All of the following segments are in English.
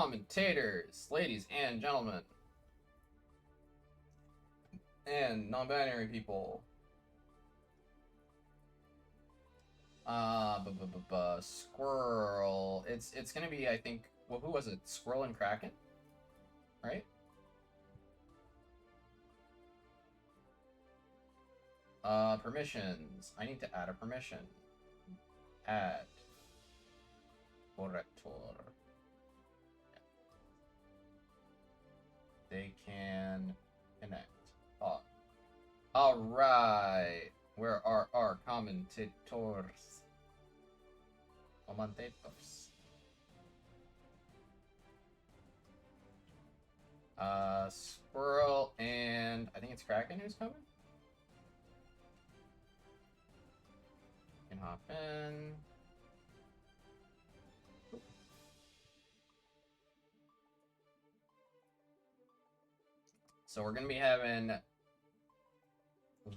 commentators, ladies and gentlemen, and non-binary people. Squirrel. It's gonna be, I think. Well, who was it? Squirrel and Kraken, right? Permissions. I need to add a permission. Add. Corrector. They can connect. Oh. Alright. Where are our commentators? Commentators. Squirrel and I think it's Kraken who's coming. Can hop in. So we're gonna be having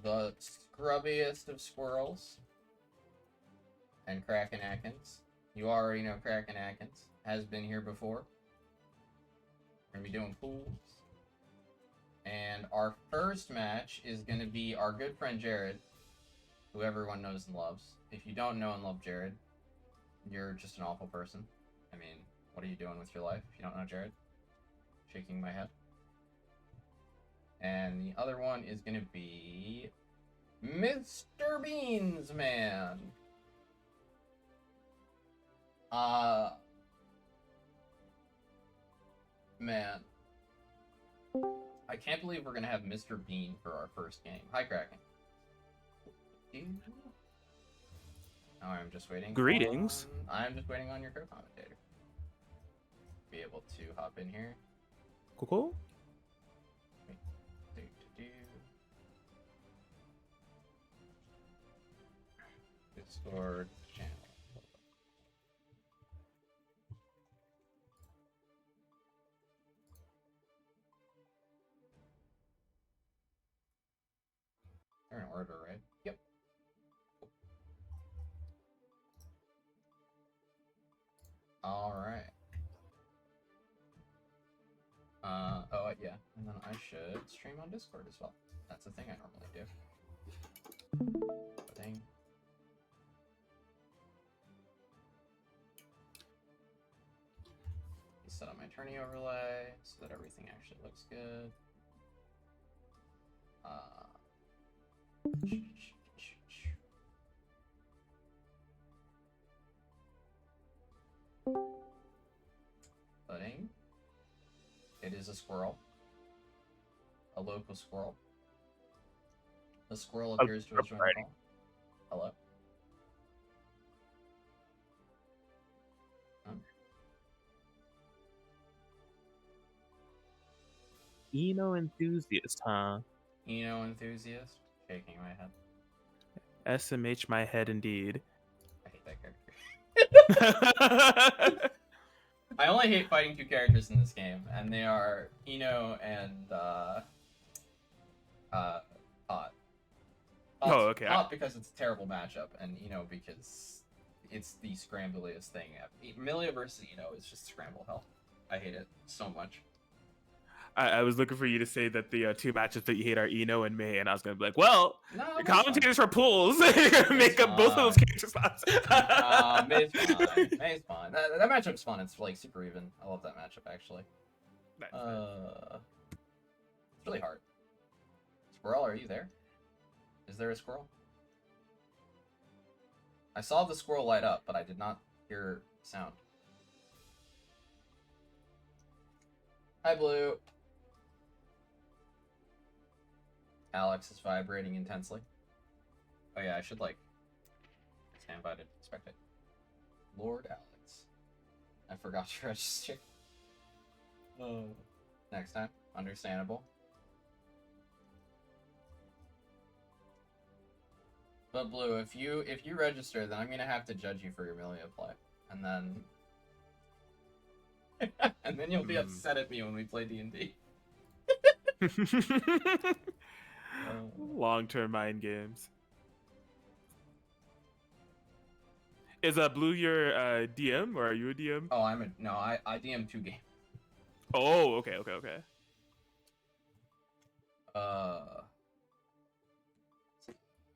the scrubbiest of squirrels and Kraken Atkins. You already know Kraken Atkins has been here before. We're gonna be doing pools. And our first match is gonna be our good friend Jared, who everyone knows and loves. If you don't know and love Jared, you're just an awful person. I mean, what are you doing with your life if you don't know Jared? Shaking my head. And the other one is gonna be Mr. Beans Man. Man. I can't believe we're gonna have Mr. Bean for our first game. Hi, Kraken. Now I'm just waiting. Greetings. I'm just waiting on your co-commentator. Be able to hop in here. Cool. Discord channel. They're in order, right? Yep. All right. Oh yeah, and then I should stream on Discord as well. That's the thing I normally do. Thing. Set up my tourney overlay so that everything actually looks good. Pudding. It is a squirrel. A local squirrel. The squirrel appears to have joined the call. Hello. Eno enthusiast, huh? Eno enthusiast? Shaking my head. SMH my head indeed. I hate that character. I only hate fighting two characters in this game, and they are Eno and Hot. Oh, okay. Hot because it's a terrible matchup, and Eno because it's the scrambliest thing. Millia versus Eno is just scramble hell. I hate it so much. I was looking for you to say that the two matches that you hate are Eno and May, and I was gonna be like, well, no, the commentators for pools, you're gonna make up both of those character slots. May's fine. May's fine. That matchup's fun. It's like super even. I love that matchup actually. Nice. It's really hard. Squirrel, are you there? Is there a squirrel? I saw the squirrel light up, but I did not hear sound. Hi, Blue. Alex is vibrating intensely. Oh yeah, I should like stand by to inspect it. Lord Alex. I forgot to register. Oh. Next time. Understandable. But Blue, if you register, then I'm gonna have to judge you for your Millia play. And then and then you'll be upset at me when we play D&D. Long-term mind games. Is Blue your DM, or are you a DM? Oh, I DM 2 games. Oh, okay, okay, okay.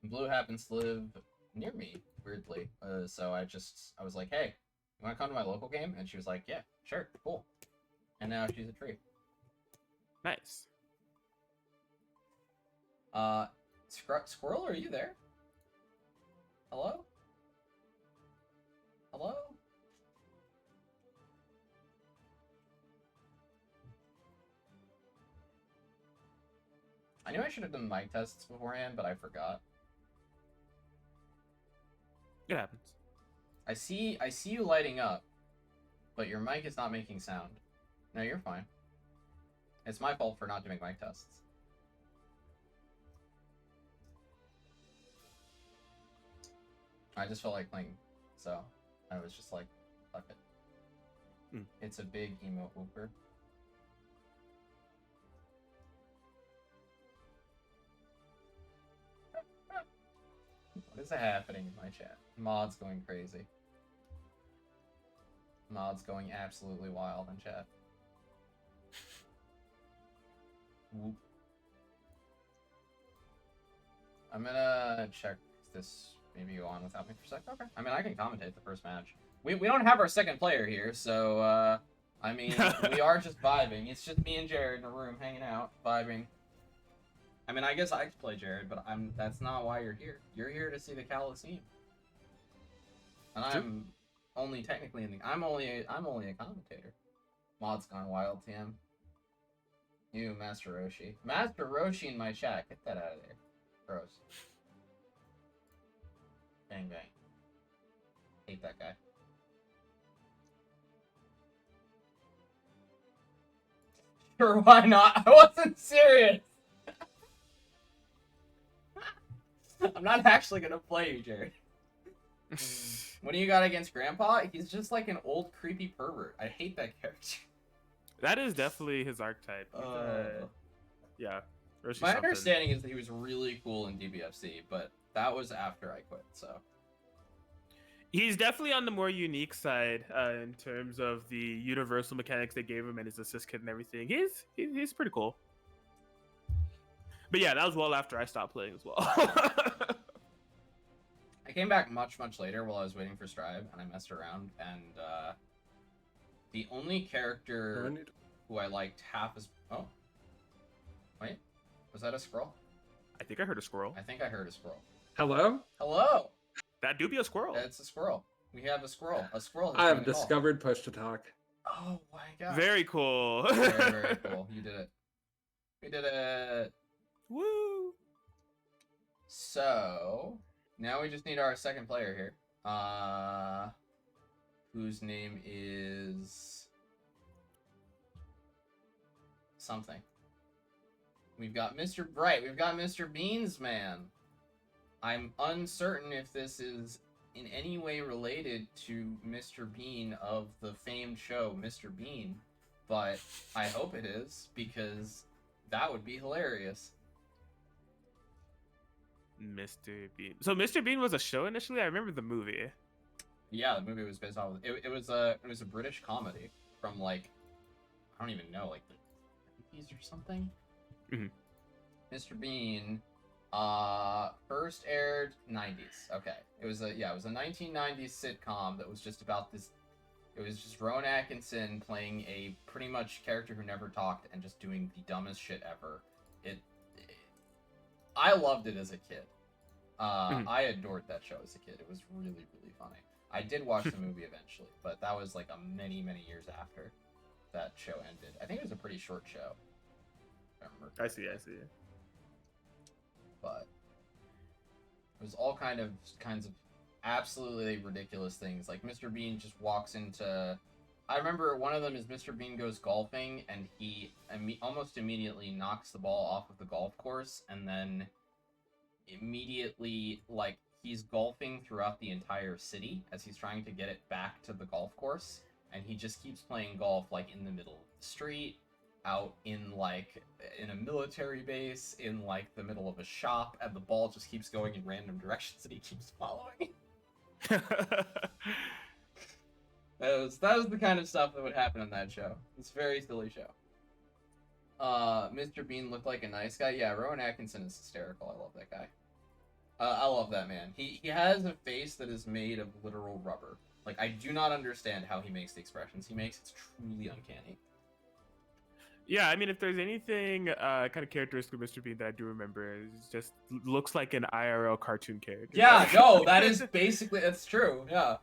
Blue happens to live near me, weirdly. So I was like, hey, you want to come to my local game? And she was like, yeah, sure, cool. And now she's a tree. Nice. Squirrel, are you there? Hello? Hello? I knew I should have done mic tests beforehand, but I forgot. It happens. I see you lighting up, but your mic is not making sound. No, you're fine. It's my fault for not doing mic tests. I just felt like playing, so I was just like, fuck it. It's a big emo whooper. What is happening in my chat? Mod's going crazy. Mod's going absolutely wild in chat. Whoop. I'm gonna check this. Maybe go on without me for a sec. Okay. I mean, I can commentate the first match. We don't have our second player here, so I mean, we are just vibing. It's just me and Jared in a room hanging out, vibing. I mean, I guess I could play Jared, but that's not why you're here. You're here to see the Cowlosseum. And I'm only technically I'm only a commentator. Mod's gone wild, TM. You, Master Roshi. Master Roshi in my chat. Get that out of there. Gross. Bang bang. Hate that guy. Sure, why not? I wasn't serious. I'm not actually gonna play you, Jared. What do you got against Grandpa? He's just like an old creepy pervert. I hate that character. That is definitely his archetype. Yeah. My understanding is that he was really cool in DBFC, but that was after I quit, so. He's definitely on the more unique side in terms of the universal mechanics they gave him and his assist kit and everything. He's pretty cool. But yeah, that was well after I stopped playing as well. I came back much later while I was waiting for Strive, and I messed around, and the only character who I liked half as... Oh. Wait. Was that a squirrel? I think I heard a squirrel. I think I heard a squirrel. Hello? Hello! That do be a squirrel. It's a squirrel. We have a squirrel. A squirrel has I have discovered push to talk. Oh my god. Very cool. Very cool. You did it. We did it. Woo! So, now we just need our second player here. Whose name is... something. We've got Mr. Bright. We've got Mr. Beans Man. I'm uncertain if this is in any way related to Mr. Bean of the famed show Mr. Bean, but I hope it is, because that would be hilarious. Mr. Bean. So Mr. Bean was a show initially? I remember the movie. Yeah, the movie was based off of it was a British comedy from like, I don't even know, like the 80s or something. Mm-hmm. Mr. Bean first aired 90s. Okay. It was a 1990s sitcom that was just about this. It was just Rowan Atkinson playing a pretty much character who never talked and just doing the dumbest shit ever. I loved it as a kid. I adored that show as a kid. It was really funny. I did watch the movie eventually, but that was like many years after that show ended. I think it was a pretty short show. I remember. I see. But it was all kinds of absolutely ridiculous things. Like Mr. Bean just walks into... I remember one of them is Mr. Bean goes golfing, and he almost immediately knocks the ball off of the golf course, and then immediately, like, he's golfing throughout the entire city as he's trying to get it back to the golf course, and he just keeps playing golf, like, in the middle of the street, out in a military base, in like the middle of a shop, and the ball just keeps going in random directions and he keeps following. That was the kind of stuff that would happen on that show. It's a very silly show. Mr. Bean looked like a nice guy. Yeah, Rowan Atkinson is hysterical. I love that guy. I love that man. He has a face that is made of literal rubber. Like, I do not understand how he makes the expressions he makes. It's truly uncanny. Yeah, I mean, if there's anything kind of characteristic of Mr. Bean that I do remember, it's just looks like an IRL cartoon character. Yeah, no, that is basically, that's true, yeah.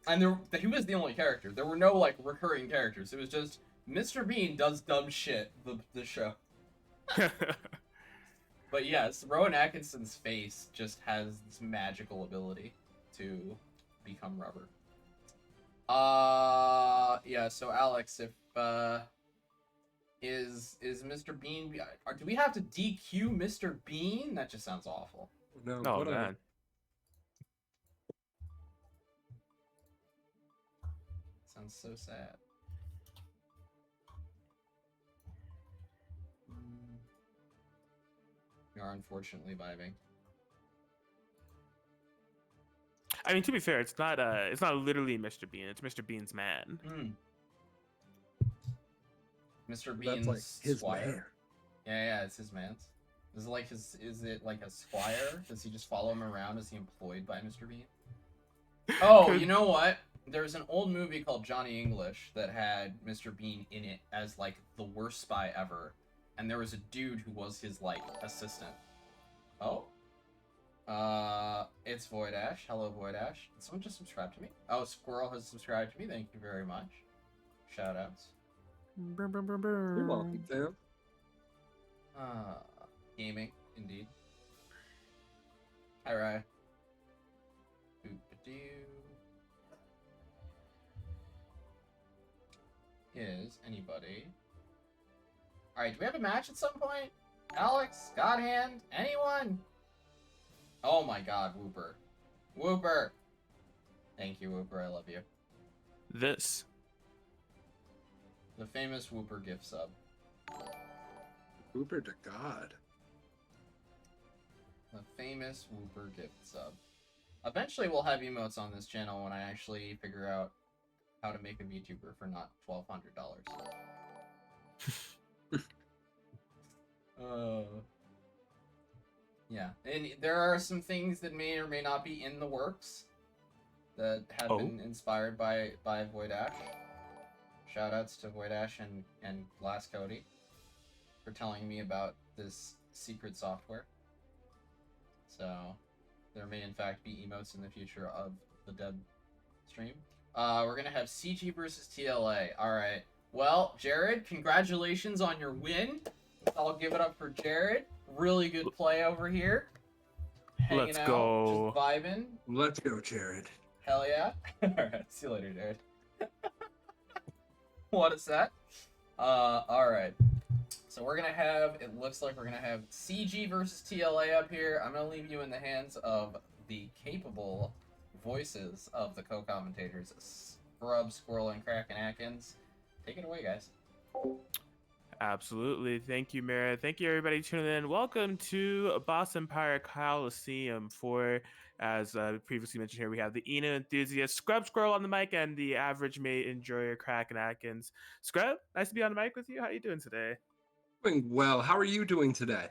And he was the only character. There were no, like, recurring characters. It was just, Mr. Bean does dumb shit, the show. But yes, Rowan Atkinson's face just has this magical ability to become rubber. Yeah, so Alex, if, is Mr. Bean, do we have to DQ Mr. Bean? That just sounds awful. No, Oh, man. Sounds so sad. We are unfortunately vibing. I mean, to be fair, it's not literally Mr. Bean. It's Mr. Bean's man. Mr. Bean's That's like his squire. man. Yeah, it's his man's. Is it like a squire? Does he just follow him around? Is he employed by Mr. Bean? Oh, you know what? There's an old movie called Johnny English that had Mr. Bean in it as like the worst spy ever. And there was a dude who was his like assistant. Oh? It's Void Ash. Hello, Void Ash. Did someone just subscribe to me? Oh, Squirrel has subscribed to me. Thank you very much. Shoutouts. You're welcome, Sam. Gaming, indeed. Hi, Rye. Boop-a-doo. Is anybody... Alright, do we have a match at some point? Alex? Godhand? Anyone? Oh my god, Whooper. Whooper! Thank you, Whooper, I love you. This. The famous Whooper gift sub. Uber to God. The famous Whooper gift sub. Eventually we'll have emotes on this channel when I actually figure out how to make a VTuber for not $1,200. Yeah, and there are some things that may or may not be in the works that have been inspired by Void Ash. Shoutouts to Void Ash and Glass Cody for telling me about this secret software. So there may in fact be emotes in the future of the Deb stream. We're gonna have CG versus TLA. Alright. Well, Jared, congratulations on your win. I'll give it up for Jared. Really good play over here. Hanging Let's out, go. just vibing. Let's go, Jared. Hell yeah. Alright, see you later, Jared. What is that? Alright. So we're gonna have, it looks like we're gonna have CG versus TLA up here. I'm gonna leave you in the hands of the capable voices of the co-commentators, Scrub, Squirrel, and Kraken Atkins. Take it away, guys. Absolutely. Thank you, Mara. Thank you, everybody tuning in. Welcome to Boss Empire Cowlosseum for, as previously mentioned here, we have the Eno enthusiast, Scrub Squirrel on the mic, and the average mate enjoyer, Kraken Atkins. Scrub, nice to be on the mic with you. How are you doing today? Doing well. How are you doing today?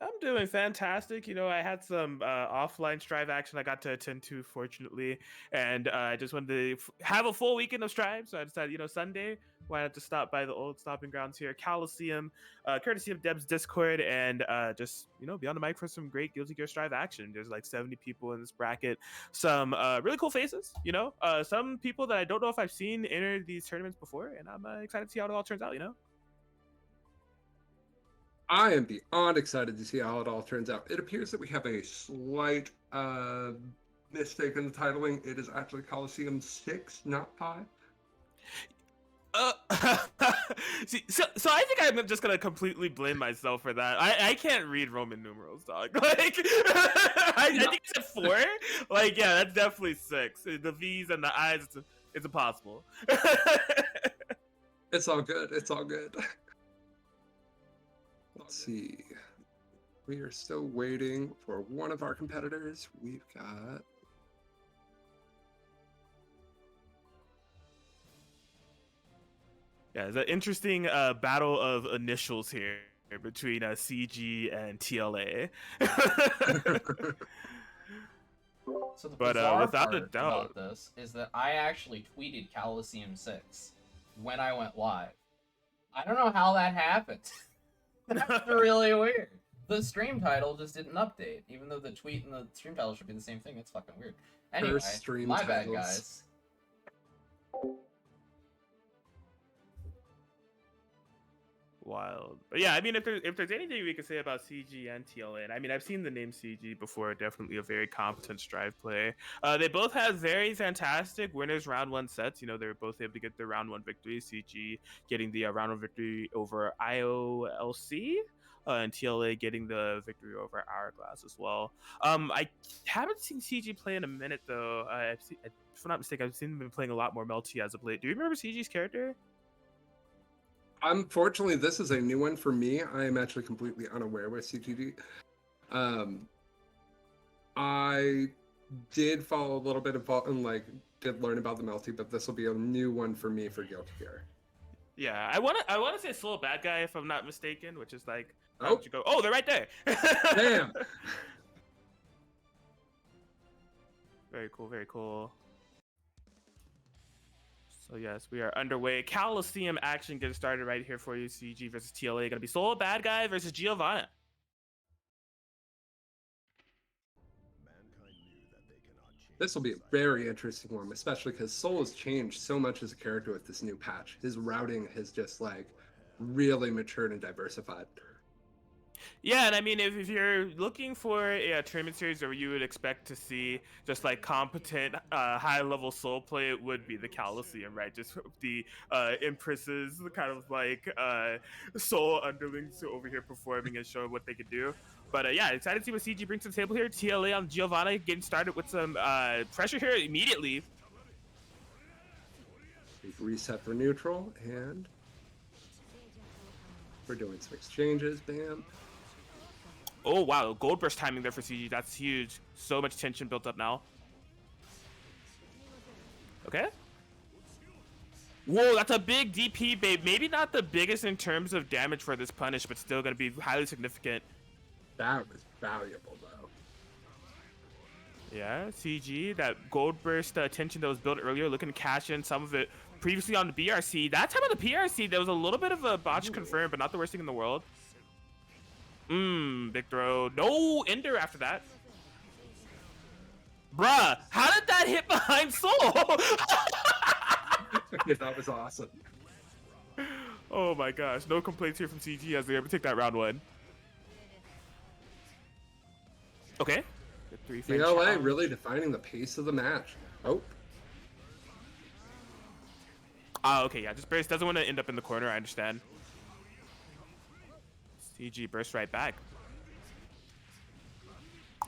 I'm doing fantastic. You know, I had some offline Strive action I got to attend to, fortunately, and I just wanted to have a full weekend of Strive. So I decided, you know, Sunday, why not just stop by the old stopping grounds here, Cowlosseum, courtesy of Deb's Discord, and just, you know, be on the mic for some great Guilty Gear Strive action. There's like 70 people in this bracket, some really cool faces, you know, some people that I don't know if I've seen enter these tournaments before, and I'm excited to see how it all turns out, you know? I am beyond excited to see how it all turns out. It appears that we have a slight mistake in the titling. It is actually Coliseum 6, not 5. See, so I think I'm just gonna completely blame myself for that. I can't read Roman numerals, dog. Like, I think it's a 4. Like, yeah, that's definitely 6. The V's and the I's, it's impossible. It's all good. It's all good. Let's see. We are still waiting for one of our competitors. We've got... Yeah, it's an interesting battle of initials here between CG and TLA. So the But bizarre without a part doubt, about this is that I actually tweeted Cowlosseum 6 when I went live. I don't know how that happened. That's really weird. The stream title just didn't update, even though the tweet and the stream title should be the same thing. It's fucking weird. Anyway, stream my bad, titles. guys. wild. But yeah, I mean, if there's anything we could say about CG and TLA, and I mean, I've seen the name CG before. Definitely a very competent strive play. They both have very fantastic winners round one sets. You know, they were both able to get their round one victory. CG getting the round one victory over IOLC. And TLA getting the victory over Hourglass as well. I haven't seen CG play in a minute though. If I'm not mistaken, I've seen him been playing a lot more Melty as of late. Do you remember CG's character? Unfortunately, this is a new one for me. I am actually completely unaware with CTD. I did follow a little bit of and did learn about the Melty, but this will be a new one for me for Guilty Gear. Yeah, I wanna say Slow Bad Guy if I'm not mistaken, which is like Oh, you go. Oh, they're right there. damn. Very cool, very cool. So yes, we are underway. Cowlosseum action getting started right here for you. CG versus TLA. Gonna be Soul Bad Guy versus Giovanna. This will be a very interesting one, especially because Soul has changed so much as a character with this new patch. His routing has just really matured and diversified. Yeah, and I mean, if you're looking for a tournament series where you would expect to see just like competent, high-level soul play, it would be the Cowlosseum, right? Just the Empresses, kind of like soul underlings over here performing and showing what they could do. But yeah, excited to see what CG brings to the table here. TLA on Giovanna getting started with some pressure here immediately. We've reset for neutral, and we're doing some exchanges. Bam. Oh, wow. Gold burst timing there for CG. That's huge. So much tension built up now. Okay. Whoa, that's a big DP, babe. Maybe not the biggest in terms of damage for this punish, but still going to be highly significant. That was valuable, though. Yeah, CG, that gold burst tension that was built earlier, looking to cash in some of it previously on the BRC. That time on the PRC, there was a little bit of a botch confirmed, but not the worst thing in the world. Big throw. No ender after that. Bruh, how did that hit behind Soul? That was awesome. Oh my gosh, no complaints here from CG as they able to take that round one. Okay. Good 3 TLA really defining the pace of the match. Oh. Okay, yeah, just Brace doesn't want to end up in the corner, I understand. CG bursts right back.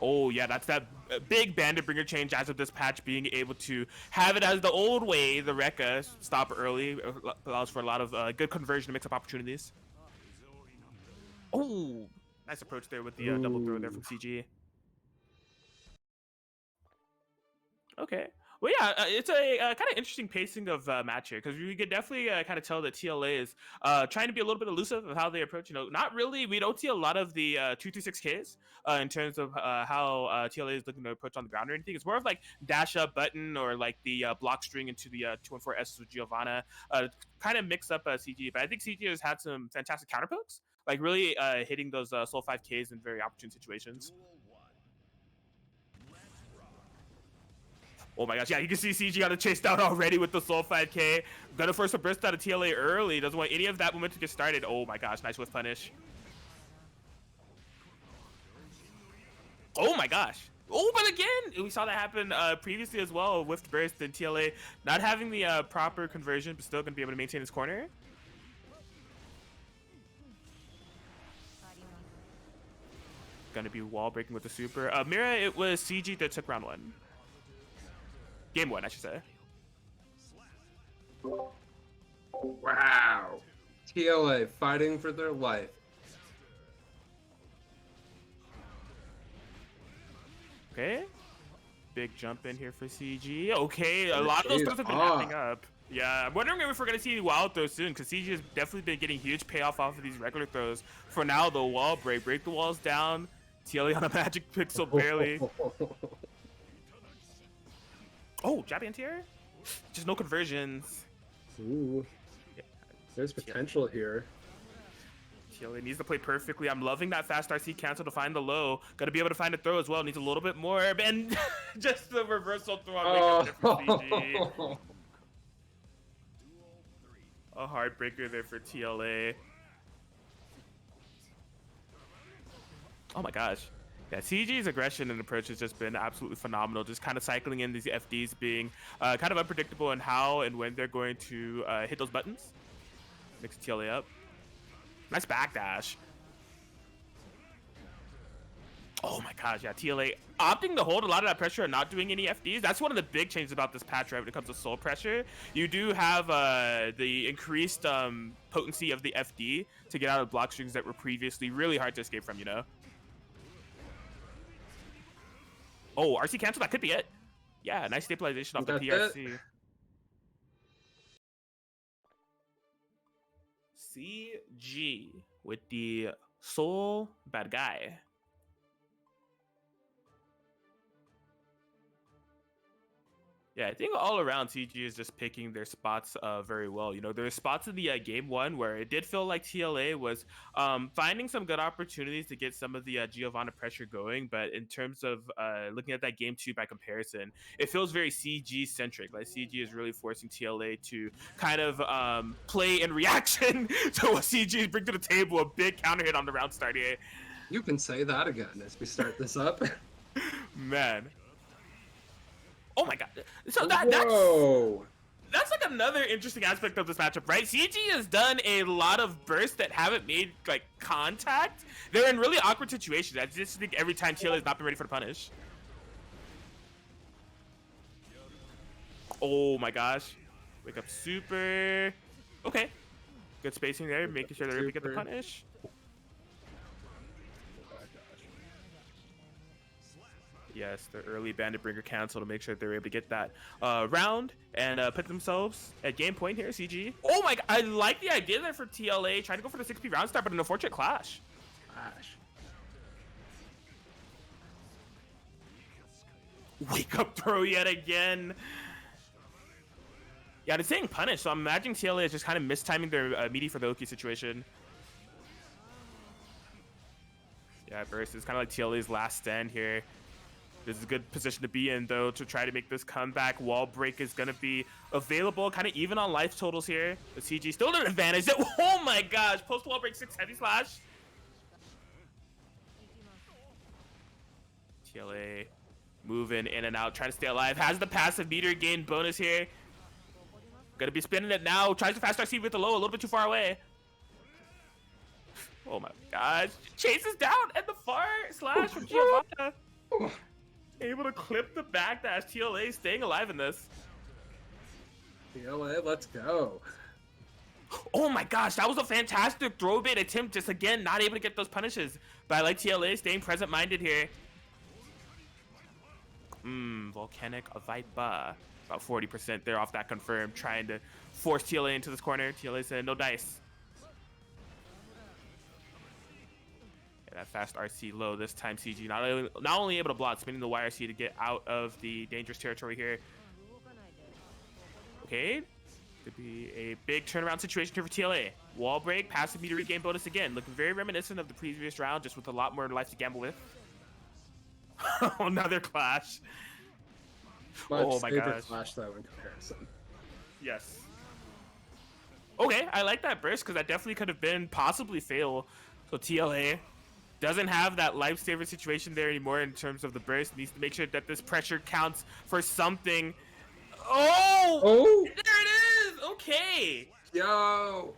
Oh, yeah, that's that big Bandit Bringer change as of this patch, being able to have it as the old way, the Rekka, stop early, allows for a lot of good conversion mix-up opportunities. Oh, nice approach there with the double throw there from CG. Okay. Well, yeah, it's a kind of interesting pacing of match here, because we could definitely kind of tell that TLA is trying to be a little bit elusive of how they approach. You know, not really. We don't see a lot of the 236Ks in terms of how TLA is looking to approach on the ground or anything. It's more of like dash up button or like the block string into the 214S with Giovanna, kind of mix up CG. But I think CG has had some fantastic counter pokes, like really hitting those Soul 5Ks in very opportune situations. Oh my gosh, yeah, you can see CG got chased down already with the Soul 5K. Gonna force a burst out of TLA early. Doesn't want any of that momentum to get started. Oh my gosh, nice whiff punish. Oh my gosh. Oh, but again, we saw that happen previously as well. Whiffed burst and TLA not having the proper conversion, but still gonna be able to maintain his corner. Gonna be wall breaking with the super. Mira, it was CG that took round one. Game one, I should say. Wow. TLA fighting for their life. Okay. Big jump in here for CG. Okay, a lot of those stuff have been happening up. Yeah, I'm wondering if we're gonna see wild throws soon, because CG has definitely been getting huge payoff off of these regular throws. For now, the wall break the walls down. TLE on a magic pixel barely. Oh, jab anti-air? Just no conversions. Ooh, Yeah, there's potential here. TLE needs to play perfectly. I'm loving that fast RC cancel to find the low. Gotta be able to find a throw as well. Needs a little bit more. And just the reversal throw on making it for CG. A heartbreaker there for TLA. Oh my gosh. Yeah, CG's aggression and approach has just been absolutely phenomenal. Just kind of cycling in these FDs, being kind of unpredictable in how and when they're going to hit those buttons. Mix TLA up. Nice backdash. Oh my gosh, yeah, TLA opting to hold a lot of that pressure and not doing any FDs. That's one of the big changes about this patch, right, when it comes to soul pressure. You do have the increased potency of the FD to get out of block strings that were previously really hard to escape from, you know? Oh, RC cancel, that could be it. Yeah, nice stabilization off the PRC. CG with the soul bad guy. Yeah, I think all around CG is just picking their spots very well. You know, there's spots in the game one where it did feel like TLA was finding some good opportunities to get some of the Giovanna pressure going. But in terms of looking at that game two by comparison, it feels very CG centric. Like CG is really forcing TLA to kind of play in reaction to what CG is bringing to the table. A big counter hit on the round start here. You can say that again as we start this up. Man. Oh my god. So that's like another interesting aspect of this matchup, right? CG has done a lot of bursts that haven't made like contact. They're in really awkward situations. I just think every time TLA has not been ready for the punish. Oh my gosh. Wake up super. Okay. Good spacing there, making sure they're able to get the punish. Yes, the early bandit bringer cancel to make sure they're able to get that round and put themselves at game point here, CG. Oh my god, I like the idea there for TLA, trying to go for the 6P round start, but an unfortunate clash. Wake up throw yet again. Yeah, they're saying punish, so I'm imagining TLA is just kind of mistiming their meaty for the Oki situation. Yeah, burst is kind of like TLA's last stand here. This is a good position to be in, though, to try to make this comeback. Wall break is going to be available, kind of even on life totals here. The CG still at an advantage. Oh my gosh, post wall break 6 heavy slash. TLA moving in and out, trying to stay alive. Has the passive meter gain bonus here. Gonna be spinning it now. Tries to fast RC with the low, a little bit too far away. Oh my gosh. Chases down at the far slash from Giovanna. Able to clip the backdash. TLA staying alive in this. TLA, let's go. Oh my gosh, that was a fantastic throw bait attempt. Just again, not able to get those punishes. But I like TLA staying present minded here. Volcanic Viper. About 40% there off that confirmed. Trying to force TLA into this corner. TLA said no dice. That fast RC low this time. CG not only able to block, spinning the YRC to get out of the dangerous territory here. Okay, could be a big turnaround situation here for TLA. Wall break, passive meter regain bonus again. Looking very reminiscent of the previous round, just with a lot more life to gamble with. Another clash. Oh my gosh. Clash though in comparison. Yes. Okay, I like that burst because that definitely could have been possibly fail. So TLA doesn't have that lifesaver situation there anymore in terms of the burst. Needs to make sure that this pressure counts for something. Oh! There it is! Okay! Yo!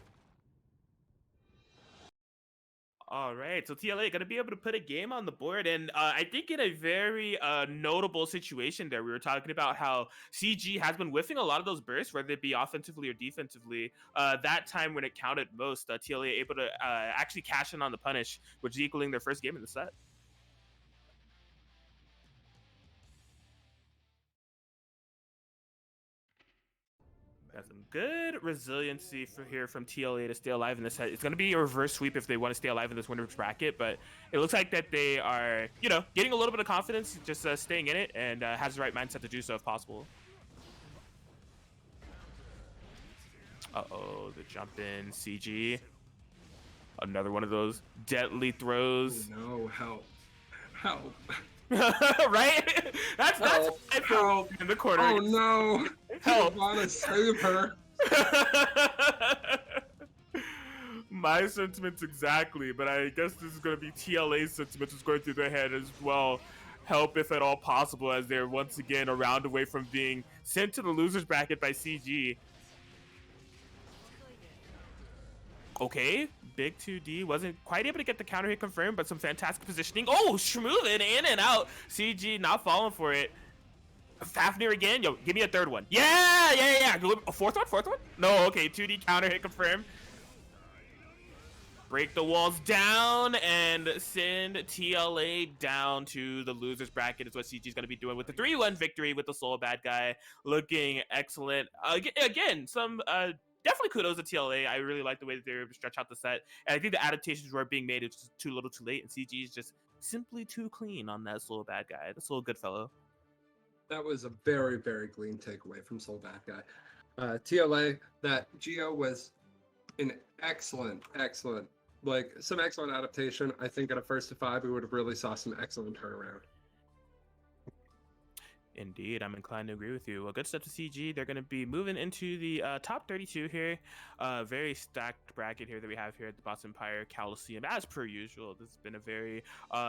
All right, so TLA going to be able to put a game on the board, and I think in a very notable situation there, we were talking about how CG has been whiffing a lot of those bursts, whether it be offensively or defensively. That time when it counted most, TLA able to actually cash in on the punish, which is equaling their first game in the set. Got some good resiliency for here from TLA to stay alive in this set. It's going to be a reverse sweep if they want to stay alive in this winner's bracket, but it looks like that they are, getting a little bit of confidence, just staying in it, and has the right mindset to do so if possible. Uh-oh, the jump in CG. Another one of those deadly throws. Oh, no, help. Help. Right? That's help in the corner. Oh no! Help! Want to save her? My sentiments exactly, but I guess this is going to be TLA's sentiments is going through their head as well. Help if at all possible, as they're once again a round away from being sent to the losers bracket by CG. Okay, big 2D wasn't quite able to get the counter hit confirmed, but some fantastic positioning. Oh, Schmoovin in and out. CG not falling for it. Fafnir again. Yo, give me a third one. Yeah. A fourth one? No, okay, 2D counter hit confirmed. Break the walls down and send TLA down to the losers bracket is what CG's going to be doing with the 3-1 victory with the Soul Bad Guy. Looking excellent. Again, some... definitely kudos to TLA. I really like the way that they were able to stretch out the set. And I think the adaptations were being made. It's just too little too late. And CG is just simply too clean on that Soul Bad Guy. The Soul Good Fellow. That was a very, very clean takeaway from Soul Bad Guy. TLA, that Geo was an excellent, some excellent adaptation. I think at a first to 5, we would have really saw some excellent turnaround. Indeed, I'm inclined to agree with you. Well, good stuff to CG. They're going to be moving into the top 32 here. Very stacked bracket here that we have here at the Boston Empire Cowlosseum, as per usual. This has been a very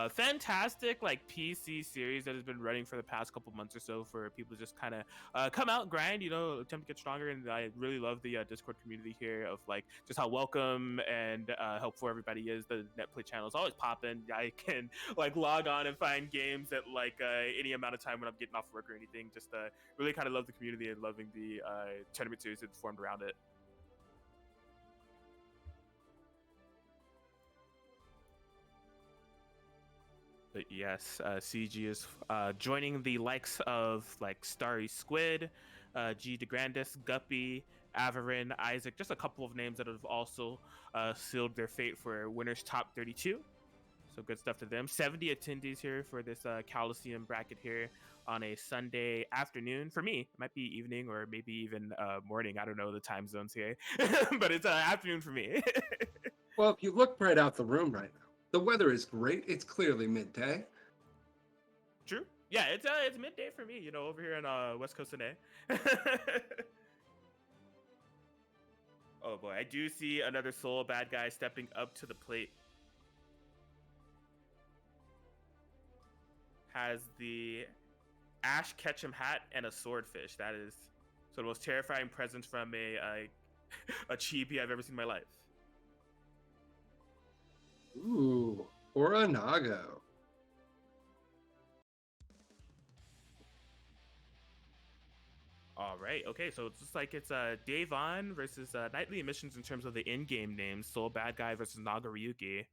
fantastic PC series that has been running for the past couple months or so for people to just kind of come out, grind, attempt to get stronger. And I really love the Discord community here of just how welcome and helpful everybody is. The Netplay channel is always popping. I can log on and find games at any amount of time when I'm getting off work or anything. Just really kind of love the community and loving the tournament series that's formed around it. But yes, CG is joining the likes of Starry Squid, G DeGrandis, Guppy, Averin, Isaac, just a couple of names that have also sealed their fate for winners top 32. So good stuff to them. 70 attendees here for this Cowlosseum bracket here on a Sunday afternoon. For me, it might be evening or maybe even morning. I don't know the time zones here, but it's afternoon for me. Well, if you look right out the room right now, the weather is great. It's clearly midday. True. Yeah, it's midday for me, over here in West Coast today. Oh boy, I do see another Soul Bad Guy stepping up to the plate. Has the Ash Ketchum hat and a swordfish. That is so the most terrifying presence from a chibi I've ever seen in my life. Ooh, or a Nago. All right, okay, so it's just it's Davon versus Nightly Emissions in terms of the in-game names. Soul Bad Guy versus Nagaryuki.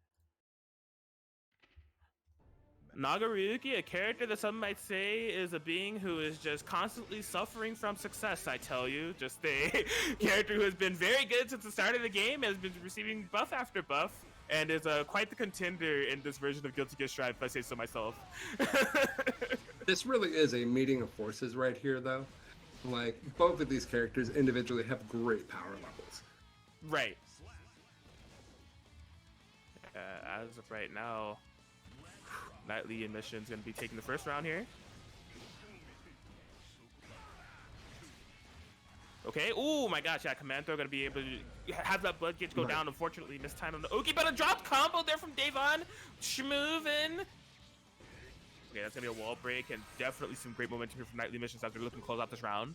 Nagaryuki, a character that some might say is a being who is just constantly suffering from success, I tell you. Just a character who has been very good since the start of the game, has been receiving buff after buff, and is quite the contender in this version of Guilty Gear Strive, if I say so myself. This really is a meeting of forces right here, though. Both of these characters individually have great power levels. Right. As of right now, Nightly Emissions going to be taking the first round here. Okay. Oh my gosh, yeah, Command Throw going to be able to have that blood gauge go down. Unfortunately, missed time on the Oki, but a dropped combo there from Davon. Schmoovin. Okay, that's going to be a wall break and definitely some great momentum here from Nightly Emissions as they're looking to close out this round.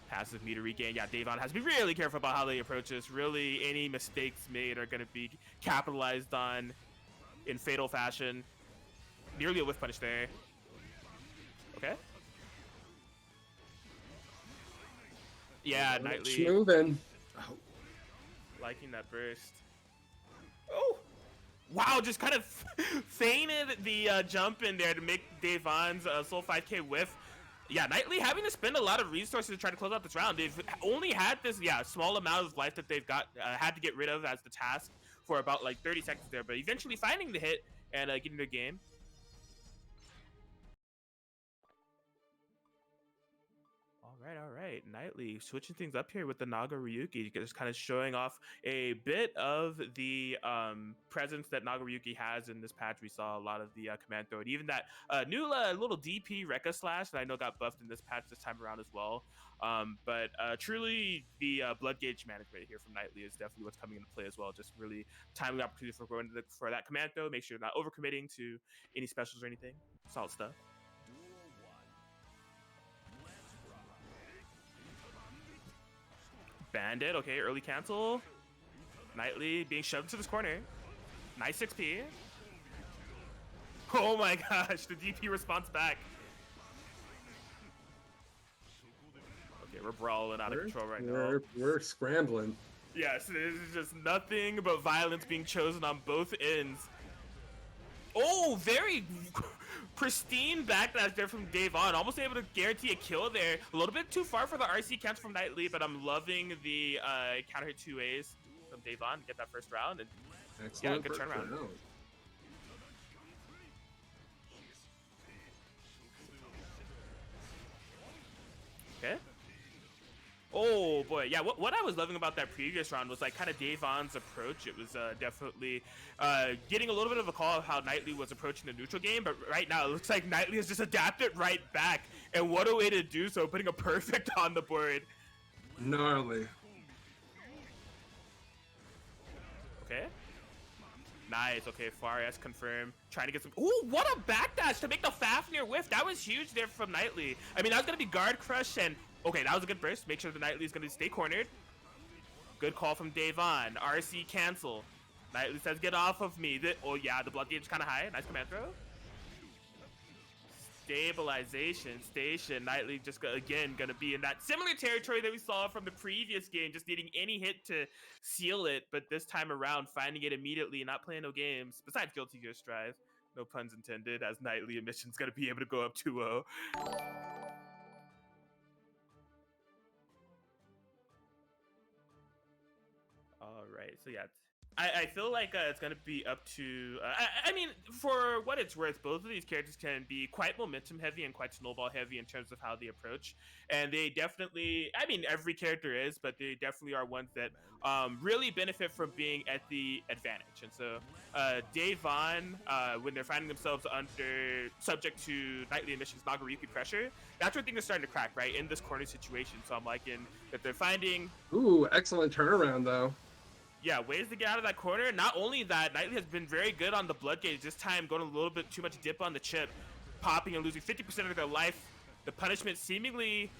Passive meter regain. Yeah, Davon has to be really careful about how they approach this. Really, any mistakes made are going to be capitalized on in fatal fashion. Nearly a whiff punish there. Okay. Yeah, Nightly. Moving. Liking that burst. Oh! Wow, just kind of feinted the jump in there to make Davon's Soul 5K whiff. Yeah, Knightley having to spend a lot of resources to try to close out this round. They've only had this, small amount of life that they've got had to get rid of as the task for about like 30 seconds there, but eventually finding the hit and getting the game. All right. Knightley switching things up here with the Naga Ryuki, just kind of showing off a bit of the presence that Naga Ryuki has in this patch. We saw a lot of the command throw, and even that new little DP Rekka Slash that I know got buffed in this patch this time around as well. But truly, the blood gauge management here from Knightley is definitely what's coming into play as well. Just really timely opportunity for going for that command throw. Make sure you're not overcommitting to any specials or anything. Solid stuff. Bandit, okay, early cancel. Knightley being shoved to this corner. Nice XP. Oh my gosh, the DP response back. Okay, we're brawling out of control right now. We're scrambling. Yes, this is just nothing but violence being chosen on both ends. Oh, very pristine backdash there from Davon. Almost able to guarantee a kill there. A little bit too far for the RC cancel from Knightley, but I'm loving the counter hit 2As from Davon to get that first round. And excellent, yeah, good turnaround. Okay. Oh boy, yeah. What I was loving about that previous round was like kind of Davon's approach. It was definitely getting a little bit of a call of how Knightley was approaching the neutral game, but right now it looks like Knightley has just adapted right back. And what a way to do so, putting a perfect on the board. Gnarly. Okay. Nice. Okay, Farias confirmed. Trying to get some. Ooh, what a backdash to make the Fafnir whiff. That was huge there from Knightley. I mean, that was gonna be guard crush and. Okay, that was a good burst. Make sure the Knightley is going to stay cornered. Good call from Davon. RC cancel. Knightley says, get off of me. Oh, yeah, the blood gauge is kind of high. Nice command throw. Stabilization station. Knightley just, again, going to be in that similar territory that we saw from the previous game. Just needing any hit to seal it. But this time around, finding it immediately and not playing no games. Besides Guilty Gear Strive. No puns intended, as Knightley emission's going to be able to go up 2-0. All right, so yeah, I feel like it's gonna be up to. I mean, for what it's worth, both of these characters can be quite momentum heavy and quite snowball heavy in terms of how they approach, and they definitely. I mean, every character is, but they definitely are ones that really benefit from being at the advantage. And so, Davon, when they're finding themselves under subject to Knightley emissions Nagariki pressure, that's where things are starting to crack, right, in this corner situation. So I'm liking that they're finding. Ooh, excellent turnaround though. Yeah, ways to get out of that corner. Not only that, Knightley has been very good on the blood gauge. This time going a little bit too much dip on the chip, popping and losing 50% of their life. The punishment seemingly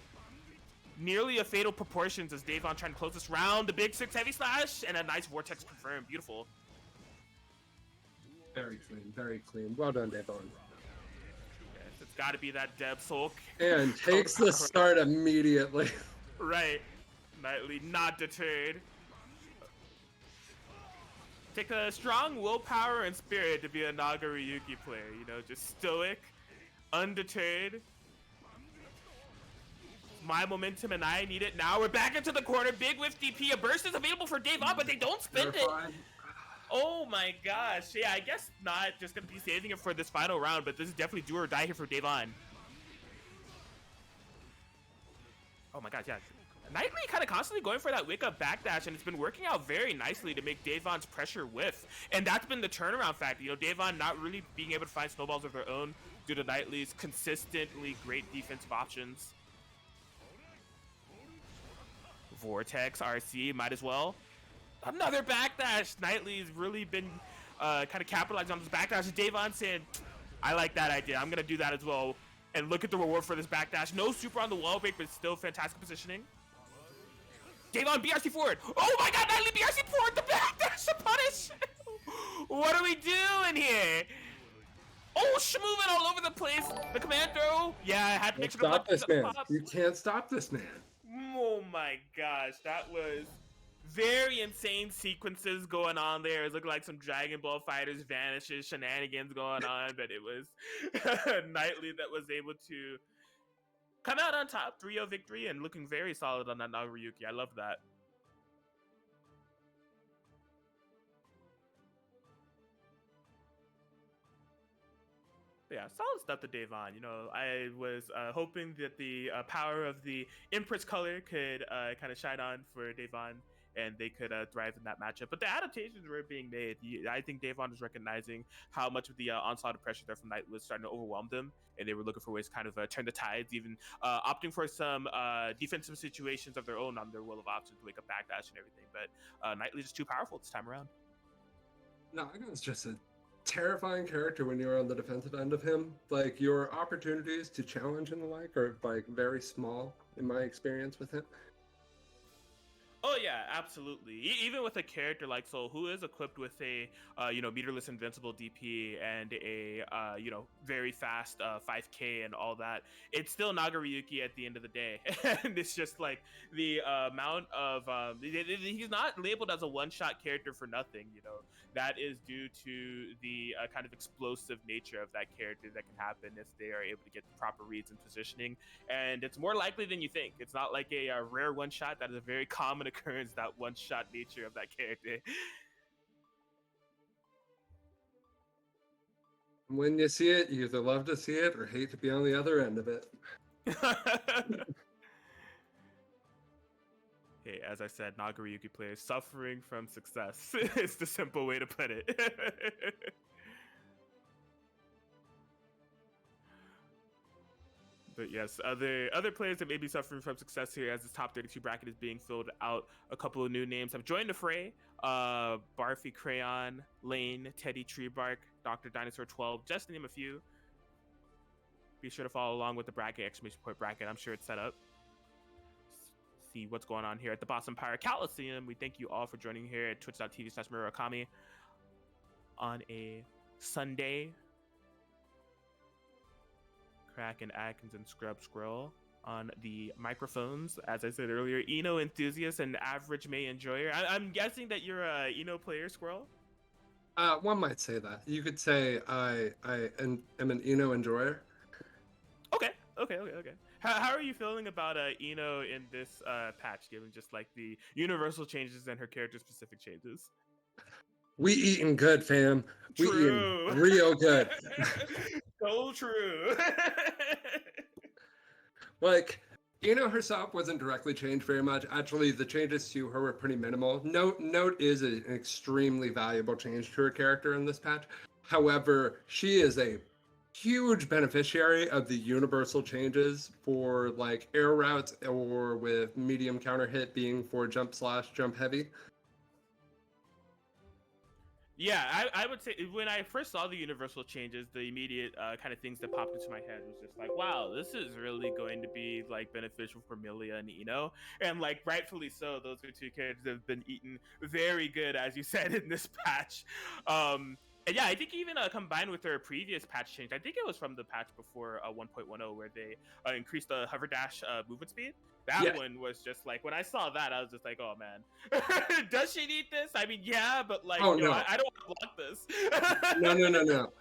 nearly a fatal proportions as Davon trying to close this round. The big 6 heavy slash and a nice vortex confirmed. Beautiful. Very clean, very clean. Well done, Davon. Yes, it's got to be that Deb Sulk. And takes the start immediately. Right. Knightley not deterred. Take a strong willpower and spirit to be a Naga Ryuki player, you know, just stoic, undeterred. My momentum and I need it now. We're back into the corner. Big whiff DP. A burst is available for Davon, but they don't spend it. Oh my gosh. Yeah, I guess not. Just going to be saving it for this final round, but this is definitely do or die here for Davon. Oh my gosh, yeah. Knightley kind of constantly going for that wake-up backdash, and it's been working out very nicely to make Davon's pressure whiff. And that's been the turnaround factor. You know, Davon not really being able to find snowballs of their own due to Knightley's consistently great defensive options. Vortex, RC, might as well. Another backdash. Knightley's really been kind of capitalizing on this backdash. Davon saying, I like that idea. I'm going to do that as well. And look at the reward for this backdash. No super on the wall break, but still fantastic positioning. Davon BRC forward. Oh my god, Knightley BRC forward. The backdash to punish. What are we doing here? Oh, moving all over the place. The command throw. Yeah, I had to make sure to stop this man. You can't stop this man. Oh my gosh, that was very insane sequences going on there. It looked like some Dragon Ball Fighters vanishes shenanigans going on, but it was Knightley that was able to come out on top, 3-0 victory, and looking very solid on that Nagoriyuki. I love that. But yeah, solid stuff to Dave on. You know, I was hoping that the power of the Empress color could kind of shine on for Devon, and they could thrive in that matchup. But the adaptations were being made. I think Devon was recognizing how much of the onslaught of pressure there from Knight was starting to overwhelm them, and they were looking for ways to kind of turn the tides, even opting for some defensive situations of their own on their will of options to wake up backdash and everything. But Knightley just too powerful this time around. Naga's just a terrifying character when you're on the defensive end of him. Like, your opportunities to challenge and the like are like very small in my experience with him. Oh yeah, absolutely. Even with a character like Soul, who is equipped with a meterless invincible DP and a very fast 5K and all that, it's still Nagoriyuki at the end of the day. And it's just like the amount of he's not labeled as a one-shot character for nothing. You know, that is due to the kind of explosive nature of that character that can happen if they are able to get the proper reads and positioning. And it's more likely than you think. It's not like a rare one-shot. That is a very common occurrence, that one-shot nature of that character. When you see it, you either love to see it or hate to be on the other end of it. Hey, as I said, Nagoriyuki players suffering from success. It's the simple way to put it. But yes, other players that may be suffering from success here as this top 32 bracket is being filled out. A couple of new names have joined the fray. Barfy Crayon, Lane, Teddy Treebark, Dr. Dinosaur 12, just to name a few. Be sure to follow along with the bracket, exclamation point bracket. I'm sure it's set up. See what's going on here at the Boston Pirate Cowlosseum. We thank you all for joining here at twitch.tv/Murakami on a Sunday. Kraken, Atkins, and Scrub Squirrel on the microphones. As I said earlier, Eno enthusiast and average May enjoyer. I'm guessing that you're a Eno player, Squirrel? One might say that. You could say I am an Eno enjoyer. Okay. How are you feeling about Eno in this patch, given just like the universal changes and her character-specific changes? We eating good, fam. We True. eating real good. So true. Like, Eno herself wasn't directly changed very much. Actually, the changes to her were pretty minimal. Note is an extremely valuable change to her character in this patch. However, she is a huge beneficiary of the universal changes for like air routes, or with medium counter hit being for jump slash jump heavy. Yeah, I would say when I first saw the universal changes, the immediate kind of things that popped into my head was just like, wow, this is really going to be like beneficial for Milia and Eno. And like rightfully so, those are two characters that have been eaten very good, as you said, in this patch. And yeah, I think even combined with their previous patch change, I think it was from the patch before 1.10 where they increased the hover dash movement speed. That one was just like, when I saw that, I was just like, oh man, does she need this? I mean, yeah, but like, I don't want to block this. No.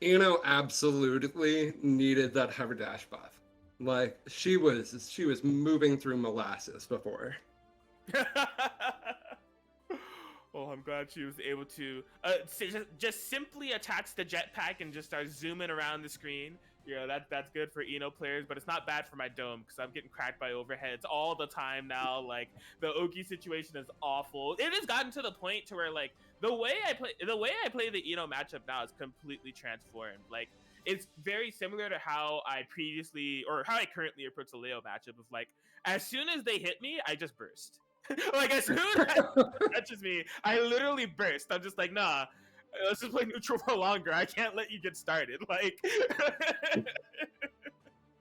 Eno absolutely needed that hover dash buff. Like, she was moving through molasses before. Oh, I'm glad she was able to just simply attach the jetpack and just start zooming around the screen. You know, that's good for Eno players, but it's not bad for my dome because I'm getting cracked by overheads all the time now. Like, the Oki situation is awful. It has gotten to the point to where like the way I play the Eno matchup now is completely transformed. Like, it's very similar to how I currently approach the Leo matchup of like, as soon as they hit me, I just burst. Like, as soon as it touches me, I literally burst. I'm just like, nah, let's just play neutral for longer. I can't let you get started. Like,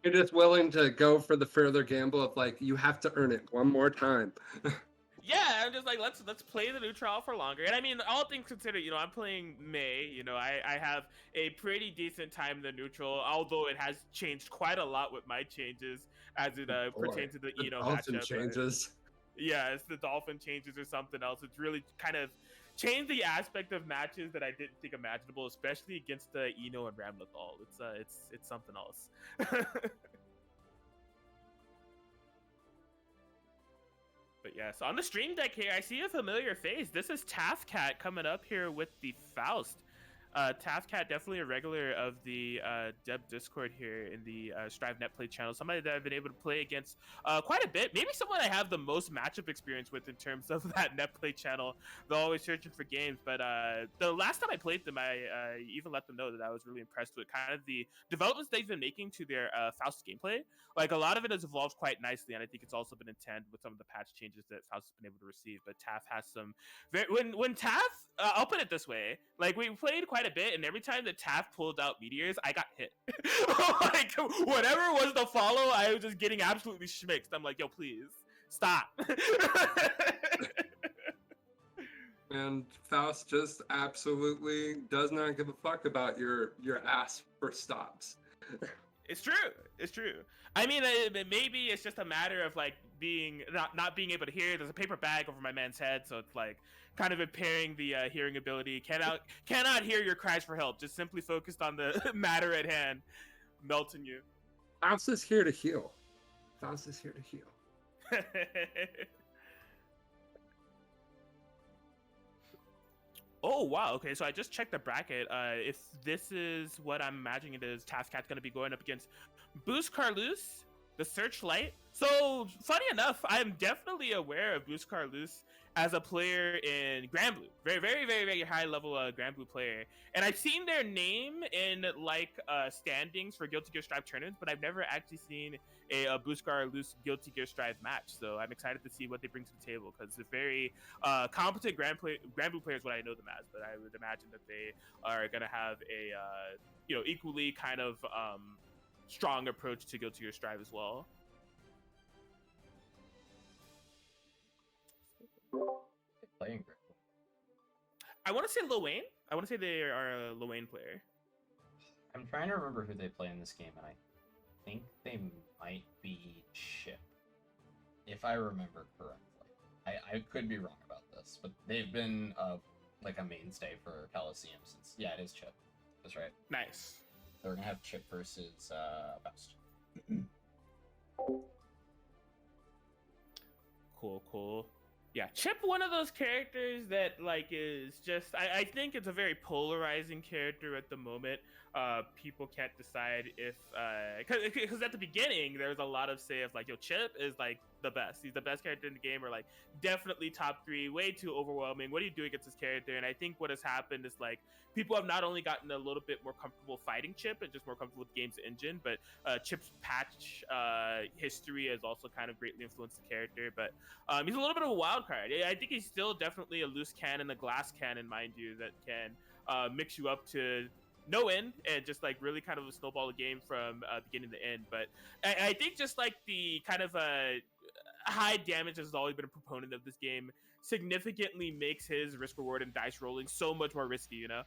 you're just willing to go for the further gamble of like, you have to earn it one more time. yeah, I'm just like, let's play the neutral for longer. And I mean, all things considered, you know, I'm playing May. You know, I have a pretty decent time in the neutral, although it has changed quite a lot with my changes as it pertains to the Eno matchup. Changes. Yeah, it's the Dolphin changes or something else. It's really kind of changed the aspect of matches that I didn't think imaginable, especially against the Eno and Ramlethal. It's something else. Yes, on the stream deck here, I see a familiar face. This is Taffcat coming up here with the Faust. Taffcat, definitely a regular of the Deb Discord here in the Strive Netplay channel. Somebody that I've been able to play against quite a bit. Maybe someone I have the most matchup experience with in terms of that Netplay channel. They're always searching for games. But the last time I played them, I even let them know that I was really impressed with kind of the developments they've been making to their Faust gameplay. Like, a lot of it has evolved quite nicely, and I think it's also been in tandem with some of the patch changes that Faust has been able to receive. But Taff has some when Taff, I'll put it this way, like, we played quite a bit, and every time that Taff pulled out meteors, I got hit. Like, whatever was the follow, I was just getting absolutely schmixed. I'm like, yo, please stop. And Faust just absolutely does not give a fuck about your ass for stops. It's true. It's true. I mean, maybe it's just a matter of like not being able to hear. There's a paper bag over my man's head, so it's like kind of impairing the hearing ability. Cannot hear your cries for help. Just simply focused on the matter at hand, melting you. Faust is here to heal. Faust is here to heal. Oh, wow. Okay, so I just checked the bracket. If this is what I'm imagining it is, Taskat's going to be going up against Boost Carlos, the Searchlight. So, funny enough, I'm definitely aware of Boost Carlos as a player in Grand Blue. Very, very, very, very high level Grand Blue player. And I've seen their name in, like, standings for Guilty Gear Strive tournaments, but I've never actually seen a Boost Carlos Guilty Gear Strive match. So I'm excited to see what they bring to the table, because they're very competent Grand Blue players, what I know them as. But I would imagine that they are going to have a, equally kind of strong approach to Guilty Gear Strive as well. Playing great. I want to say Lil Wayne. I want to say they are a Lil Wayne player. I'm trying to remember who they play in this game, and I think they might be Chip, if I remember correctly. I could be wrong about this, but they've been like a mainstay for Cowlosseum since. Yeah, it is Chip. That's right. Nice. They're gonna have Chip versus Faust. Cool. Yeah, Chip, one of those characters that like is just I think it's a very polarizing character at the moment. People can't decide if because at the beginning there was a lot of say of like, yo, Chip is like the best. He's the best character in the game, or like definitely top 3, way too overwhelming. What do you do against this character? And I think what has happened is like people have not only gotten a little bit more comfortable fighting Chip and just more comfortable with the game's engine, but Chip's patch history has also kind of greatly influenced the character. But he's a little bit of a wild card. I think he's still definitely a loose cannon, a glass cannon, mind you, that can mix you up to no end and just like really kind of a snowball a game from beginning to end. But I think just like the kind of high damage has always been a proponent of this game significantly makes his risk reward and dice rolling so much more risky, you know?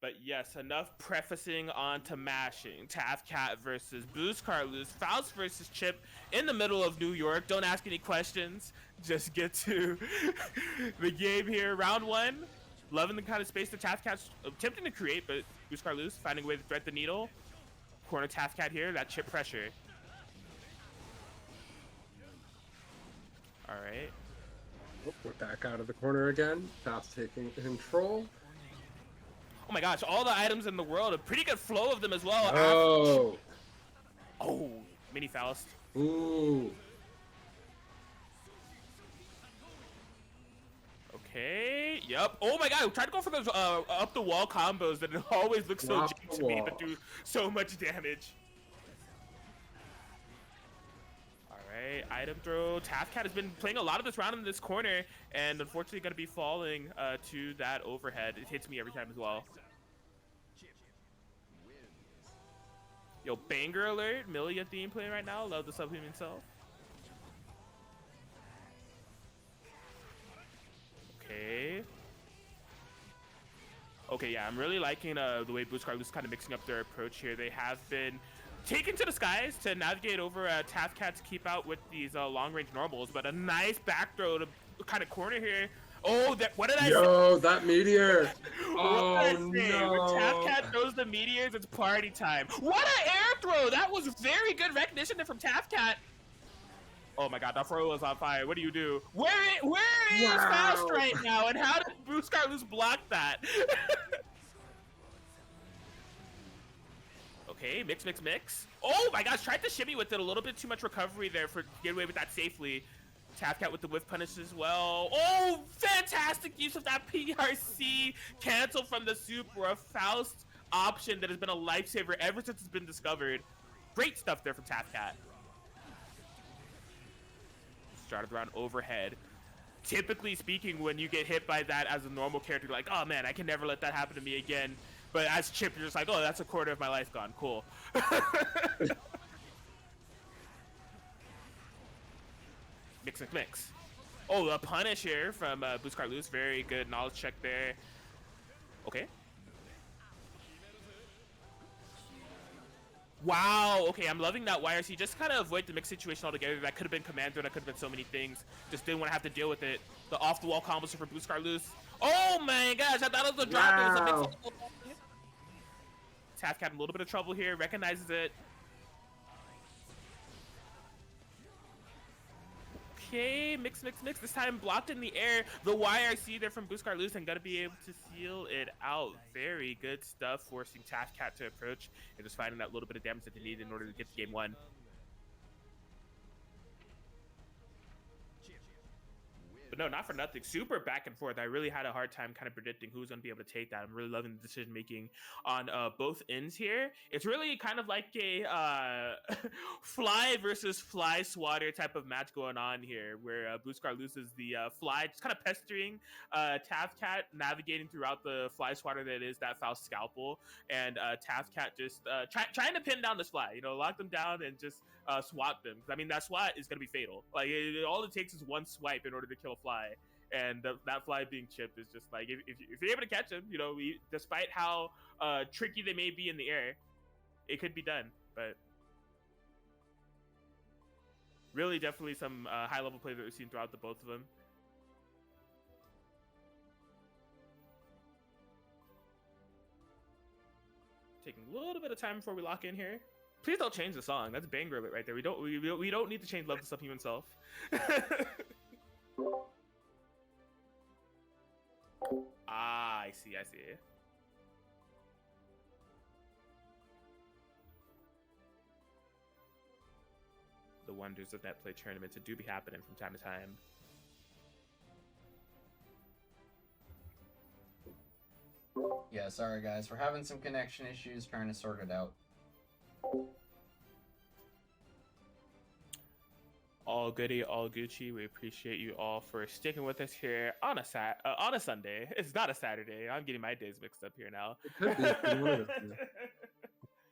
But yes, enough prefacing on to mashing. Taffcat versus Boost Carlos, Faust versus Chip in the middle of New York. Don't ask any questions. Just get to the game here. Round 1. Loving the kind of space that Taffcat's attempting to create, but Boost Carlos finding a way to thread the needle. Corner Taffcat here, that Chip pressure. All right. We're back out of the corner again. Faust taking control. Oh my gosh, all the items in the world, a pretty good flow of them as well. Oh, mini Faust. Ooh. Okay, yep. Oh my god, try to go for those up the wall combos that always look so cheap to me, but do so much damage. Alright, item throw. Taffcat has been playing a lot of this round in this corner, and unfortunately going to be falling to that overhead. It hits me every time as well. Yo, banger alert. Millie at theme playing right now. Love the sub him himself. Okay, yeah, I'm really liking the way Boost Carlos is kind of mixing up their approach here. They have been taken to the skies to navigate over Taffcat to keep out with these long-range normals, but a nice back throw to kind of corner here Oh, what did I say? Yo, that meteor. What did I Oh say? When no. Tafcat throws the meteors, it's party time. What an air throw! That was very good recognition from Tafcat. Oh my god, that throw was on fire. What do you do? Where is Faust Wow. right now? And how did Buscarlus block that? Okay, mix. Oh my gosh, tried to shimmy with it. A little bit too much recovery there for to get away with that safely. Tafcat with the whiff punish as well. Oh, fantastic use of that PRC. Cancel from the super. A Faust option that has been a lifesaver ever since it's been discovered. Great stuff there from Tafcat. Started around overhead. Typically speaking, when you get hit by that as a normal character, you're like, oh man, I can never let that happen to me again. But as Chip, you're just like, oh, that's a quarter of my life gone. Cool. Mix. Oh, a punish here from Buscarlus. Very good knowledge check there. Okay. Wow. Okay, I'm loving that YRC. Just kind of avoid the mix situation altogether. That could have been Commander. That could have been so many things. Just didn't want to have to deal with it. The off-the-wall combos for Buscarlus. Oh my gosh, I thought it was a drop. Wow. It was a mix. Tafcat in a little bit of trouble here. Recognizes it. Okay, mix. This time blocked in the air. The YRC there from Buscarlus and gonna be able to seal it out. Very good stuff, forcing Tafcat to approach and just finding that little bit of damage that they need in order to get to game one. But no, not for nothing. Super back and forth. I really had a hard time kind of predicting who's going to be able to take that. I'm really loving the decision making on both ends here. It's really kind of like a fly versus fly swatter type of match going on here, where Buscarlus is the fly, just kind of pestering Tafcat, navigating throughout the fly swatter that is that Faust scalpel, and Tafcat just trying to pin down this fly, lock them down and just swat them. I mean, that swat is going to be fatal. Like, all it takes is one swipe in order to kill a fly. And that fly being chipped is just like, if you're able to catch them, despite how tricky they may be in the air, it could be done. But really, definitely some high-level play that we've seen throughout the both of them. Taking a little bit of time before we lock in here. Please don't change the song. That's Bang Rabbit right there. We don't need to change Love the Subhuman Self. Ah, I see. The wonders of net play tournaments that do be happening from time to time. Yeah, sorry guys. We're having some connection issues, trying to sort it out. All goody, all Gucci. We appreciate you all for sticking with us here on a Sunday. It's not a Saturday. I'm getting my days mixed up here now. It could be.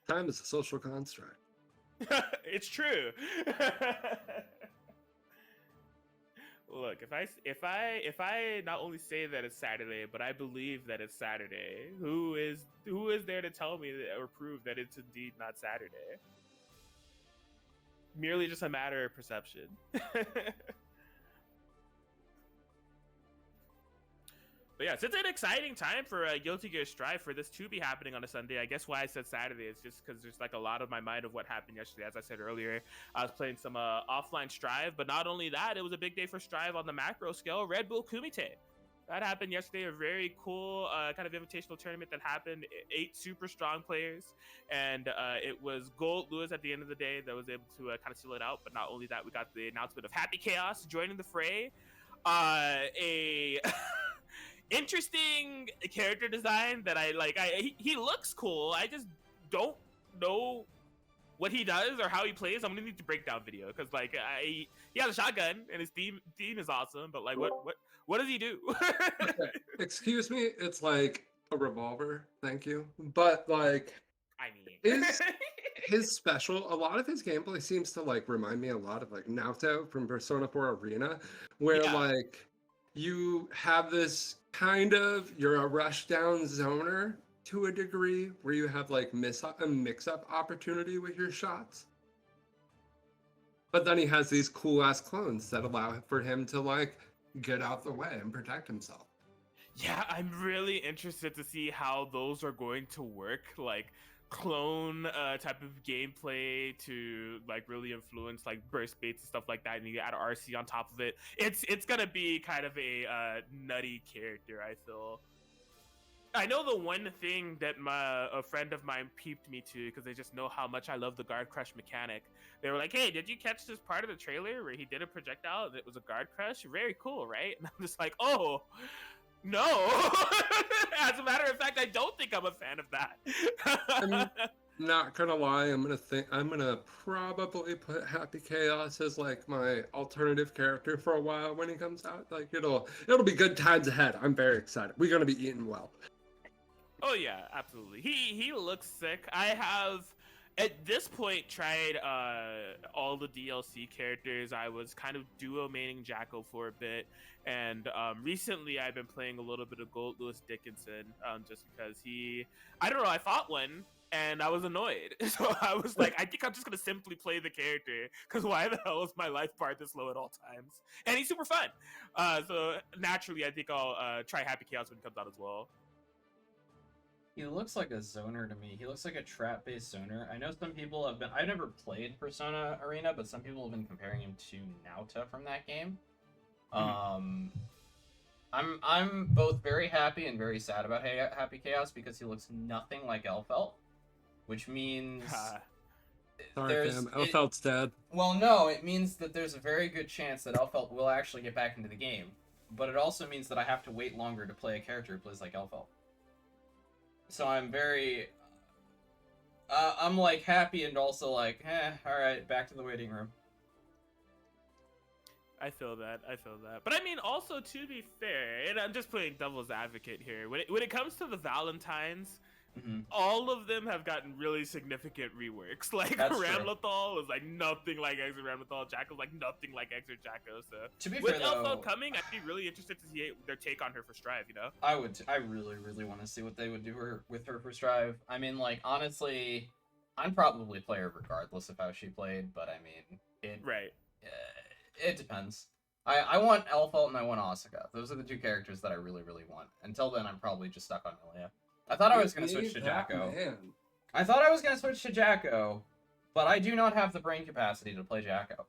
Time is a social construct. It's true. Look, if I not only say that it's Saturday, but I believe that it's Saturday, who is there to tell me or prove that it's indeed not Saturday? Merely just a matter of perception. But yeah, it's an exciting time for Guilty Gear Strive for this to be happening on a Sunday. I guess why I said Saturday is just because there's like a lot of my mind of what happened yesterday. As I said earlier, I was playing some offline Strive, but not only that, it was a big day for Strive on the macro scale. Red Bull Kumite. That happened yesterday, a very cool kind of invitational tournament that happened. 8 super strong players, and it was Gold Lewis at the end of the day that was able to kind of seal it out. But not only that, we got the announcement of Happy Chaos joining the fray. A interesting character design that I like. He looks cool. I just don't know what he does or how he plays. I'm gonna need to breakdown video because like he has a shotgun and his theme is awesome, but like what does he do? Okay. Excuse me, it's like a revolver, thank you. But like, I mean, his special, a lot of his gameplay seems to like remind me a lot of like Naoto from Persona 4 Arena, where like you have this kind of, you're a rush down zoner to a degree where you have like a mix-up opportunity with your shots. But then he has these cool ass clones that allow for him to like get out the way and protect himself. Yeah, I'm really interested to see how those are going to work. Like clone type of gameplay to like really influence like burst baits and stuff like that, and you add RC on top of it. It's gonna be kind of a nutty character. I feel. I know the one thing that a friend of mine peeped me to because they just know how much I love the guard crush mechanic. They were like, "Hey, did you catch this part of the trailer where he did a projectile and it was a guard crush? Very cool, right?" And I'm just like, "Oh, no." As a matter of fact, I don't think I'm a fan of that. I'm not gonna lie, I'm gonna probably put Happy Chaos as like my alternative character for a while when he comes out. Like it'll be good times ahead. I'm very excited. We're gonna be eating well. Oh yeah, absolutely. He looks sick. I have at this point tried all the DLC characters. I was kind of duo maining Jacko for a bit, and recently I've been playing a little bit of Gold Lewis Dickinson, just because I don't know, I fought one and I was annoyed. So I was like, I think I'm just gonna simply play the character, because why the hell is my life bar this low at all times? And he's super fun. So naturally I think I'll try Happy Chaos when it comes out as well. He looks like a zoner to me. He looks like a trap-based zoner. I know some people have been... I've never played Persona Arena, but some people have been comparing him to Naota from that game. I'm both very happy and very sad about Happy Chaos because he looks nothing like Elfelt, which means... Sorry, fam. Elfelt's dead. Well, no, it means that there's a very good chance that Elfelt will actually get back into the game, but it also means that I have to wait longer to play a character who plays like Elfelt. So I'm very, I'm like happy and also like, all right, back to the waiting room. I feel that. But I mean, also to be fair, and I'm just playing devil's advocate here. When it comes to the Valentines, all of them have gotten really significant reworks. Like Ramlethal was like nothing like Exit Ramlethal. Jacko's like nothing like Exit Jacko. So to be with fair, Elfelt coming, I'd be really interested to see their take on her for Strive. You know, I would. I really, really want to see what they would do with her for Strive. I mean, like honestly, I'd probably play her regardless of how she played. But I mean, it depends. I want Elfelt and I want Asuka. Those are the two characters that I really, really want. Until then, I'm probably just stuck on Milia. I thought I was going to switch to Jacko. I thought I was going to switch to Jacko, but I do not have the brain capacity to play Jacko.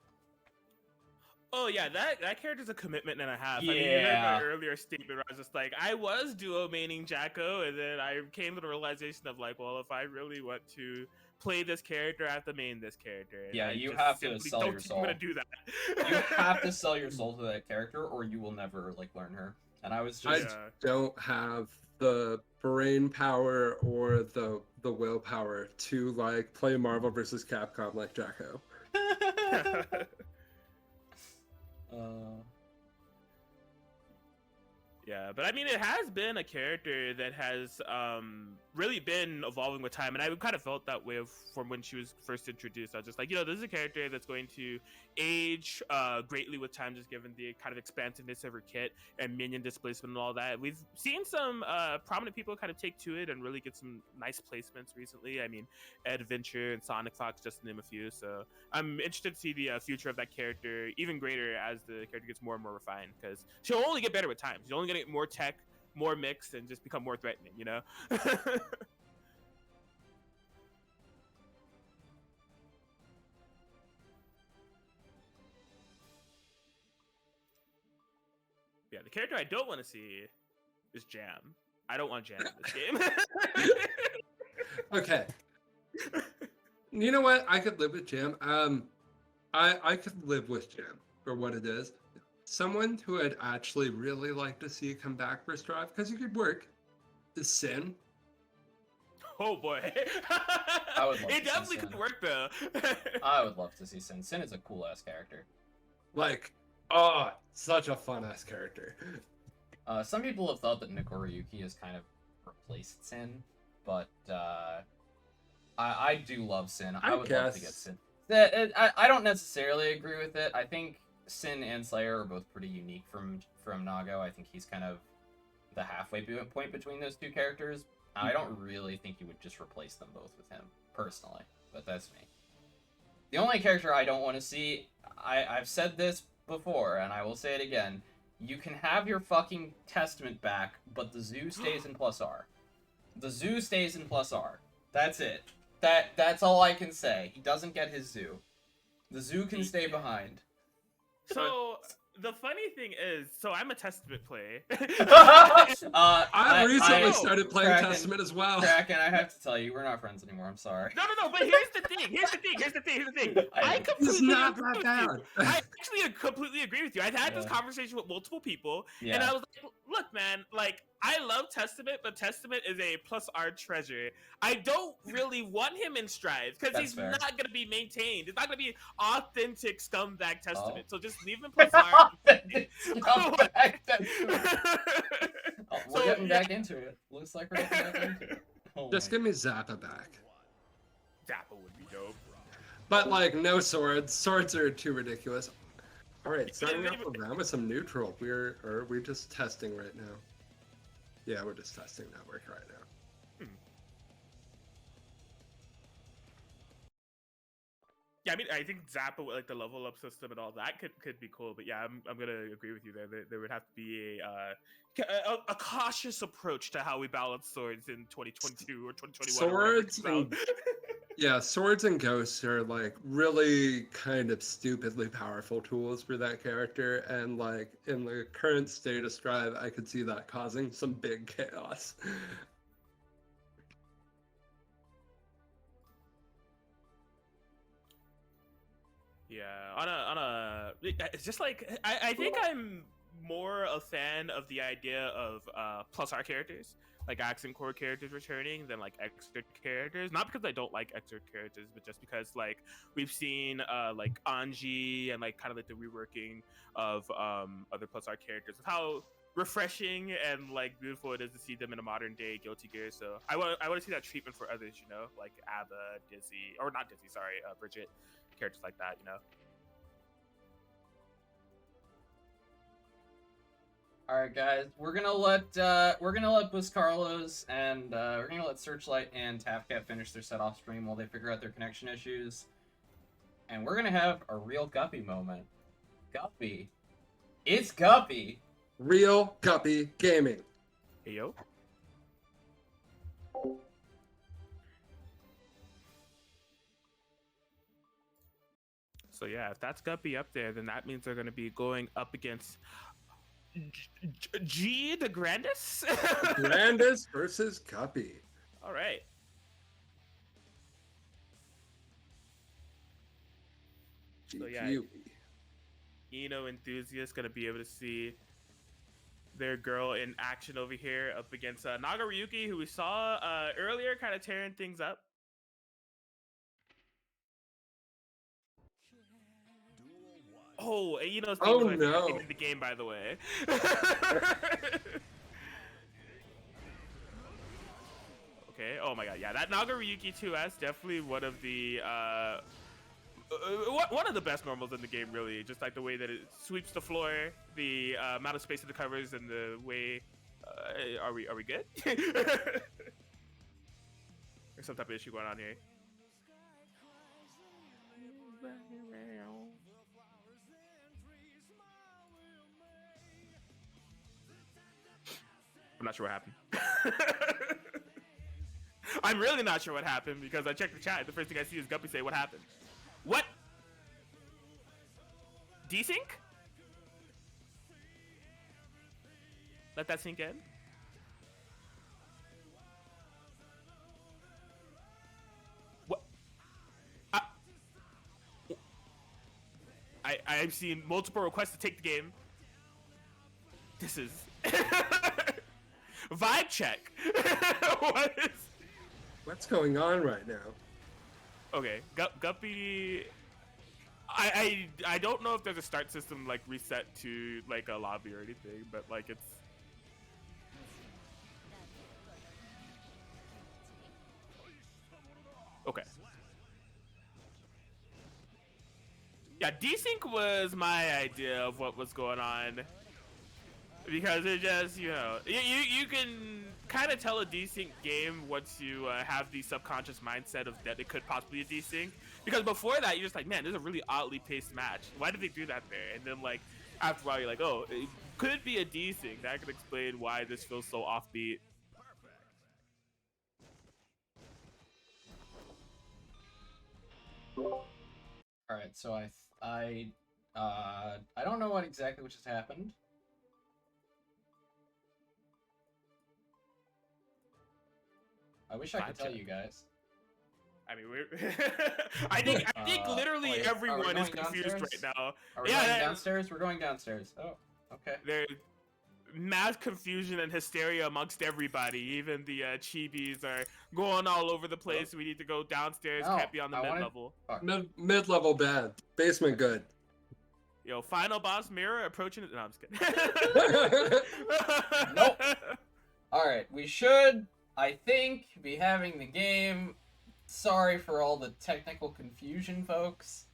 Oh yeah, that character's a commitment and a half. Yeah. I mean, you heard my earlier statement where I was just like, I was duo maining Jacko, and then I came to the realization of like, well, if I really want to play this character, I have to main this character. And yeah, you have to sell your soul. I'm gonna do that. You have to sell your soul to that character, or you will never like learn her. And I was just... I don't have the brain power or the willpower to like play Marvel vs. Capcom like Jacko. Yeah, but I mean, it has been a character that has really been evolving with time, and I kind of felt that way from when she was first introduced. I was just like, you know, this is a character that's going to age greatly with time, just given the kind of expansiveness of her kit and minion displacement and all that. We've seen some prominent people kind of take to it and really get some nice placements recently. I mean, Ed Venture and Sonic Fox, just to name a few. So I'm interested to see the future of that character even greater as the character gets more and more refined, because she'll only get better with time. She's only going to get more tech, more mixed, and just become more threatening, you know? Yeah, the character I don't want to see is Jam. I don't want Jam in this game. Okay. You know what? I could live with Jam. I could live with Jam for what it is. Someone who I'd actually really like to see come back for Strive, because he could work, is Sin. Oh boy. I would love it definitely could work though. I would love to see Sin. Sin is a cool ass character. Like, oh, such a fun ass character. Some people have thought that Nagoriyuki has kind of replaced Sin, but I do love Sin. I would love to get Sin. I don't necessarily agree with it. I think Sin and Slayer are both pretty unique from Nago. I think he's kind of the halfway point between those two characters. I don't really think you would just replace them both with him, personally, but that's me. The only character I don't want to see, I've said this before, and I will say it again, You can have your fucking Testament back, but the zoo stays in plus R. The zoo stays in plus R. That's it. That's all I can say. He doesn't get his zoo. The zoo can stay behind. So the funny thing is, so I'm a Testament play. I've recently started playing Kraken, Testament as well. Kraken, I have to tell you, we're not friends anymore. I'm sorry. No, but here's the thing. I It's completely not agree that with bad. you. I actually completely agree with you. I've had this conversation with multiple people, and I was like, look, man, like, I love Testament, but Testament is a plus R treasure. I don't really want him in Strive, because he's not going to be maintained. It's not going to be authentic scumbag Testament, so just leave him plus R. We're getting back into it. Looks like we're getting back into it. Just give me Zappa back. Zappa would be dope. But, like, no swords. Swords are too ridiculous. Alright, starting off the round with some neutral. Are we just testing right now? Yeah, we're just testing network right now. Yeah, I mean, I think Zappa, like the level up system and all that, could be cool. But yeah, I'm gonna agree with you there. There would have to be a cautious approach to how we balance swords in 2022 or 2021. Swords and ghosts are like really kind of stupidly powerful tools for that character, and like in the current state of Strive, I could see that causing some big chaos. Yeah, it's just like I think I'm more a fan of the idea of plus R characters, like accent core characters returning, than like extra characters. Not because I don't like extra characters, but just because like we've seen like Anji and like kind of like the reworking of other plus R characters, of how refreshing and like beautiful it is to see them in a modern day Guilty Gear. So I want to see that treatment for others, you know, like Ava, Dizzy, or not Dizzy, sorry, Bridget. Characters like that, you know. All right, guys, we're gonna let Bus Carlos and we're gonna let Searchlight and Tafcat finish their set off stream while they figure out their connection issues, and we're gonna have a real Guppy moment. Guppy, it's Guppy. Real Guppy Gaming. Hey yo. So yeah, if that's Guppy up there, then that means they're going to be going up against G the Grandis? Grandis versus Guppy. All right. So yeah, Eno enthusiasts going to be able to see their girl in action over here up against Nagaryuki, who we saw earlier kind of tearing things up. Oh, you know, in the game, by the way. Okay. Oh my god. Yeah, that Nagaryuki 2S definitely one of the best normals in the game. Really, just like the way that it sweeps the floor, the amount of space that it covers, and the way. Are we good? There's some type of issue going on here. I'm not sure what happened. I'm really not sure what happened because I checked the chat. The first thing I see is Guppy say, "What happened?" What? Desync? Let that sink in. What? I've seen multiple requests to take the game. This is vibe check. What's going on right now? Okay, Guppy. I don't know if there's a start system like reset to like a lobby or anything, but like it's. Okay. Yeah, desync was my idea of what was going on. Because it just, you know, you can kind of tell a desync game once you have the subconscious mindset of that it could possibly be a desync. Because before that, you're just like, man, this is a really oddly paced match. Why did they do that there? And then, like, after a while, you're like, oh, could be a desync. That could explain why this feels so offbeat. All right, so I don't know what exactly which has happened. I wish I could tell you guys. I mean, we're I think literally wait, everyone is confused right now. Are we going downstairs? We're going downstairs. Oh, okay. There's mass confusion and hysteria amongst everybody. Even the chibis are going all over the place. We need to go downstairs. No, Can't be on the mid-level. Mid-level bad. Basement good. Yo, final boss mirror approaching it. No, I'm just kidding. Nope. All right, we should, I think, be having the game. Sorry for all the technical confusion, folks.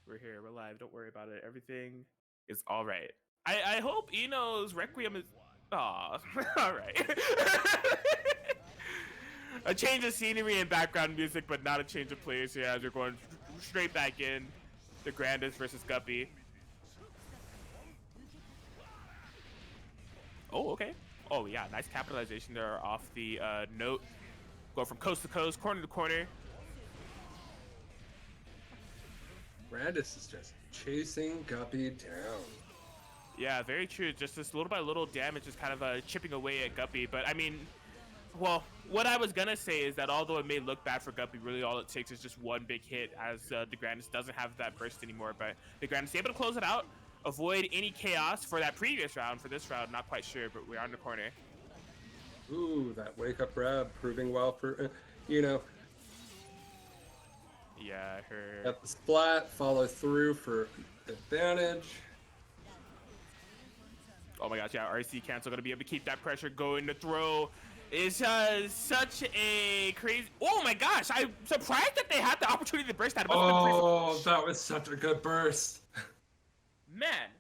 We're here. We're live. Don't worry about it. Everything is all right. I hope Eno's Requiem is... Aw, all right. A change of scenery and background music, but not a change of players here as we're going straight back in. The Grandis versus Guppy. Oh, okay. Oh, yeah. Nice capitalization there off the note. Go from coast to coast, corner to corner. Brandis is just chasing Guppy down. Yeah, very true. Just this little by little damage is kind of chipping away at Guppy. But, I mean, well, what I was going to say is that although it may look bad for Guppy, really all it takes is just one big hit as DeGrandis doesn't have that burst anymore. But DeGrandis is able to close it out, avoid any chaos for that previous round. For this round, not quite sure, but we're on the corner. Ooh, that wake-up grab proving well for, Yeah, her... Got the splat, follow through for advantage. Oh my gosh, yeah, RC cancel gonna be able to keep that pressure going. The throw is such a crazy... Oh my gosh, I'm surprised that they had the opportunity to burst that. Oh, that was such a good burst. Man.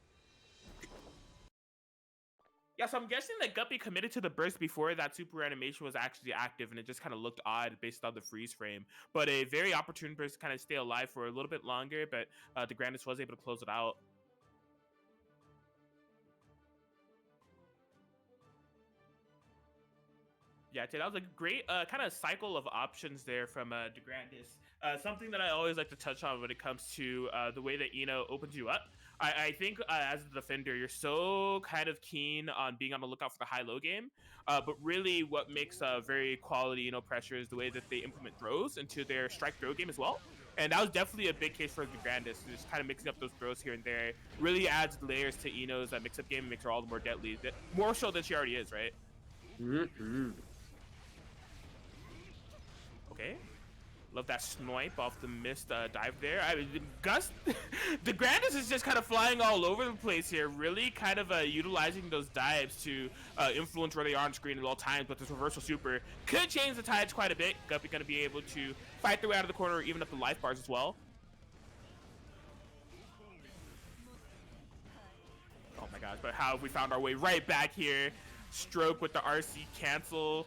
Yeah, so I'm guessing that Guppy committed to the burst before that super animation was actually active, and it just kind of looked odd based on the freeze frame. But a very opportune burst to kind of stay alive for a little bit longer, but DeGrandis was able to close it out. Yeah, that was a great kind of cycle of options there from DeGrandis. Something that I always like to touch on when it comes to the way that Eno opens you up. I think as a defender, you're so kind of keen on being on the lookout for the high-low game. But really what makes very quality pressure is the way that they implement throws into their strike-throw game as well. And that was definitely a big case for DeGrandis. Just kind of mixing up those throws here and there really adds layers to Eno's mix-up game and makes her all the more deadly. More so than she already is, right? Mm-hmm. Okay. Love that snipe off the missed dive there. I mean, DeGrandis is just kind of flying all over the place here, really kind of utilizing those dives to influence where they are on screen at all times, but this reversal super could change the tides quite a bit. Guppy going to be able to fight their way out of the corner, even up the life bars as well. Oh my gosh, but how have we found our way right back here? Stroke with the RC cancel.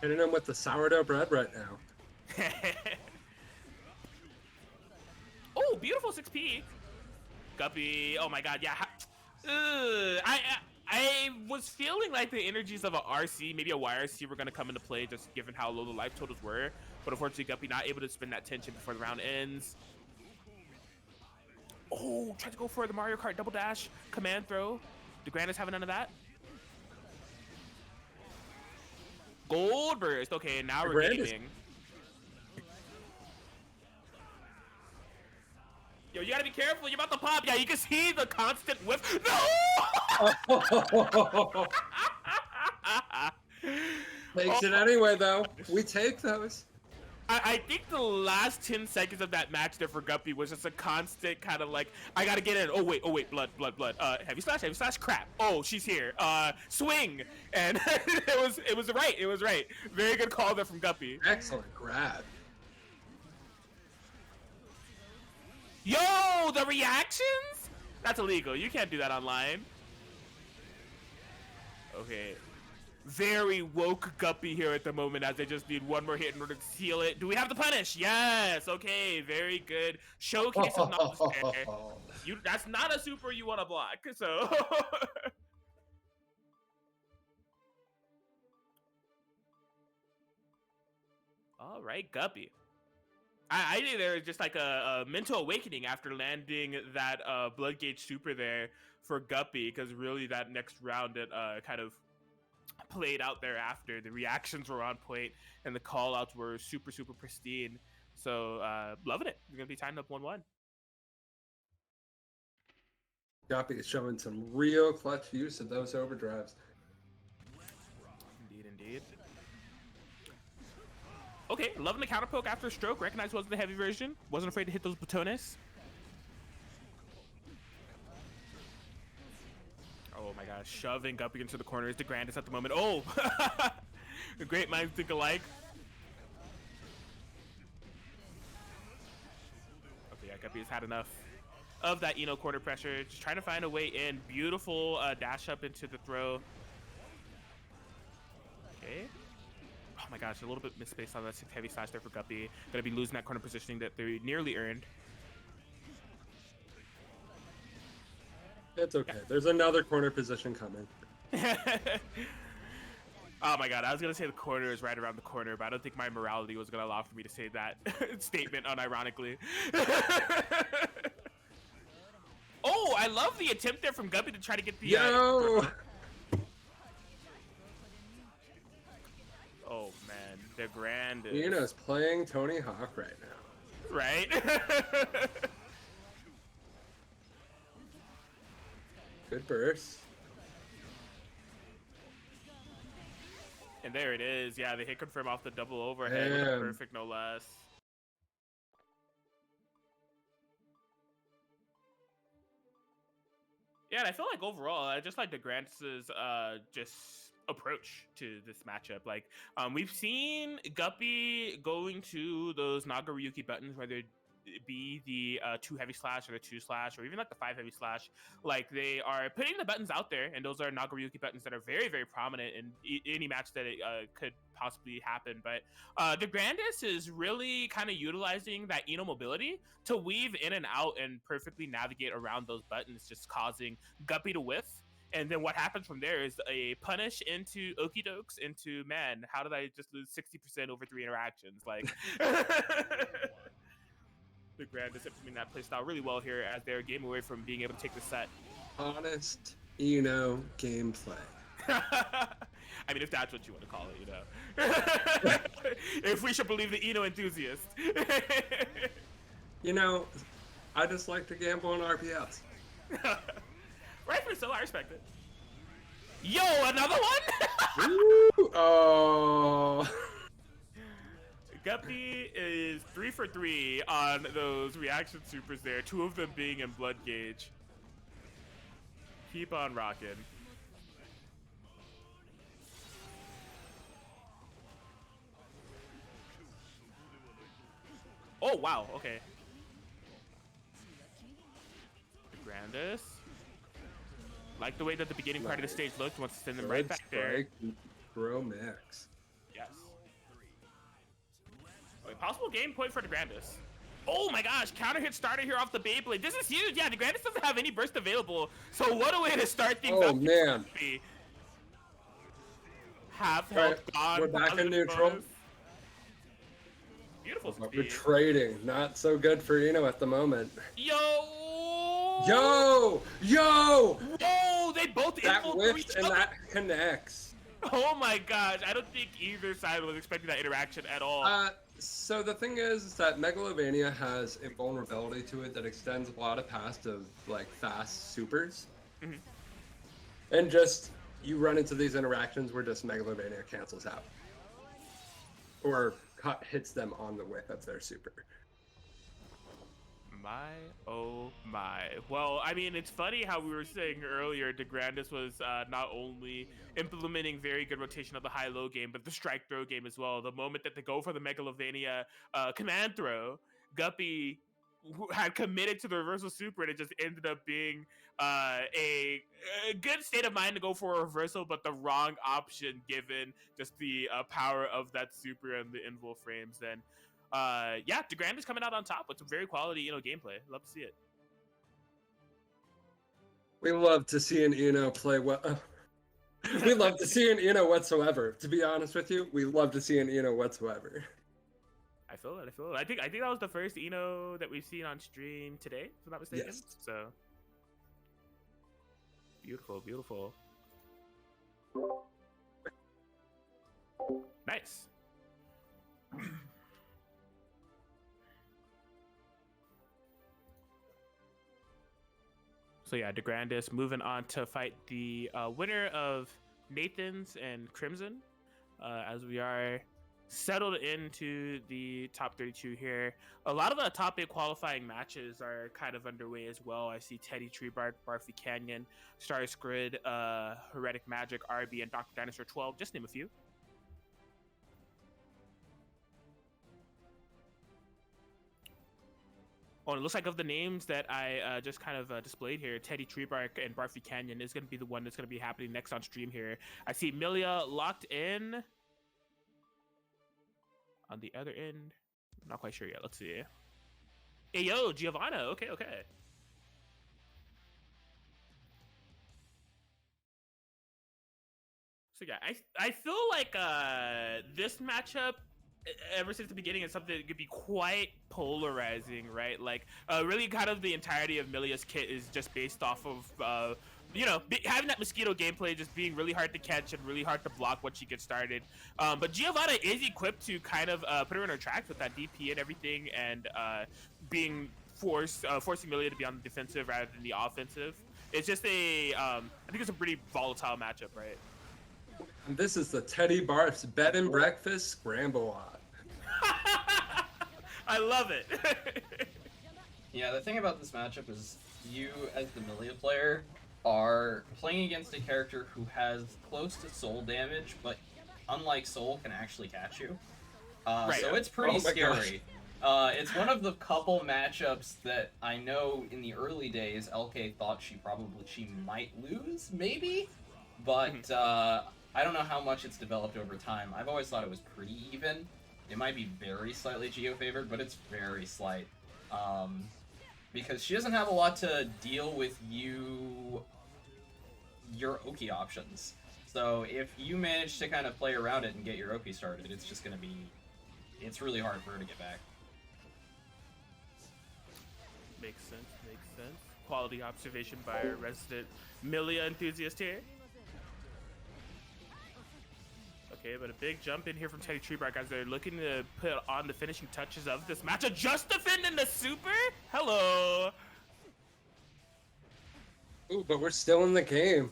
Hitting him with the sourdough bread right now. Oh, beautiful 6P. Guppy. Oh my god, yeah. I was feeling like the energies of a RC, maybe a YRC, were going to come into play just given how low the life totals were. But unfortunately, Guppy not able to spin that tension before the round ends. Oh, tried to go for the Mario Kart double dash command throw. DeGrandis having none of that. Gold burst. Okay, now we're gaming. Yo, you gotta be careful. You're about to pop. Yeah, you can see the constant whiff. No! Takes it anyway, though. We take those. I think the last 10 seconds of that match there for Guppy was just a constant kind of like, I gotta get in. Oh wait, blood. Heavy slash, crap. Oh, she's here. Swing. And it was right. Very good call there from Guppy. Excellent grab. Yo, the reactions? That's illegal. You can't do that online. Okay. Very woke Guppy here at the moment as they just need one more hit in order to seal it. Do we have the punish? Yes. Okay. Very good. Showcase of knowledge there. That's not a super you want to block. So. All right, Guppy. I think there was just like a mental awakening after landing that blood gauge super there for Guppy, because really that next round it kind of played out thereafter. The reactions were on point and the call outs were super pristine. So loving it. We're gonna be tying up 1-1. Guppy is showing some real clutch use of those overdrives. Indeed. Okay, loving the counter poke after a stroke. Recognized wasn't the heavy version. Wasn't afraid to hit those botones. Oh my gosh, shoving Guppy into the corner is the grandest at the moment. Oh! The great minds think alike. Okay, yeah, Guppy has had enough of that Eno corner pressure. Just trying to find a way in. Beautiful dash up into the throw. Okay. Oh my gosh, a little bit misspaced on that 6 heavy slash there for Guppy. Gonna be losing that corner positioning that they nearly earned. It's okay. There's another corner position coming. Oh my god, I was gonna say the corner is right around the corner, but I don't think my morality was gonna allow for me to say that statement unironically. Oh, I love the attempt there from Guppy to try to get the... Yo! Oh man, the grand is... Eno's playing Tony Hawk right now. Right? Good burst. And there it is. Yeah, the hit confirm off the double overhead with a perfect no less. Yeah, and I feel like overall, I just like the Grants' just approach to this matchup. Like, we've seen Guppy going to those Nagaryuki buttons, whether it be the 2 heavy slash or the 2 slash or even like the 5 heavy slash. Like, they are putting the buttons out there, and those are Nagaryuki buttons that are very prominent in any match that it could possibly happen. But the Grandis is really kind of utilizing that Eno mobility to weave in and out and perfectly navigate around those buttons, just causing Guppy to whiff. And then what happens from there is a punish into Okie Dokes into, man, how did I just lose 60% over 3 interactions? Like, the Grand is implementing that playstyle really well here as they're a game away from being able to take the set. Honest Eno gameplay. I mean, if that's what you want to call it, you know. If we should believe the Eno enthusiast. You know, I just like to gamble on RPS. Rightfully so, I respect it. Yo, another one? Ooh, oh. Guppy is 3 for 3 on those reaction supers there, 2 of them being in blood gauge. Keep on rocking. Oh, wow, okay. The Grandis. Like the way that the beginning part of the stage looked, wants to send them right back there. Bro Max. Yes. Okay, possible game point for the Grandis. Oh my gosh, counter hit starter here off the Beyblade. This is huge. Yeah, the Grandis doesn't have any burst available. So what a way to start things up. Oh man. Half health gone. We're back in neutral. Bonus. Beautiful speed. We're trading. Not so good for Eno at the moment. Yo! Yo! Yo! Whoa! They both That infiltrate whiffed each and other. that connects. Oh my gosh, I don't think either side was expecting that interaction at all. So the thing is that Megalovania has invulnerability to it that extends a lot of past of like fast supers. Mm-hmm. And just you run into these interactions where just Megalovania cancels out. Or hits them on the whiff of their super. My, oh my. Well, I mean, it's funny how we were saying earlier, DeGrandis was not only implementing very good rotation of the high-low game, but the strike throw game as well. The moment that they go for the Megalovania command throw, Guppy had committed to the reversal super, and it just ended up being a good state of mind to go for a reversal, but the wrong option given just the power of that super and the invul frames. Then, yeah, DeGrand is coming out on top with some very quality, gameplay. Love to see it. We love to see an Uno play well. We love to see an Uno whatsoever. To be honest with you, we love to see an Uno whatsoever. I feel it. I think that was the first Eno that we've seen on stream today, if I'm not mistaken. Yes. So beautiful. Nice. So yeah, DeGrandis moving on to fight the winner of Nathan's and Crimson, as we are settled into the top 32 here. A lot of the top 8 qualifying matches are kind of underway as well. I see Teddy Treebark, Barfy Canyon, Star Squid, Heretic Magic, RB, and Dr. Dinosaur 12, just name a few. Oh, and it looks like of the names that I just kind of displayed here, Teddy Treebark and Barfy Canyon is going to be the one that's going to be happening next on stream here. I see Milia locked in. On the other end, I'm not quite sure yet. Let's see. Hey, yo, Giovanna. Okay. So yeah, I feel like this matchup, ever since the beginning, is something that could be quite polarizing, right? Like, really, kind of the entirety of Milia's kit is just based off of having that mosquito gameplay just being really hard to catch and really hard to block once she gets started. But Giovanna is equipped to kind of put her in her tracks with that DP and everything, and being forcing Milia to be on the defensive rather than the offensive. It's just I think it's a pretty volatile matchup, right? And this is the Teddy Barf's bed and breakfast scramble-on. I love it. Yeah, the thing about this matchup is you, as the Milia player, are playing against a character who has close to soul damage, but unlike soul, can actually catch you. Right. So it's pretty scary. It's one of the couple matchups that I know in the early days, LK thought she might lose, maybe? But I don't know how much it's developed over time. I've always thought it was pretty even. It might be very slightly geo-favored, but it's very slight. Because she doesn't have a lot to deal with your Oki options. So if you manage to kind of play around it and get your Oki started, it's just going to be... It's really hard for her to get back. Makes sense. Quality observation by our resident Milia enthusiast here. Okay, but a big jump in here from Teddy Treebark as they're looking to put on the finishing touches of this match. Just defending the super? Hello! Ooh, but we're still in the game.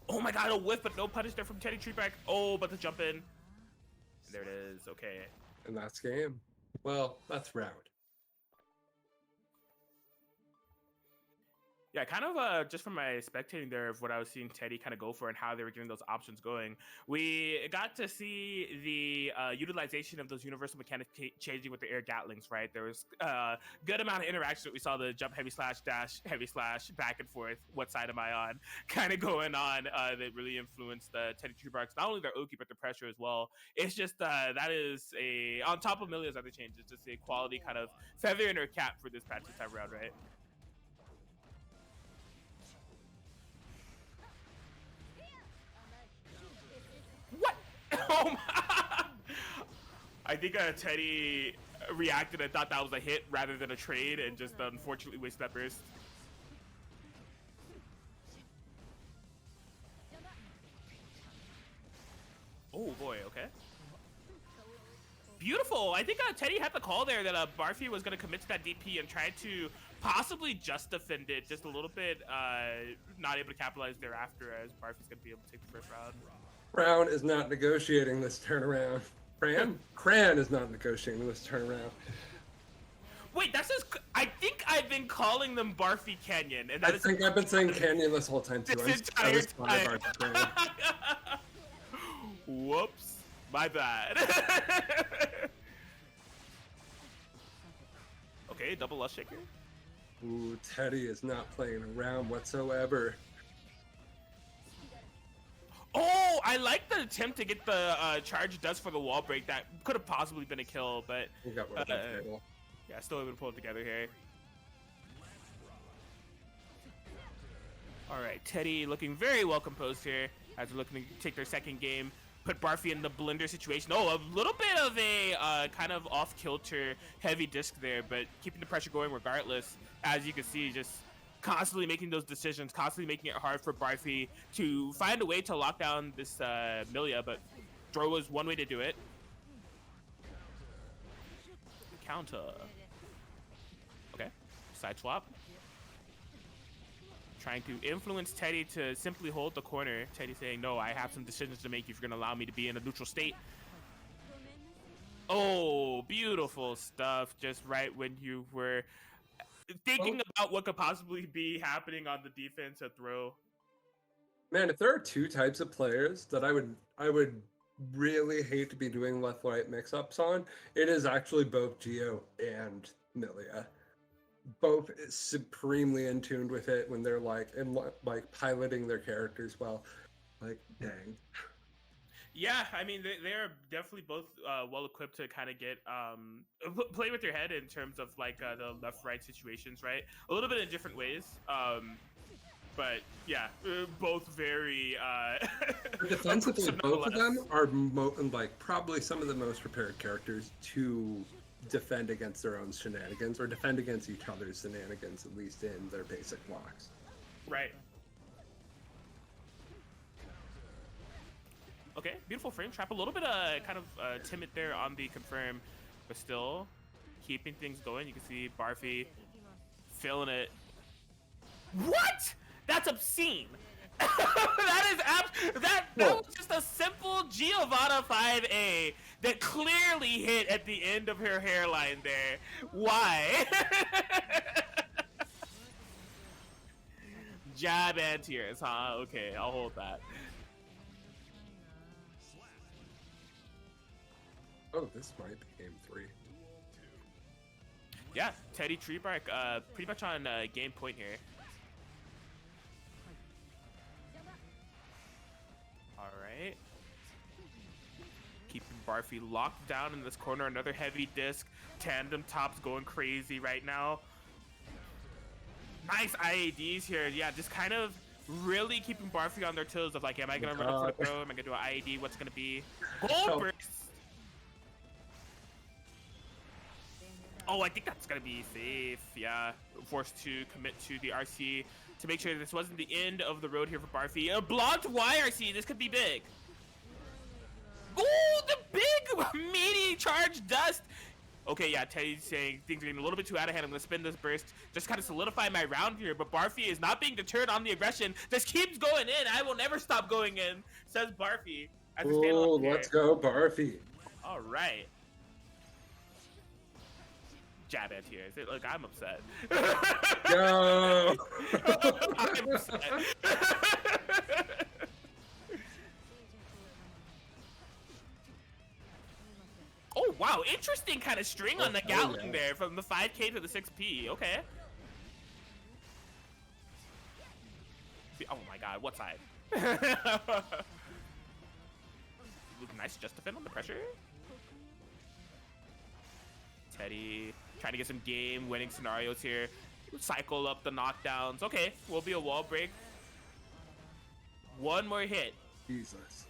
Oh my god, a whiff, but no punish there from Teddy Treebark. Oh, but the jump in. There it is, okay. And that's game. Well, that's round. Yeah, kind of just from my spectating there of what I was seeing Teddy kind of go for and how they were getting those options going, we got to see the utilization of those universal mechanics changing with the air gatlings, right? There was a good amount of interaction. We saw the jump, heavy slash, dash, heavy slash, back and forth, what side am I on, kind of going on that really influenced Teddy Treebark's, not only their Oki, but their pressure as well. It's just, that is on top of Milia's other changes, just a quality kind of feather in her cap for this patch this time around, right? What? Oh my! I think Teddy reacted and thought that was a hit rather than a trade, and just unfortunately wasted that burst. Oh boy, okay. Beautiful. I think Teddy had the call there that Barfy was going to commit to that DP and try to possibly just defend it just a little bit, not able to capitalize thereafter, as Barfy's going to be able to take the first round. Brown is not negotiating this turnaround. Cran is not negotiating this turnaround. Wait, that's his... I think I've been calling them Barfy Canyon. And I think I've been saying Canyon this whole time, too. This entire time. Whoops. My bad. Okay, double lush shaker. Ooh, Teddy is not playing around whatsoever. Oh, I like the attempt to get the charge dust for the wall break. That could have possibly been a kill, but We got one table. yeah, still able to pull it together here. All right, Teddy looking very well composed here as they're looking to take their second game. Put Barfi in the blender situation. Oh, a little bit of a kind of off-kilter heavy disc there, but keeping the pressure going regardless. As you can see, just constantly making those decisions, constantly making it hard for Barfi to find a way to lock down this Milia, but throw was one way to do it. Counter. Okay, side swap. Trying to influence Teddy to simply hold the corner. Teddy saying, no, I have some decisions to make if you're going to allow me to be in a neutral state. Oh, beautiful stuff. Just right when you were thinking about what could possibly be happening on the defense at throw. Man, if there are two types of players that I would really hate to be doing left-right mix-ups on, it is actually both Geo and Milia. Both is supremely in tune with it when they're like piloting their characters well. Like, dang. Yeah, I mean they're definitely both well equipped to kind of get play with your head in terms of like the left-right situations, right? A little bit in different ways. But yeah, both very. Defensively, both of them are probably some of the most prepared characters to defend against their own shenanigans or defend against each other's shenanigans, at least in their basic blocks. Right. Okay, beautiful frame trap. A little bit kind of timid there on the confirm, but still keeping things going. You can see Barfi filling it. What? That's obscene. that was just a simple Giovanna 5A that clearly hit at the end of her hairline there. Why? Jab anti-airs, huh? Okay, I'll hold that. Oh, this might be game 3. Yeah, Teddy Treebark, pretty much on game point here. All right. Keeping Barfi locked down in this corner. Another heavy disc. Tandem tops going crazy right now. Nice IADs here. Yeah, just kind of really keeping Barfi on their toes of like, am I going to run up for the throw? Am I going to do an IAD? What's going to be? Gold burst! Oh, I think that's going to be safe. Yeah, forced to commit to the RC to make sure this wasn't the end of the road here for Barfi. A blocked YRC. This could be big. Oh, the big meaty charge dust. Okay, yeah, Teddy's saying things are getting a little bit too out of hand. I'm going to spin this burst, just kind of solidify my round here. But Barfi is not being deterred on the aggression. Just keeps going in. I will never stop going in, says Barfi. Oh, let's go, Barfi. All right. Jab at here. Look, I'm upset. Go! I'm upset. Oh, wow. Interesting kind of string on the Gatling there from the 5K to the 6P. Okay. Oh, my God. What side? Nice just defend on the pressure. Teddy trying to get some game-winning scenarios here. Cycle up the knockdowns. Okay, will be a wall break. One more hit. Jesus.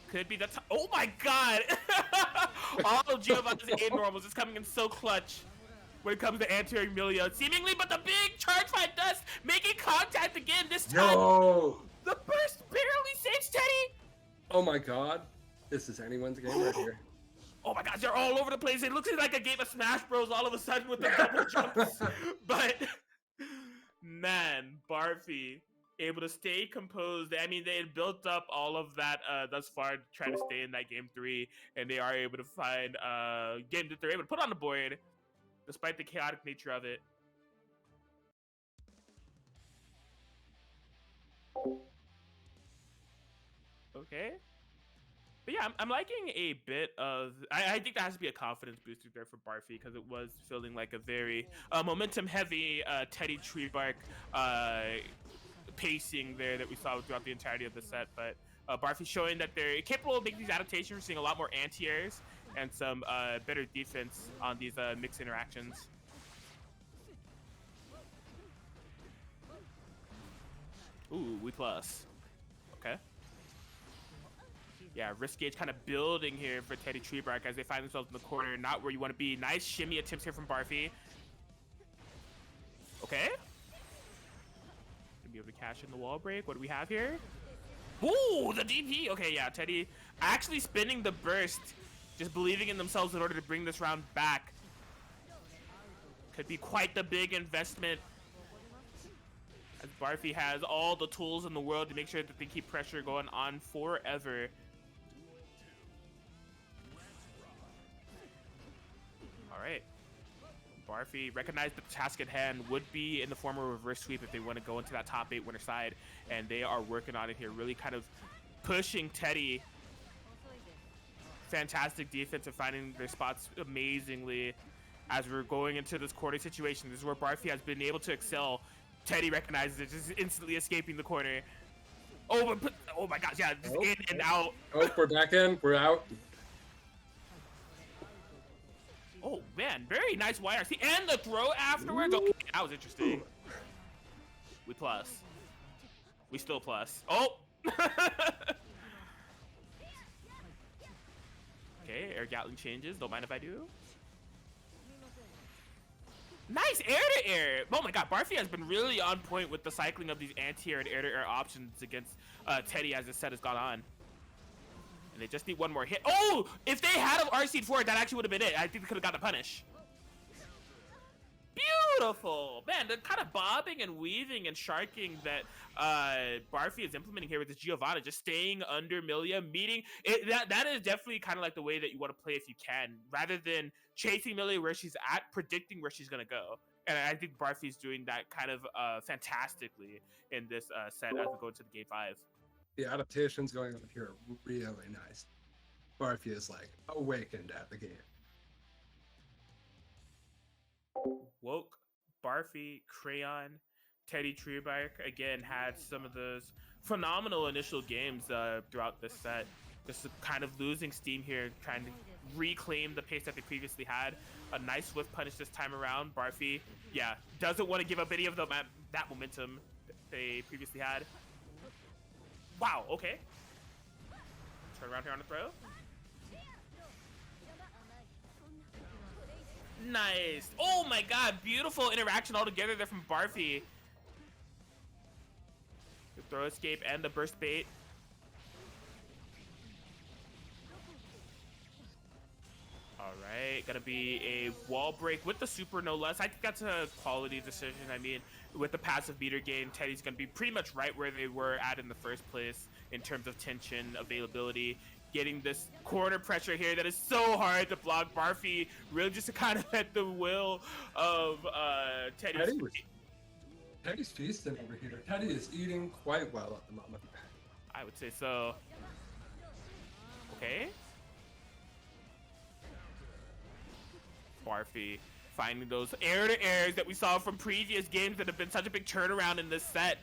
Could be the oh my God! All of Giovanna's A normals is coming in so clutch when it comes to anti-airing Milia. Seemingly, but the big charge fight dust making contact again this time. No! The burst barely saves Teddy. Oh my God. This is anyone's game right here. Oh my gosh, they're all over the place. It looks like a game of Smash Bros. All of a sudden with the double jumps. But, man, Barfi able to stay composed. I mean, they had built up all of that thus far to try to stay in that game 3. And they are able to find a game that they're able to put on the board despite the chaotic nature of it. Okay. But yeah, I'm liking a bit of. I think that has to be a confidence booster there for Barfi because it was feeling like a very momentum heavy Teddy Treebark pacing there that we saw throughout the entirety of the set. But Barfi showing that they're capable of making these adaptations. We're seeing a lot more anti-airs and some better defense on these mixed interactions. Ooh, we plus. Okay. Yeah, risk gauge kind of building here for Teddy Treebark as they find themselves in the corner, not where you want to be. Nice shimmy attempts here from Barfi. Okay. Gonna be able to cash in the wall break. What do we have here? Ooh, the DP. Okay, yeah, Teddy actually spinning the burst, just believing in themselves in order to bring this round back. Could be quite the big investment, as Barfi has all the tools in the world to make sure that they keep pressure going on forever. All right. Barfi recognized that the task at hand would be in the form of a reverse sweep if they want to go into that top 8 winner side, and they are working on it here, really kind of pushing Teddy. Fantastic defense and finding their spots amazingly as we're going into this quarter situation. This is where Barfi has been able to excel. Teddy recognizes it, just instantly escaping the corner. Oh, but, oh my gosh, yeah, just in and out. Oh, we're back in. We're out. Oh man, very nice YRC and the throw afterwards. Okay, that was interesting. We plus. We still plus. Oh. Okay, air Gatling changes. Don't mind if I do. Nice air to air. Oh my god, Barfi has been really on point with the cycling of these anti-air and air to air options against Teddy as this set has gone on. And they just need one more hit. Oh, if they had an RC'd for it, that actually would have been it. I think they could have gotten a punish. Beautiful. Man, the kind of bobbing and weaving and sharking that Barfi is implementing here with this Giovanna, just staying under Milia, meeting it. That is definitely kind of like the way that you want to play if you can, rather than chasing Milia where she's at, predicting where she's going to go. And I think Barfi's doing that kind of fantastically in this set as we go into the game 5. The adaptations going on here are really nice. Barfi is like awakened at the game. Woke, Barfi, Crayon, Teddy Treebark again had some of those phenomenal initial games throughout this set. Just kind of losing steam here, trying to reclaim the pace that they previously had. A nice swift punish this time around. Barfi, yeah, doesn't want to give up any of that momentum they previously had. Wow, okay. Turn around here on the throw. Nice. Oh my god, beautiful interaction altogether there from Barfi. The throw escape and the burst bait. Alright, gonna be a wall break with the super no less. I think that's a quality decision. I mean, with the passive meter gain, Teddy's gonna be pretty much right where they were at in the first place in terms of tension, availability. Getting this corner pressure here that is so hard to block. Barfi really just kind of at the will of Teddy's feasting over here. Teddy is eating quite well at the moment. I would say so. Okay. Barfi finding those air-to-airs that we saw from previous games that have been such a big turnaround in this set.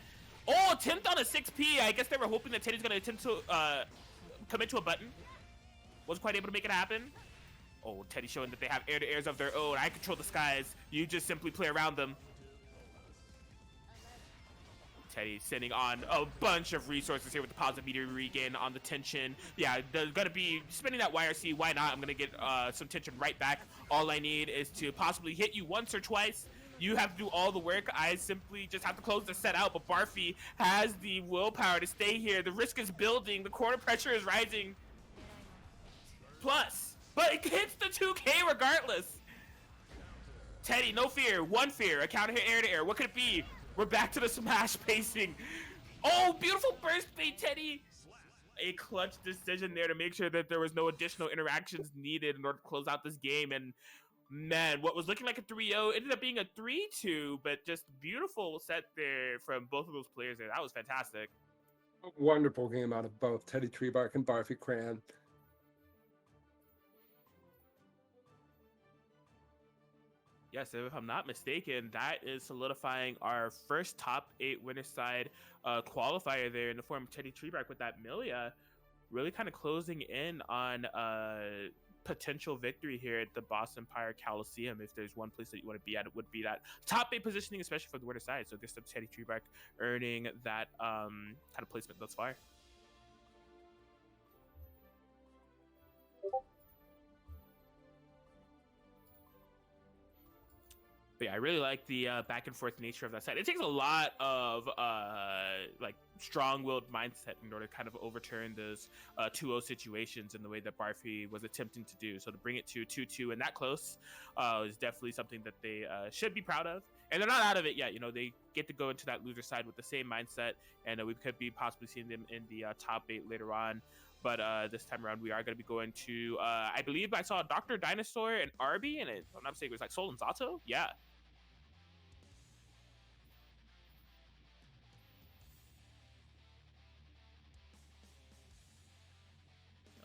Oh, attempt on a 6P. I guess they were hoping that Teddy's going to attempt to commit to a button. Wasn't quite able to make it happen. Oh, Teddy showing that they have air-to-airs of their own. I control the skies. You just simply play around them. Teddy sending on a bunch of resources here with the positive meter regain on the tension. Yeah, they're gonna be spending that YRC. Why not? I'm gonna get some tension right back. All I need is to possibly hit you once or twice. You have to do all the work. I simply just have to close the set out. But Barfi has the willpower to stay here. The risk is building. The corner pressure is rising. Plus, but it hits the 2K regardless. Teddy, no fear. One fear. A counter hit air to air. What could it be? We're back to the smash pacing. Oh, beautiful burst bait, Teddy. A clutch decision there to make sure that there was no additional interactions needed in order to close out this game. And man, what was looking like a 3-0 ended up being a 3-2, but just beautiful set there from both of those players there. That was fantastic. A wonderful game out of both Teddy Treebark and Barfi Cran. Yes, if I'm not mistaken, that is solidifying our first top 8 winner side qualifier there in the form of Teddy Treebark with that Milia, really kind of closing in on potential victory here at the Boss Empire Cowlosseum. If there's one place that you want to be at, it would be that top 8 positioning, especially for the winner side. So this is Teddy Treebark earning that kind of placement thus far. But yeah, I really like the back and forth nature of that side. It takes a lot of like strong-willed mindset in order to kind of overturn those 2-0 situations in the way that Barfi was attempting to do. So to bring it to 2-2 and that close is definitely something that they should be proud of. And they're not out of it yet. You know, they get to go into that loser side with the same mindset, and we could be possibly seeing them in the top 8 later on. But this time around, we are going to be going to, I believe I saw Dr. Dinosaur and Arby, and if I'm not mistaken, it was like Sol and Zato? Yeah.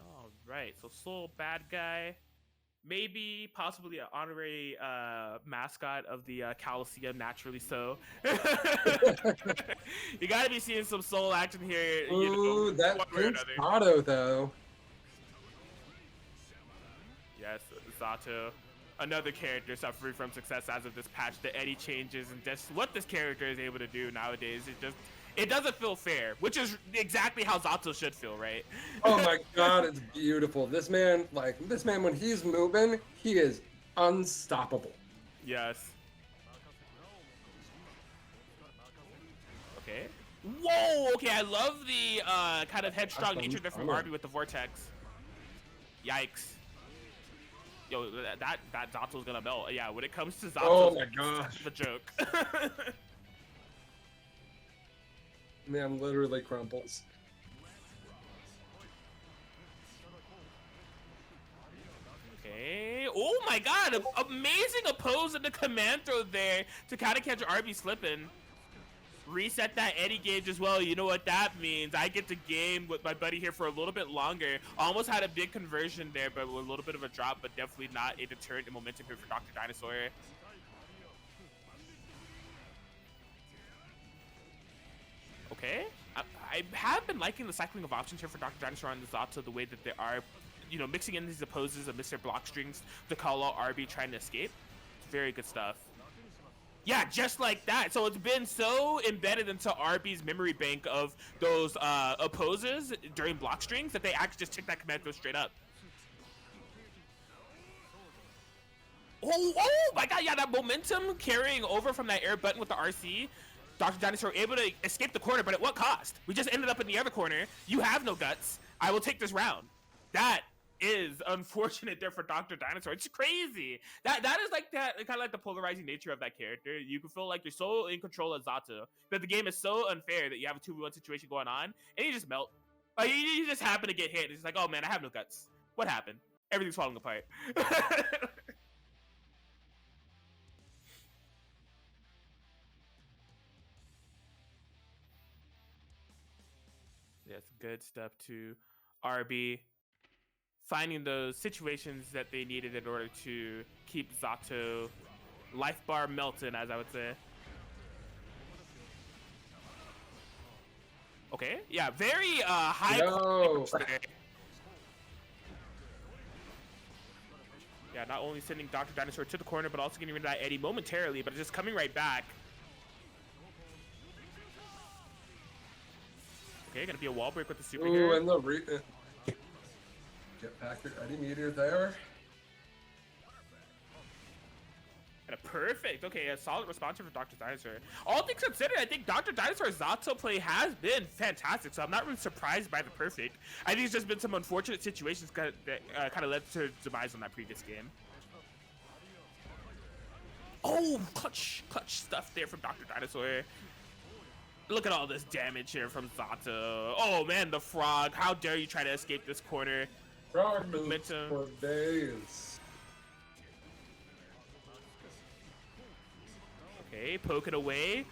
All right, so Sol, bad guy. Maybe, possibly an honorary mascot of the Cowlosseum, naturally so. You gotta be seeing some Sol action here. Ooh, that Prince Otto, though. Yes, Zato. Another character suffering from success as of this patch. The Eddie changes and just what this character is able to do nowadays. It doesn't feel fair, which is exactly how Zato should feel, right? Oh my god, it's beautiful. This man, when he's moving, he is unstoppable. Yes. Okay. Whoa, okay, I love the kind of headstrong nature there from Arby with the Vortex. Yikes. Yo, that Zato's gonna melt. Yeah, when it comes to Zato, oh my gosh, the joke. Man, literally crumples. Okay. Oh my god, amazing oppose in the command throw there to kind of catch Arby slipping. Reset that Eddie gauge as well. You know what that means. I get to game with my buddy here for a little bit longer. Almost had a big conversion there, but with a little bit of a drop, but definitely not a deterrent in momentum here for Dr. Dinosaur. Okay. I have been liking the cycling of options here for Dr. Dinosaur and the Zato, the way that they are, you know, mixing in these opposes of Mr. Block Strings to call out RB trying to escape. It's very good stuff. Yeah, just like that. So it's been so embedded into RB's memory bank of those opposes during block strings that they actually just took that command throw straight up. Oh my god, yeah, that momentum carrying over from that air button with the RC. Dr. Dinosaur able to escape the corner, but at what cost? We just ended up in the other corner. You have no guts. I will take this round. That is unfortunate there for Dr. Dinosaur. It's crazy. That is like that kind of like the polarizing nature of that character. You can feel like you're so in control of Zato that the game is so unfair that you have a 2v1 situation going on and you just melt. Like you just happen to get hit. It's like, oh man, I have no guts. What happened? Everything's falling apart. Yes, good stuff to RB. Finding those situations that they needed in order to keep Zato life bar melting, as I would say. Okay, yeah, very high. No. Yeah, not only sending Dr. Dinosaur to the corner, but also getting rid of that Eddie momentarily, but just coming right back. Okay, gonna be a wall break with the super Ooh, and the get back your Eddie meter there. And a perfect, okay, a solid response for Dr. Dinosaur. All things considered, I think Dr. Dinosaur's Zato play has been fantastic, so I'm not really surprised by the perfect. I think it's just been some unfortunate situations that kind of led to demise on that previous game. Oh, clutch stuff there from Dr. Dinosaur. Look at all this damage here from Zato. Oh man, the frog. How dare you try to escape this corner. Frog momentum for days. Okay, poke it away.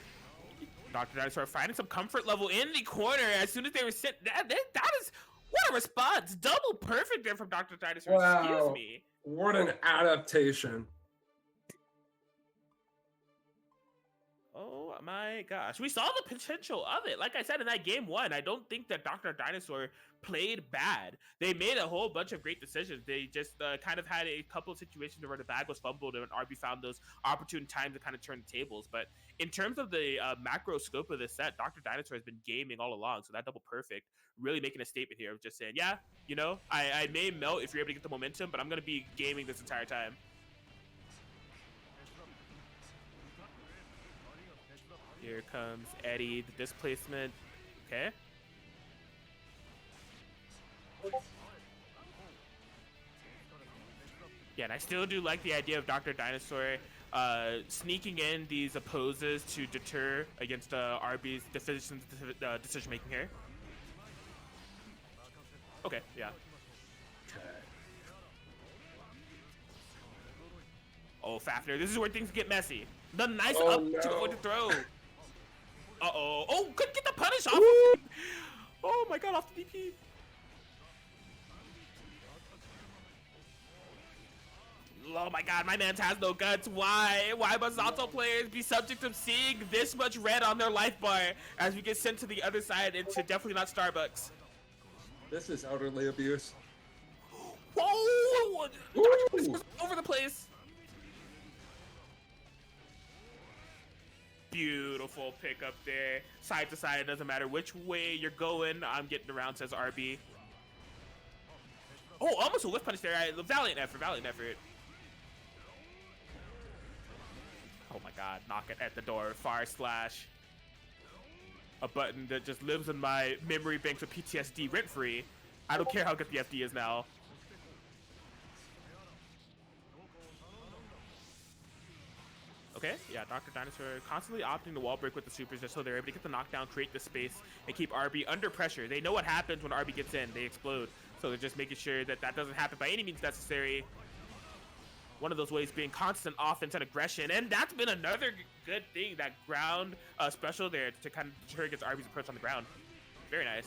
Dr. Dinosaur finding some comfort level in the corner as soon as they were sent. That is, what a response. Double perfect there from Dr. Dinosaur. Wow. Excuse me. What an adaptation. Oh my gosh. We saw the potential of it. Like I said in that game one, I don't think that Dr. Dinosaur played bad. They made a whole bunch of great decisions. They just kind of had a couple of situations where the bag was fumbled and RB found those opportune times to kind of turn the tables. But in terms of the macro scope of this set, Dr. Dinosaur has been gaming all along. So that double perfect, really making a statement here of just saying, yeah, you know, I may melt if you're able to get the momentum, but I'm going to be gaming this entire time. Here comes Eddie, the displacement. Okay. Yeah, and I still do like the idea of Dr. Dinosaur sneaking in these opposes to deter against RB's decision making here. Okay, yeah. Oh, Fafnir, this is where things get messy. The nice up to avoid the throw. Uh-oh. Oh, could get the punish off. Oh my god, off the DP. Oh my god, my man has no guts. Why? Why must Zato players be subject to seeing this much red on their life bar as we get sent to the other side into definitely not Starbucks? This is elderly abuse. Whoa! Over the place. Beautiful pick up there. Side to side, it doesn't matter which way you're going. I'm getting around, says RB. Oh, almost a whiff punish there. Valiant effort, valiant effort. Oh my god, knock it at the door. Fire slash. A button that just lives in my memory banks with PTSD rent free. I don't care how good the FD is now. Okay, yeah, Dr. Dinosaur constantly opting to wall break with the supers just so they're able to get the knockdown, create the space, and keep RB under pressure. They know what happens when RB gets in. They explode. So they're just making sure that that doesn't happen by any means necessary. One of those ways being constant offense and aggression. And that's been another good thing, that ground special there to kind of deter against RB's approach on the ground. Very nice.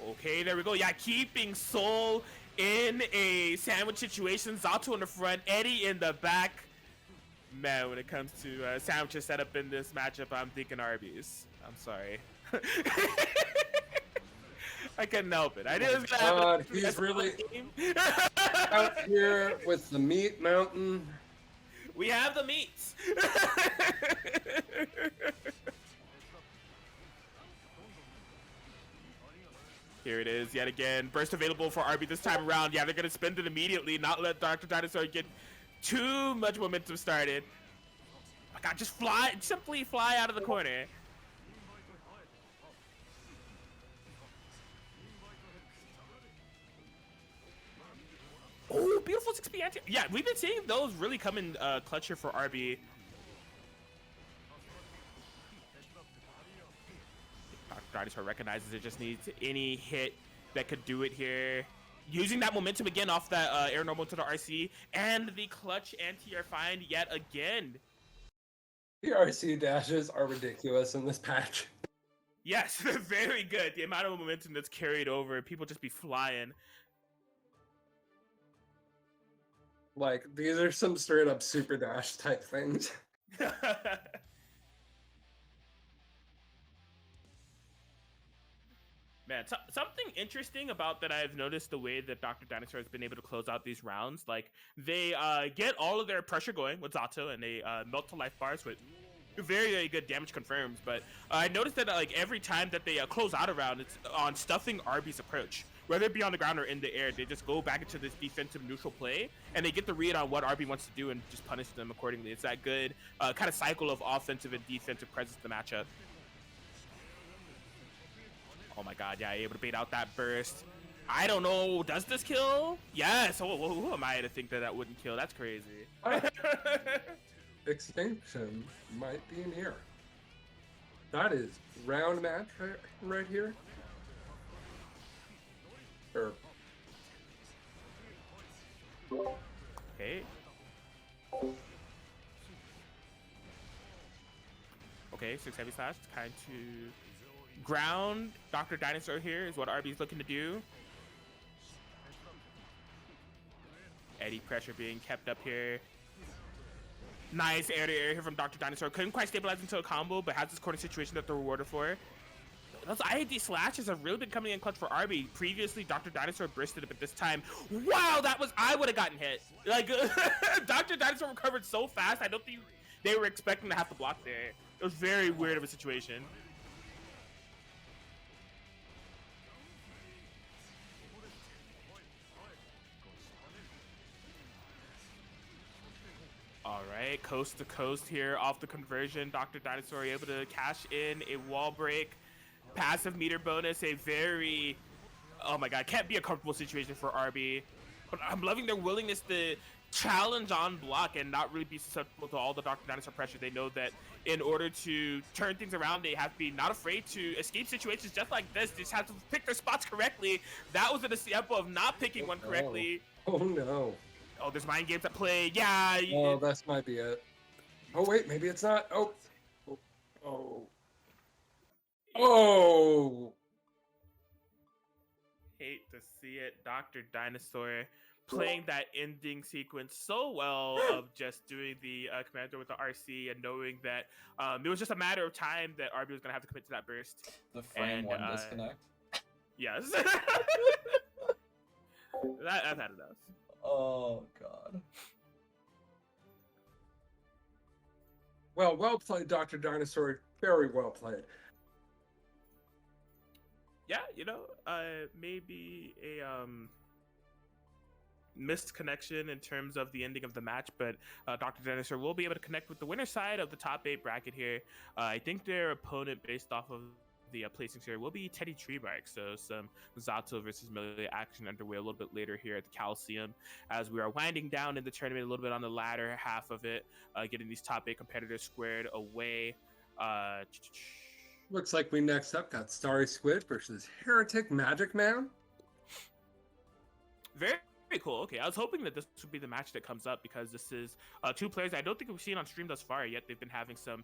Okay, there we go. Yeah, keeping Soul in a sandwich situation. Zato in the front, Eddie in the back. Man, when it comes to sandwiches set up in this matchup, I'm thinking Arby's. I'm sorry. I couldn't help it. I didn't. God, he's really out here with the meat mountain. We have the meats. Here it is yet again. Burst available for RB this time around. Yeah, they're going to spend it immediately, not let Dr. Dinosaur get too much momentum started. Oh my god, just fly, simply fly out of the corner. Oh, beautiful 6P anti. Yeah, we've been seeing those really come in clutch here for RB. Dinosaur recognizes it just needs any hit that could do it here. Using that momentum again off that air normal to the RC, and the clutch anti-air find yet again. The RC dashes are ridiculous in this patch. Yes, they're very good. The amount of momentum that's carried over, people just be flying. Like, these are some straight up super dash type things. Man, something interesting about that I've noticed the way that Dr. Dinosaur has been able to close out these rounds. Like, they get all of their pressure going with Zato, and they melt to life bars with very, very good damage confirms. But I noticed that like every time that they close out a round, it's on stuffing RB's approach. Whether it be on the ground or in the air, they just go back into this defensive neutral play, and they get the read on what RB wants to do and just punish them accordingly. It's that good kind of cycle of offensive and defensive presence in the matchup. Oh my god, yeah, able to bait out that burst. I don't know, does this kill? Yes. Oh, who am I to think that that wouldn't kill? That's crazy. Extinction might be near. That is round match right here. Okay. Okay, 6 heavy slash. It's kind to ground Dr. Dinosaur here is what RB is looking to do. Eddie pressure being kept up here. Nice air-to-air here from Dr. Dinosaur. Couldn't quite stabilize into a combo, but has this corner situation that they're rewarded for. Those IAD slashes have really been coming in clutch for Arby. Previously, Dr. Dinosaur bursted it, but this time, wow, I would have gotten hit. Like, Dr. Dinosaur recovered so fast, I don't think they were expecting to have to block there. It was very weird of a situation. All right, coast to coast here off the conversion. Dr. Dinosaur able to cash in a wall break. Passive meter bonus, a very, oh my god, can't be a comfortable situation for RB. But I'm loving their willingness to challenge on block and not really be susceptible to all the Dr. Dinosaur pressure. They know that in order to turn things around, they have to be not afraid to escape situations just like this. They just have to pick their spots correctly. That was an example of not picking one correctly. Oh no. Oh, there's mind games at play. Yeah. Oh, that might be it. Oh wait, maybe it's not. Oh. Oh. Oh. Oh. Hate to see it. Dr. Dinosaur playing that ending sequence so well of just doing the commander with the RC and knowing that it was just a matter of time that RB was going to have to commit to that burst. The frame one disconnect. Yes. I've had enough. Oh, God. Well played, Dr. Dinosaur. Very well played. Yeah, you know, maybe a missed connection in terms of the ending of the match, but Dr. Dinosaur will be able to connect with the winner side of the top 8 bracket here. I think their opponent, based off of the placings here, will be Teddy Treebark. So some Zato versus Melee action underway a little bit later here at the Cowlosseum as we are winding down in the tournament a little bit on the latter half of it, getting these top 8 competitors squared away. Looks like we next up got Starry Squid versus Heretic Magic Man. Very cool. Okay, I was hoping that this would be the match that comes up because this is 2 players I don't think we've seen on stream thus far yet. They've been having some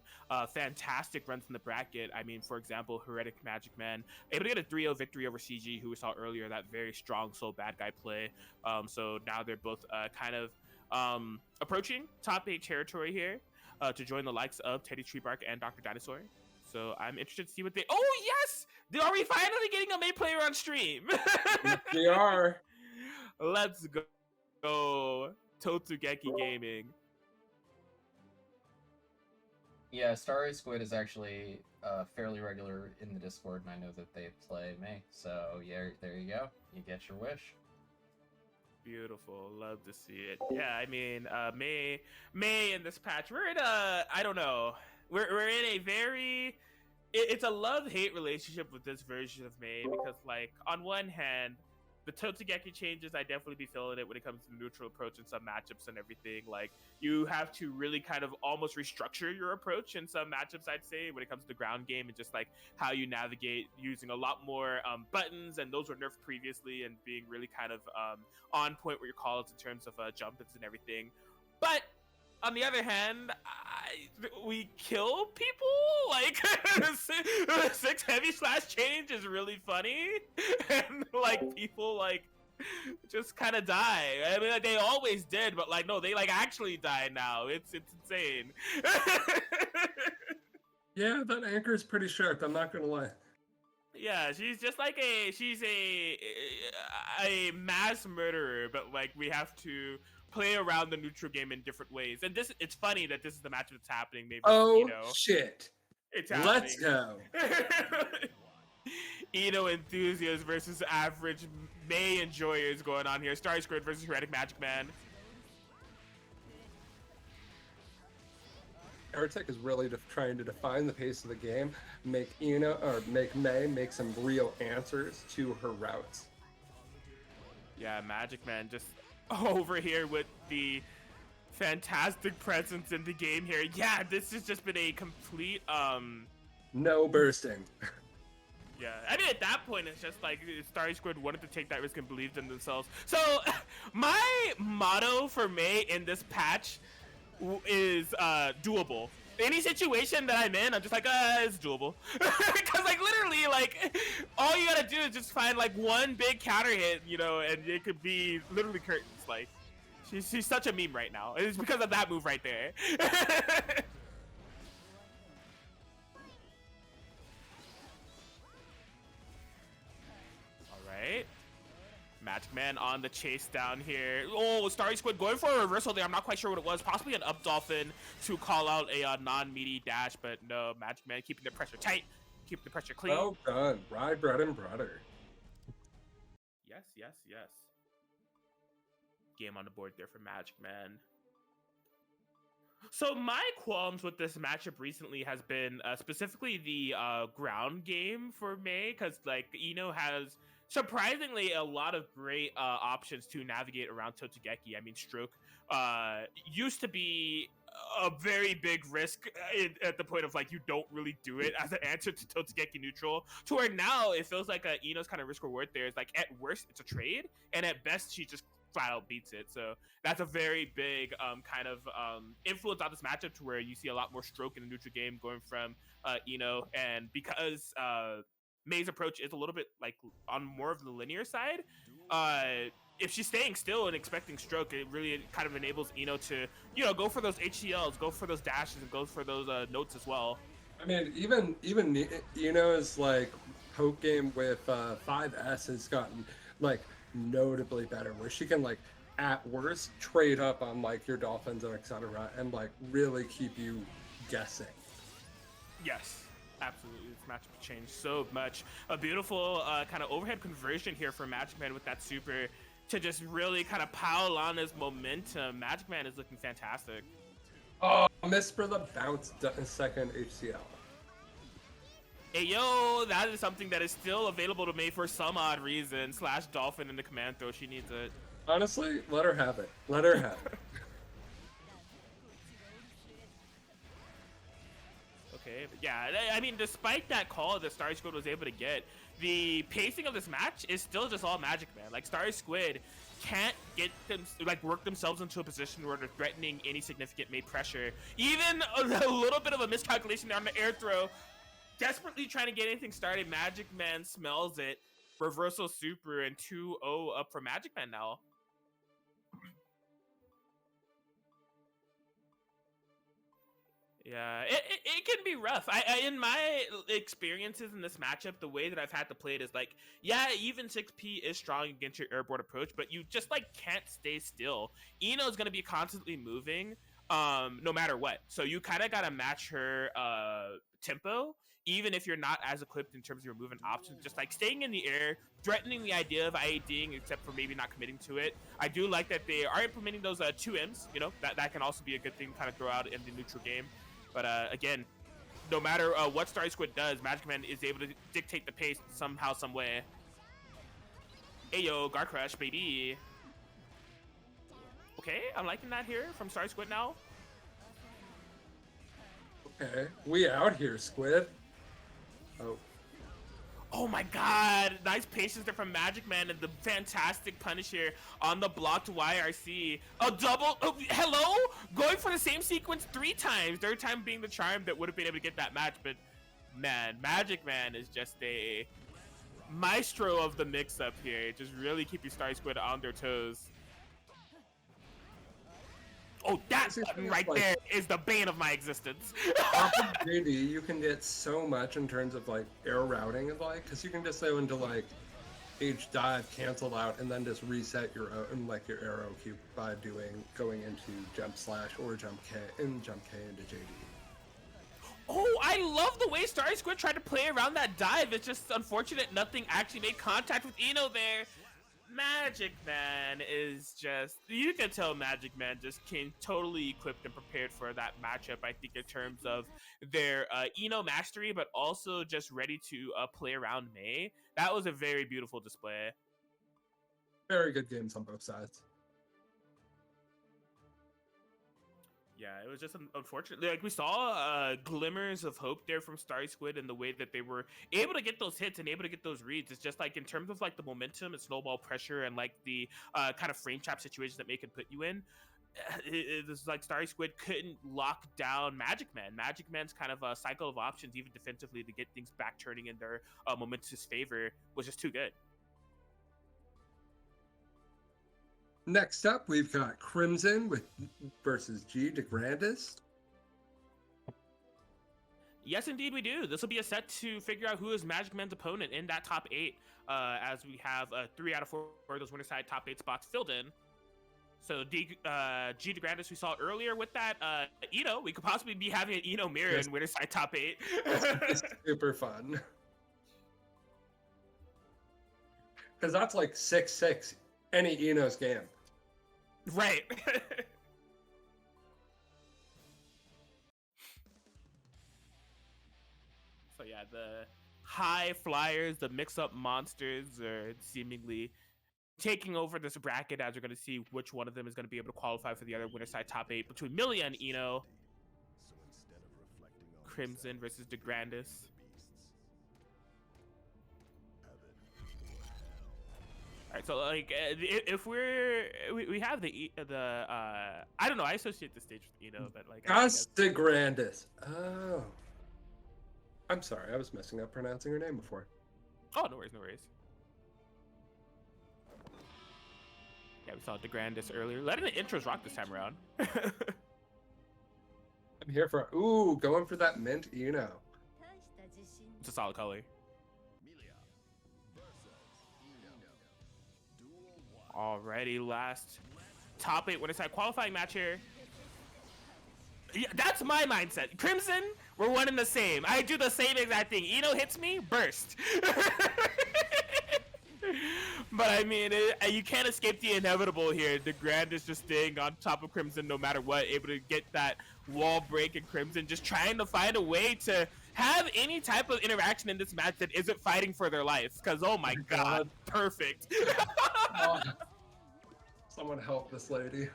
fantastic runs in the bracket. I mean, for example, Heretic Magic Man able to get a 3-0 victory over CG, who we saw earlier, that very strong soul bad guy play. So now they're both kind of approaching top 8 territory here to join the likes of Teddy Treebark and Dr. Dinosaur. So I'm interested to see what they... Oh, yes! Are we finally getting a May player on stream? Yes, we are. Let's go. Totsugeki Gaming. Yeah, Starry Squid is actually fairly regular in the Discord, and I know that they play May. So, yeah, there you go. You get your wish. Beautiful. Love to see it. Yeah, I mean, May in this patch, we're in a... I don't know. We're in a very... It's a love-hate relationship with this version of May because, like, on one hand, the Totsugeki changes, I definitely be feeling it when it comes to the neutral approach and some matchups and everything. Like, you have to really kind of almost restructure your approach in some matchups, I'd say, when it comes to the ground game and just, like, how you navigate using a lot more buttons, and those were nerfed previously, and being really kind of on point with your calls in terms of jump-ins and everything. But on the other hand, we kill people? Like, 6 heavy slash change is really funny. And, like, people, like, just kind of die. I mean, like, they always did, but, like, no, they, like, actually die now. It's insane. Yeah, that anchor is pretty sharp. I'm not going to lie. Yeah, she's just like she's a mass murderer, but, like, we have to play around the neutral game in different ways. And it's funny that this is the match that's happening. Maybe, Shit. It's happening. Let's go. Eno enthusiasts versus average May enjoyers going on here. Starry Squid versus Heretic Magic Man. Heretic is really trying to define the pace of the game, make May make some real answers to her routes. Yeah, Magic Man just over here with the fantastic presence in the game here. Yeah, this has just been a complete no bursting. Yeah, I mean, at that point, it's just like Starry Squid wanted to take that risk and believed in themselves. So my motto for May in this patch is doable. Any situation that I'm in, I'm just like, it's doable. Because, like, literally, like, all you gotta do is just find, like, one big counter hit, you know, and it could be literally curtains. Like, She's such a meme right now. It's because of that move right there. All right. Magic Man on the chase down here. Oh, Starry Squid going for a reversal there. I'm not quite sure what it was. Possibly an up dolphin to call out a non-meaty dash, but no, Magic Man keeping the pressure tight, keeping the pressure clean. Well done. Rye bread and butter. Yes, yes, yes. Game on the board there for Magic Man. So my qualms with this matchup recently has been specifically the ground game for Mei, because like Ino has surprisingly a lot of great options to navigate around Totogeki. I mean, Stroke used to be a very big risk at the point of like you don't really do it as an answer to Totogeki neutral, to where now it feels like Ino's kind of risk reward there is like at worst it's a trade, and at best she just flat out beats it. So that's a very big kind of influence on this matchup, to where you see a lot more Stroke in the neutral game going from Ino, and because Mei's approach is a little bit like on more of the linear side, if she's staying still and expecting Stroke, it really kind of enables Ino to, you know, go for those HCLs, go for those dashes, and go for those notes as well. I mean, even Ino's like poke game with 5S has gotten like notably better, where she can like at worst trade up on like your dolphins and etc. and like really keep you guessing. Yes, absolutely. This matchup changed so much. A beautiful kind of overhead conversion here for Magic Man with that super to just really kind of pile on his momentum. Magic Man is looking fantastic. Oh, missed for the bounce second HCL. Hey, yo, that is something that is still available to Mei for some odd reason. Slash Dolphin in the command throw. She needs it. Honestly, let her have it. Let her have it. Okay, but yeah, I mean, despite that call that Starry Squid was able to get, the pacing of this match is still just all Magic Man. Like, Starry Squid can't get them, like, work themselves into a position where they're threatening any significant Mei pressure. Even a little bit of a miscalculation on the air throw, desperately trying to get anything started. Magic Man smells it. Reversal super, and 2-0 up for Magic Man now. Yeah, it can be rough. I in my experiences in this matchup, the way that I've had to play it is like, yeah, even 6P is strong against your airborne approach, but you just like can't stay still. Ino's gonna be constantly moving, no matter what. So you kind of gotta match her tempo, even if you're not as equipped in terms of your movement options. Just like staying in the air, threatening the idea of IADing, except for maybe not committing to it. I do like that they are implementing those 2Ms. You know, that can also be a good thing to kind of throw out in the neutral game. But again, no matter what Starry Squid does, Magic Man is able to dictate the pace somehow, some way. Ayo, Guard Crush, baby. Okay, I'm liking that here from Starry Squid now. Okay, we out here, Squid. Oh. Oh my god, nice patience there from Magic Man, and the fantastic punish here on the blocked YRC. A double, oh, hello? Going for the same sequence 3 times, third time being the charm that would have been able to get that match, but man, Magic Man is just a maestro of the mix-up here. Just really keeping Starry Squid on their toes. Oh, that button right there is the bane of my existence. Off of JD, you can get so much in terms of like air routing and like, because you can just go into like H dive, cancel out, and then just reset your own like your arrow cube by going into jump slash or jump K into JD. Oh, I love the way Starry Squid tried to play around that dive. It's just unfortunate nothing actually made contact with Ino there. Magic Man is just, you can tell Magic Man just came totally equipped and prepared for that matchup, I think, in terms of their Ino mastery, but also just ready to play around Mei. That was a very beautiful display. Very good games on both sides. Yeah, it was just unfortunate. Like, we saw glimmers of hope there from Starry Squid and the way that they were able to get those hits and able to get those reads. It's just like in terms of like the momentum and snowball pressure and like the kind of frame trap situations that Mei can put you in. It's like Starry Squid couldn't lock down Magic Man. Magic Man's kind of a cycle of options, even defensively, to get things back turning in their momentous favor was just too good. Next up, we've got Crimson versus G de Grandis. Yes, indeed, we do. This will be a set to figure out who is Magic Man's opponent in that top 8, as we have 3 out of 4 of those winner side top 8 spots filled in. So G de Grandis we saw earlier with that Eno, we could possibly be having an Eno mirror in winner side top 8. It's super fun. Because that's like 6-6 any Eno's game. Right. So yeah, the high flyers, the mix-up monsters are seemingly taking over this bracket, as we're going to see which one of them is going to be able to qualify for the other winner side top 8 between Milia and Eno. Crimson versus de Grandis. All right, so like if we have the I don't know, I associate the stage with Eno, but like Gus de Grandis. Oh, I'm sorry, I was messing up pronouncing her name before. Oh, no worries, no worries. Yeah, we saw de Grandis earlier. Letting the intros rock this time around. I'm here for going for that mint Eno. It's a solid color. Alrighty, last top 8 winner side qualifying match here. Yeah, that's my mindset. Crimson, we're one and the same. I do the same exact thing. Eno hits me, burst. But I mean, you can't escape the inevitable here. De Grandis just staying on top of Crimson no matter what, able to get that wall break, and Crimson just trying to find a way to have any type of interaction in this match that isn't fighting for their life. Because, oh my god, perfect. Someone help this lady.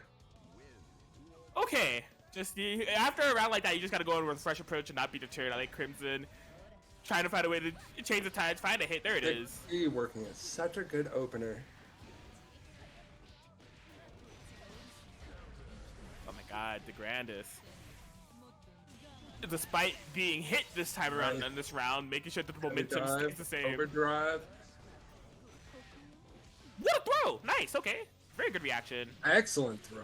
Okay, just after a round like that, you just got to go in with a fresh approach and not be deterred. I like Crimson trying to find a way to change the tides, find a hit. There it is. Working is such a good opener. Oh my god, de Grandis. Despite being hit this time around in this round, making sure that the momentum stays the same. Overdrive. What a throw! Nice, okay. Very good reaction. Excellent throw.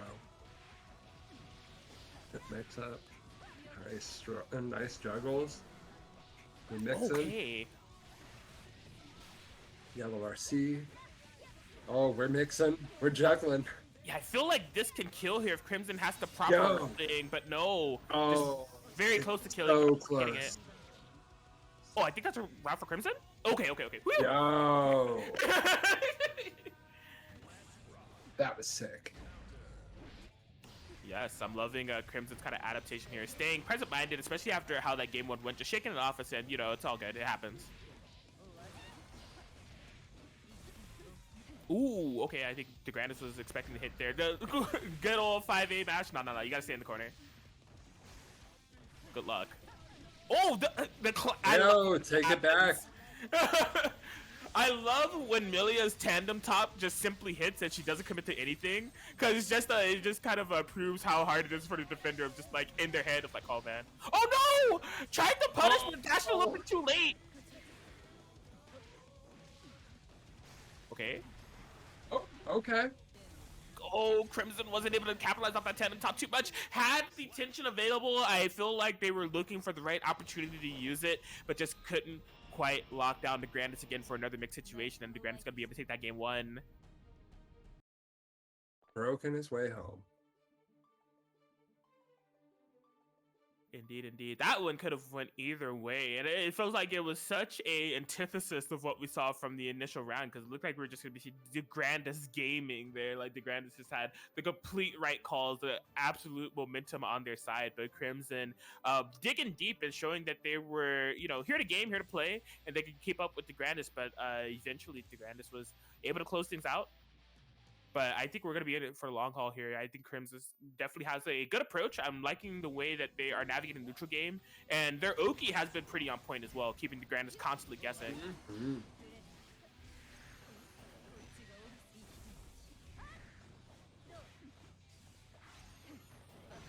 Mix up. Nice juggles. We mix okay. Yellow RC. Oh, we're mixing. We're juggling. Yeah, I feel like this can kill here if Crimson has the proper thing, but no. Oh, very close to killing. So close. It. Oh, I think that's a route for Crimson? Okay. Woo! Yo. That was sick. Yes, I'm loving Crimson's kind of adaptation here. Staying present-minded, especially after how that game 1 went. Just shaking it off and saying, you know, it's all good. It happens. Ooh, okay. I think de Grandis was expecting to hit there. The good old 5A mash. No. You got to stay in the corner. Good luck. Oh, take it back. I love when Milia's tandem top just simply hits and she doesn't commit to anything, because it's just it just kind of proves how hard it is for the defender of just like in their head of like, oh man, oh no, tried to punish but dashed a little bit too late. Okay. Oh, okay. Oh, Crimson wasn't able to capitalize off that tandem top too much. Had the tension available, I feel like they were looking for the right opportunity to use it, but just couldn't quite lock down de Grandis again for another mixed situation, and de Grandis gonna be able to take that game 1. Broken his way home. Indeed. That one could have went either way, and it feels like it was such a antithesis of what we saw from the initial round, because it looked like we were just going to be de Grandis gaming there. Like, de Grandis just had the complete right calls, the absolute momentum on their side, but Crimson digging deep and showing that they were, you know, here to game, here to play, and they could keep up with de Grandis, but eventually de Grandis was able to close things out. But I think we're going to be in it for the long haul here. I think Crimson definitely has a good approach. I'm liking the way that they are navigating the neutral game. And their Oki has been pretty on point as well, keeping de Grandis constantly guessing. Mm-hmm.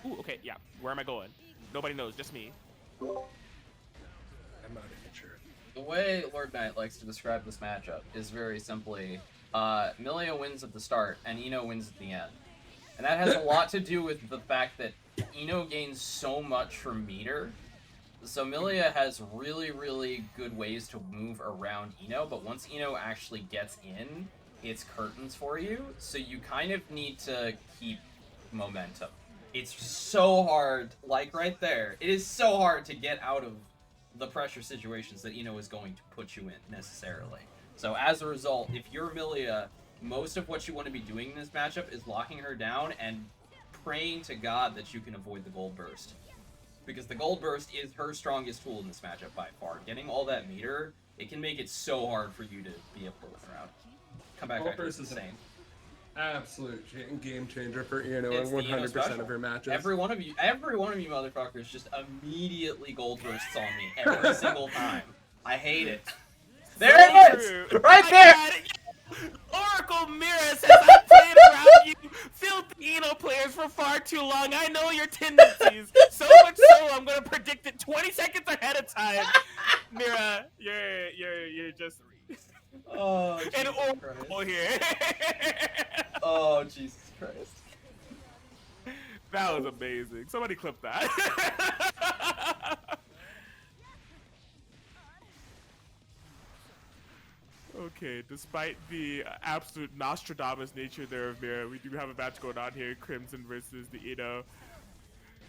Ooh, okay, yeah. Where am I going? Nobody knows, just me. I'm out of picture. The way Lord Knight likes to describe this matchup is very simply Milia wins at the start, and Ino wins at the end. And that has a lot to do with the fact that Ino gains so much from meter. So Milia has really, really good ways to move around Ino, but once Ino actually gets in, it's curtains for you, so you kind of need to keep momentum. It's so hard, like right there, it is so hard to get out of the pressure situations that Ino is going to put you in, necessarily. So as a result, if you're Milia, most of what you want to be doing in this matchup is locking her down and praying to God that you can avoid the gold burst. Because the gold burst is her strongest tool in this matchup by far. Getting all that meter, it can make it so hard for you to be able to win around. Come back, Gold burst is insane. Absolute game changer for Ino It's in the Ino 100% special. of her matches. Every one of you motherfuckers just immediately gold bursts on me every single time. I hate it. There it is! Right there! Oracle Mirror says, I've played around you filthy Eno players for far too long. I know your tendencies. So much so, I'm gonna predict it 20 seconds ahead of time. Mira, you're just Oh, an Jesus oracle Christ. here. Oh, Jesus Christ. That was amazing. Somebody clip that. Okay, despite the absolute Nostradamus nature there of Mira, we do have a match going on here. Crimson versus the Eno.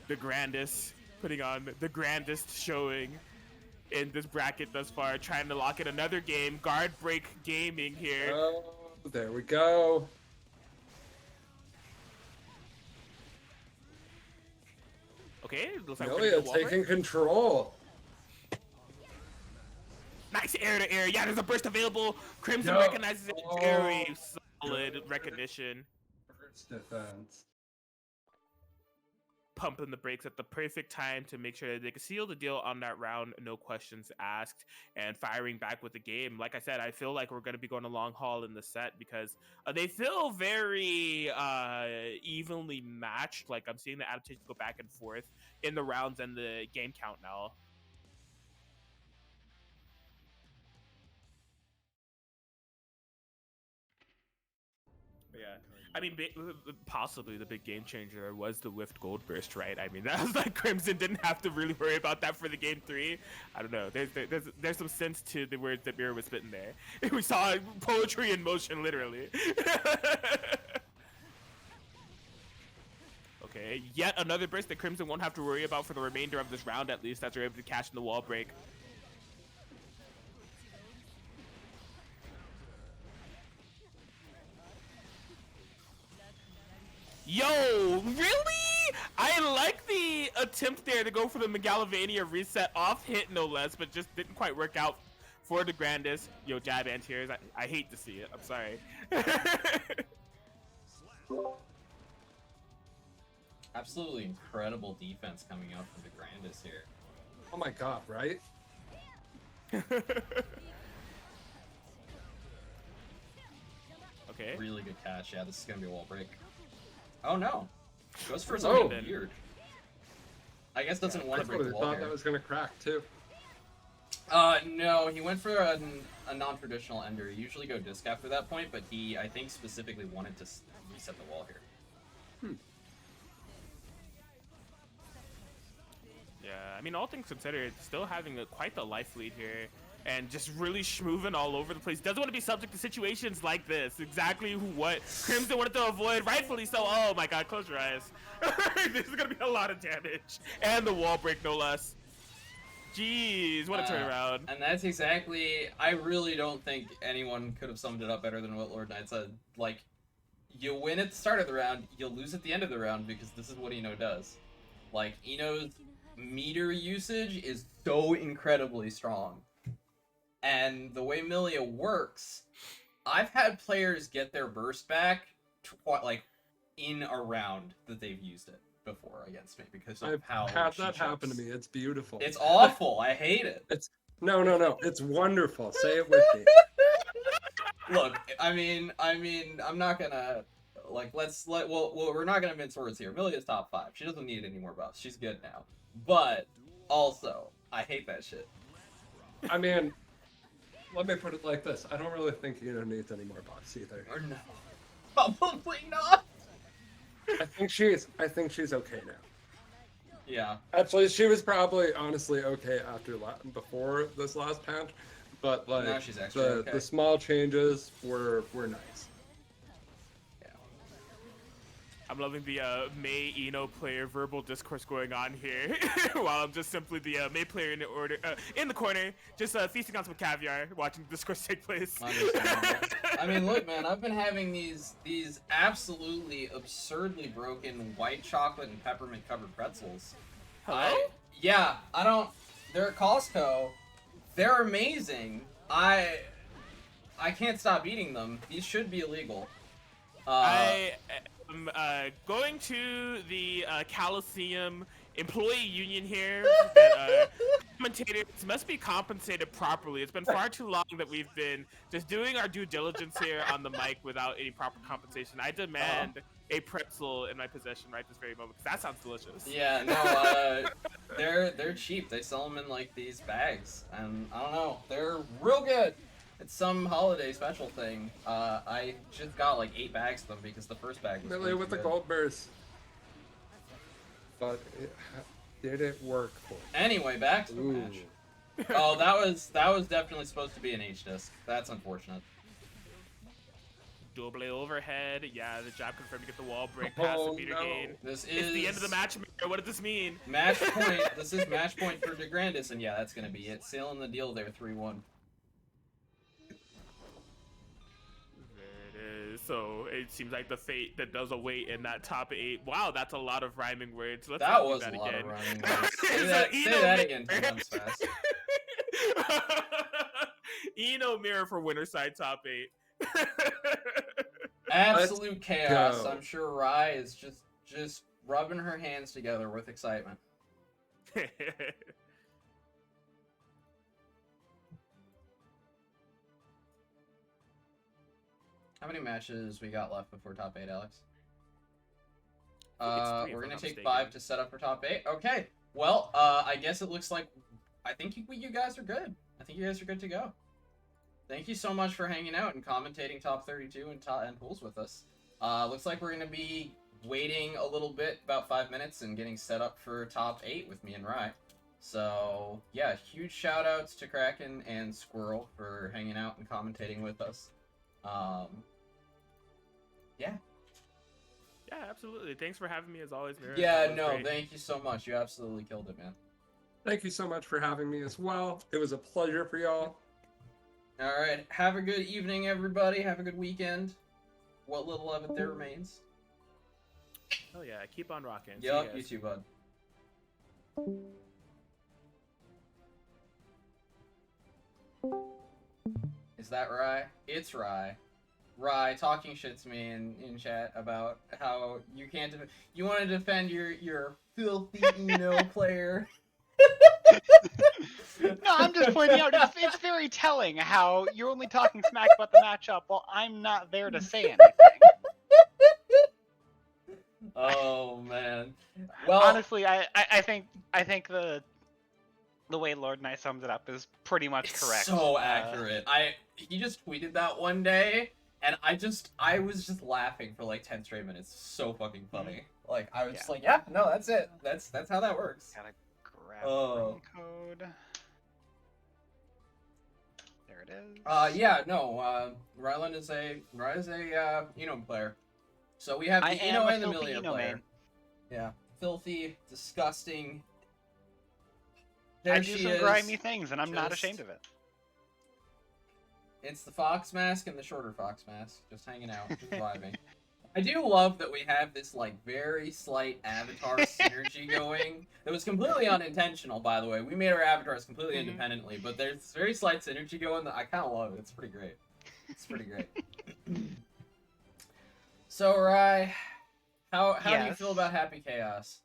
The grandest, putting on the grandest showing in this bracket thus far. Trying to lock in another game. Guard break gaming here. Oh, there we go. Okay, looks like we're gonna Milia go wall break. taking control. Nice air to air. Yeah, there's a burst available. Crimson Yo. recognizes it. Very Oh. solid recognition. First defense. Pumping the brakes at the perfect time to make sure that they can seal the deal on that round, no questions asked, and firing back with the game. Like I said, I feel like we're going to be going a long haul in the set because they feel very evenly matched. Like I'm seeing the adaptations go back and forth in the rounds and the game count now. Yeah. I mean, possibly the big game changer was the Whiffed Gold Burst, right? I mean, that was like Crimson didn't have to really worry about that for the game 3. I don't know. There's some sense to the words that Mira was spitting there. We saw poetry in motion, literally. Okay, yet another burst that Crimson won't have to worry about for the remainder of this round, at least, as they're able to catch in the wall break. Yo, really? I like the attempt there to go for the Megalovania reset off hit, no less, but just didn't quite work out for the grandest. Yo, jab anti-airs. I hate to see it. I'm sorry. Absolutely incredible defense coming out from the grandest here. Oh my god, right? Okay. Really good catch. Yeah, this is going to be a wall break. Oh no. Goes for Oh. something weird. I guess doesn't I want to break the totally wall thought here. that was gonna crack too. No, he went for a non-traditional ender. You usually go disc after that point, but he, I think, specifically wanted to reset the wall here. Yeah, I mean, all things considered, still having quite the life lead here. And just really schmooving all over the place. Doesn't want to be subject to situations like this. Exactly what Crimson wanted to avoid. Rightfully so. Oh my god, close your eyes. This is going to be a lot of damage. And the wall break, no less. Jeez, what a turnaround. And that's exactly... I really don't think anyone could have summed it up better than what Lord Knight said. Like, you win at the start of the round, you'll lose at the end of the round because this is what Eno does. Like, Eno's meter usage is so incredibly strong. And the way Milia works, I've had players get their burst back like in a round that they've used it before against me because of how Had she that happen to jumps. me. It's beautiful. It's awful. I hate it. It's no. It's wonderful. Say it with me. Look, I mean, I'm not gonna like well, we're not gonna mince words here. Milia's top 5. She doesn't need any more buffs. She's good now. But also, I hate that shit. I mean, let me put it like this. I don't really think Ina needs any more buffs either. Or no. Probably not. I think she's okay now. Yeah. Actually, she was probably honestly okay before this last patch, but like Now she's actually okay. the small changes were nice. Yeah. I'm loving the Mei Ino player verbal discourse going on here, while I'm just simply the Mei player in the corner, just feasting on some caviar, watching the discourse take place. Understandable. I mean, look, man, I've been having these absolutely absurdly broken white chocolate and peppermint covered pretzels. Hello? They're at Costco. They're amazing. I can't stop eating them. These should be illegal. I am going to the Cowlosseum employee union here. That commentators must be compensated properly. It's been far too long that we've been just doing our due diligence here on the mic without any proper compensation. I demand a pretzel in my possession right this very moment, because that sounds delicious. Yeah, no, they're cheap. They sell them in like these bags, and I don't know, they're real good. It's some holiday special thing. I just got like 8 bags of them because the first bag was Really way with too the good. gold burst. But did it work for you? Anyway, back to the match. Oh, that was definitely supposed to be an H disc. That's unfortunate. Double overhead. Yeah, the jab confirmed to get the wall break past the beater gain. This It's is the end of the match. What does this mean? match point. This is match point for DeGrandis, and yeah, that's gonna be it. Sealing the deal there, 3-1. So it seems like the fate that does await in that top 8. Wow, that's a lot of rhyming words. Let's That not do was that a lot again. of rhyming words. So Say that again 10 times fast. Eno mirror for winner side top 8. Absolute chaos. go. I'm sure Rai is just rubbing her hands together with excitement. How many matches we got left before top 8, Alex? It's 3 if We're I'm gonna not take mistaken. 5 to set up for top 8. Okay. Well, I guess it looks like I think you guys are good. I think you guys are good to go. Thank you so much for hanging out and commentating top 32 and pools with us. Looks like we're gonna be waiting a little bit, about 5 minutes, and getting set up for top 8 with me and Rai. So yeah, huge shout outs to Kraken and Squirrel for hanging out and commentating with us. Yeah. Yeah, absolutely. Thanks for having me as always, Mira. Yeah, That was no, great. thank you so much. You absolutely killed it, man. Thank you so much for having me as well. It was a pleasure for y'all. All right, have a good evening, everybody. Have a good weekend. What little of it there remains. Oh yeah, keep on rocking. See you Yup, guys. you too, bud. Is that Rye? It's Rye. Rye talking shit to me in chat about how you can't you want to defend your filthy player. No, I'm just pointing out it's very telling how you're only talking smack about the matchup while I'm not there to say anything. Oh man. Well, Honestly, I think the way Lord Knight sums it up is pretty much it's correct. so accurate. He just tweeted that one day, and I was just laughing for like 10 straight minutes. So fucking funny. Like I was just like, yeah, no, that's it. That's how that works. Gotta grab Oh. the code. There it is. Yeah, no. Rylan is a Eno player. So we have I the am Eno a and the filthy Milia Eno player. main. Yeah, filthy, disgusting. I There do she some is. grimy things, and I'm not Just- ashamed of it. It's the fox mask and the shorter fox mask, just hanging out, just vibing. I do love that we have this like very slight avatar synergy going. That was completely unintentional, by the way. We made our avatars completely Mhm. independently, but there's this very slight synergy going that I kind of love it. It's pretty great. It's pretty great. So, Rai, how do you Yes. feel about Happy Chaos?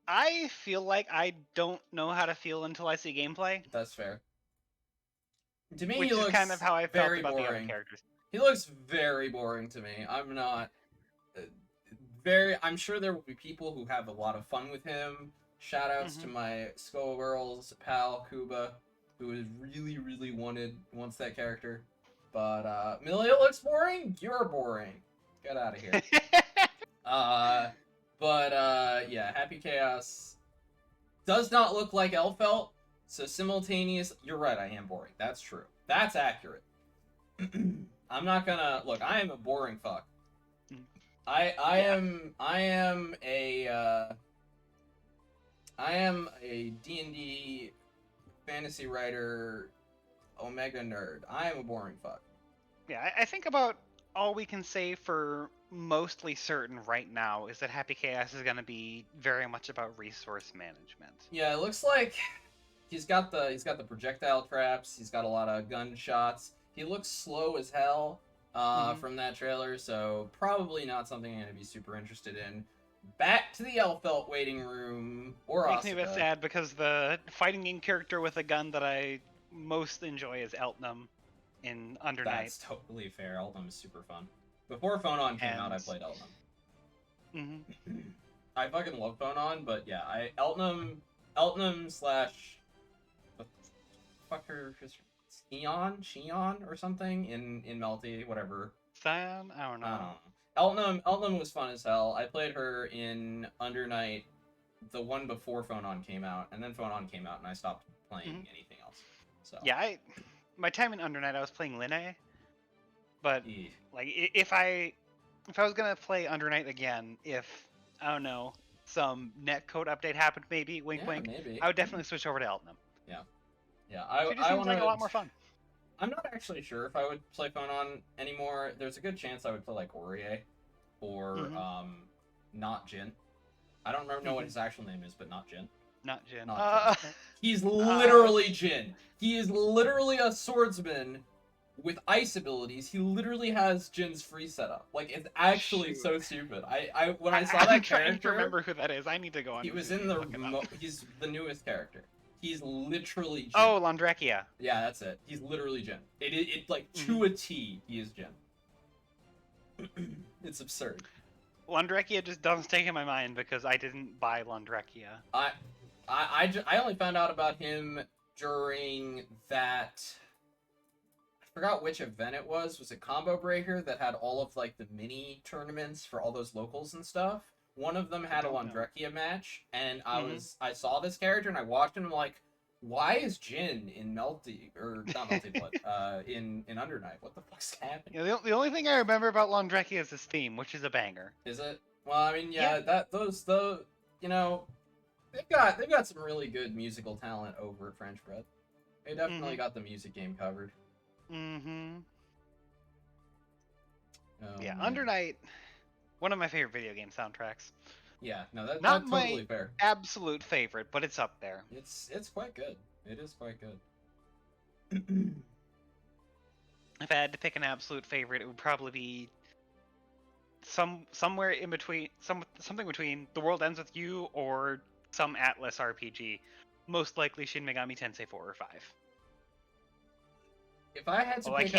I feel like I don't know how to feel until I see gameplay, That's fair. To me, which he is looks kind of how I felt very about the other boring. characters. He looks very boring to me. I'm not I'm sure there will be people who have a lot of fun with him. Shout outs to my Skullgirls pal Kuba, who is really wants that character. But Amelia looks boring. You're boring. Get out of here. Yeah, Happy Chaos does not look like Elfelt. So simultaneous. You're right. I am boring. That's true. That's accurate. I'm not gonna look. I am a boring fuck. I am a D&D fantasy writer, Omega nerd. I am a boring fuck. Yeah, I think about all we can say for mostly certain right now is that Happy Chaos is going to be very much about resource management. Yeah, it looks like he's got the projectile traps. He's got a lot of gunshots. He looks slow as hell from that trailer, so probably not something I'm going to be super interested in. Back to the Elfelt waiting room, or Makes me a bit Asuka. sad because the fighting game character with a gun that I most enjoy is Eltnum in Under Night. That's totally fair. Eltnum is super fun. Before Phone On came out, I played Eltnum. I fucking love Phone On, but yeah, Eltnum slash what the fucker is Sheon or something in Melty, whatever. Scion? I don't know. Eltnum was fun as hell. I played her in Under Night, the one before Phone On came out, and then Phone On came out, and I stopped playing anything else. So yeah, my time in Under Night, I was playing Linne, but like if I was gonna play Under Night again, if I don't know some netcode update happened, maybe wink wink, maybe. I would definitely switch over to Eltnum. Yeah. She just seems like a lot more fun. I'm not actually sure if I would play Phone On anymore. There's a good chance I would play like Orie or not Jin. I don't know what his actual name is, but not Jin. Not Jin. He's literally Jin. He is literally a swordsman with ice abilities. He literally has Jin's free setup. Like, it's actually so stupid. When I saw that I'm character, trying to remember who that is. I need to go on. He was in he's the newest character. He's literally Jin. Oh, Landrakia. Yeah, that's it. He's literally Jin. It like to a T, he is Jin. It's absurd. Landrakia just doesn't stick in my mind because I didn't buy Landrakia. I only found out about him during that. I forgot which event it was. Was it Combo Breaker that had all of like the mini tournaments for all those locals and stuff? One of them had a Landrakia match, and I saw this character and I watched him. And I'm like, why is Jin in Melty or not Melty Blood in Under Night? What the fuck's happening? Yeah, the only thing I remember about Landrakia is his theme, which is a banger. Is it? Well, I mean, you know, they've got some really good musical talent over at French Bread. They definitely got the music game covered. Yeah, Under Night, one of my favorite video game soundtracks. Yeah, no, that's Not totally my fair. Absolute favorite, but it's up there. It's quite good. It is quite good. If I had to pick an absolute favorite, it would probably be somewhere in between, something between The World Ends With You or some Atlas RPG. Most likely Shin Megami Tensei 4 or 5. If I had to pick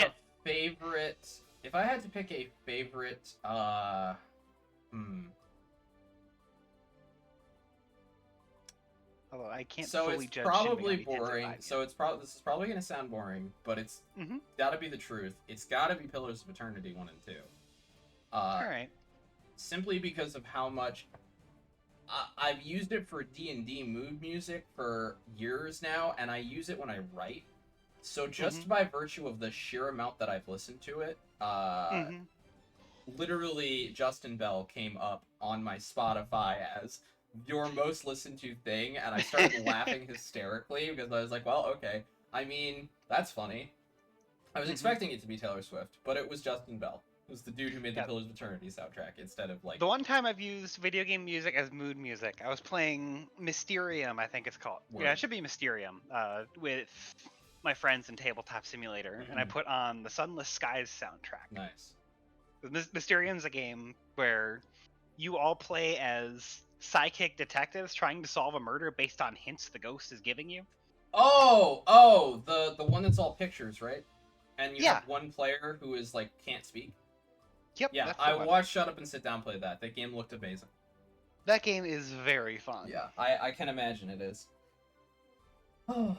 a favorite, Although I can't so fully it's judge probably Shin Megami Tensei boring. 5 So this is probably gonna sound boring, but it's gotta be the truth. It's gotta be Pillars of Eternity 1 and 2. All right. Simply because of how much I've used it for D&D mood music for years now, and I use it when I write. So just by virtue of the sheer amount that I've listened to it, literally Justin Bell came up on my Spotify as your most listened to thing, and I started laughing hysterically because I was like, well, okay. I mean, that's funny. I was expecting it to be Taylor Swift, but it was Justin Bell. It was the dude who made the Pillars of Eternity soundtrack instead of like... The one time I've used video game music as mood music, I was playing Mysterium, I think it's called. Word. Yeah, it should be Mysterium, with my friends in Tabletop Simulator, and I put on the Sunless Skies soundtrack. Nice. Mysterium's a game where you all play as psychic detectives trying to solve a murder based on hints the ghost is giving you. Oh, the one that's all pictures, right? And you have one player who is like can't speak. Yep. Yeah, I watched Shut Up and Sit Down play that. That game looked amazing. That game is very fun. Yeah, I can imagine it is. Oh.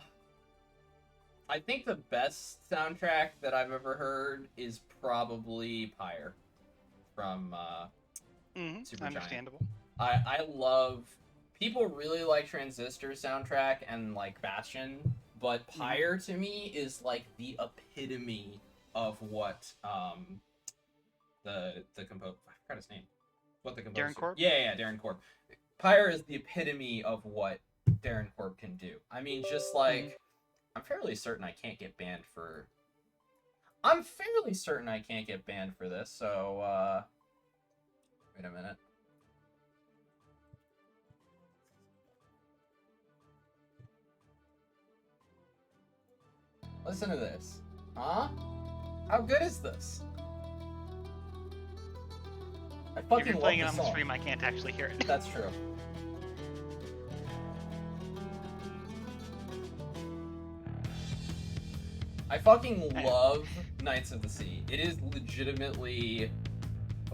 I think the best soundtrack that I've ever heard is probably Pyre from Super Giant. Understandable. I love. People really like Transistor's soundtrack and like Bastion, but Pyre to me is like the epitome of what the composer. I forgot his name. What the composer? Darren Korb? Yeah, Darren Korb. Pyre is the epitome of what Darren Korb can do. I mean, just like I'm fairly certain I can't get banned for. I'm fairly certain I can't get banned for this. So wait a minute. Listen to this. Huh? How good is this? I If fucking you're love playing it this on the song. stream, I can't actually hear it. That's true. I fucking love Knights of the Sea. It is legitimately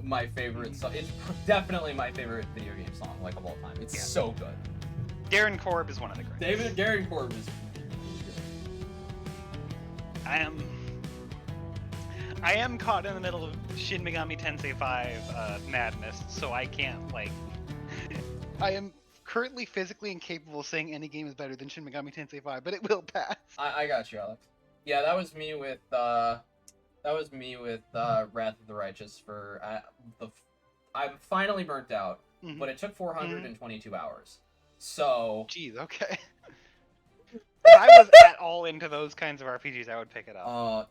my favorite song. It's definitely my favorite video game song, like, of all time. It's so good. Darren Korb is one of the greats. Darren Korb is. I am caught in the middle of Shin Megami Tensei 5 madness, so I can't, like... I am currently physically incapable of saying any game is better than Shin Megami Tensei 5, but it will pass. I got you, Alex. Yeah, that was me with Wrath of the Righteous for I'm finally burnt out, but it took 422 hours. So Jeez, okay. If I was at all into those kinds of RPGs, I would pick it up.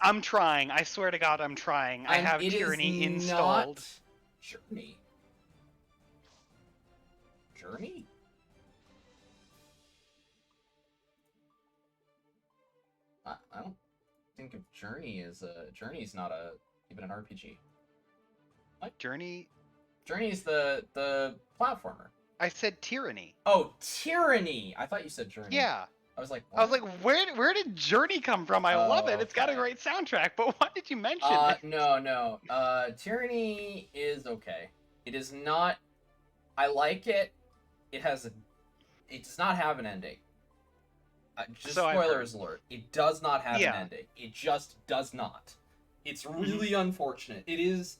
I'm trying. I swear to God, I'm trying. I have Tyranny installed. Journey? I don't think of Journey as Journey's not even an RPG. What? Journey? Journey's the platformer. I said Tyranny. Oh, Tyranny! I thought you said Journey. Yeah. I was like, where did Journey come from? I love it. It's got a great soundtrack, but why did you mention it? No. Tyranny is okay. It is not. I like it. It does not have an ending. Just spoilers alert. It does not have an ending. It just does not. It's really unfortunate. It is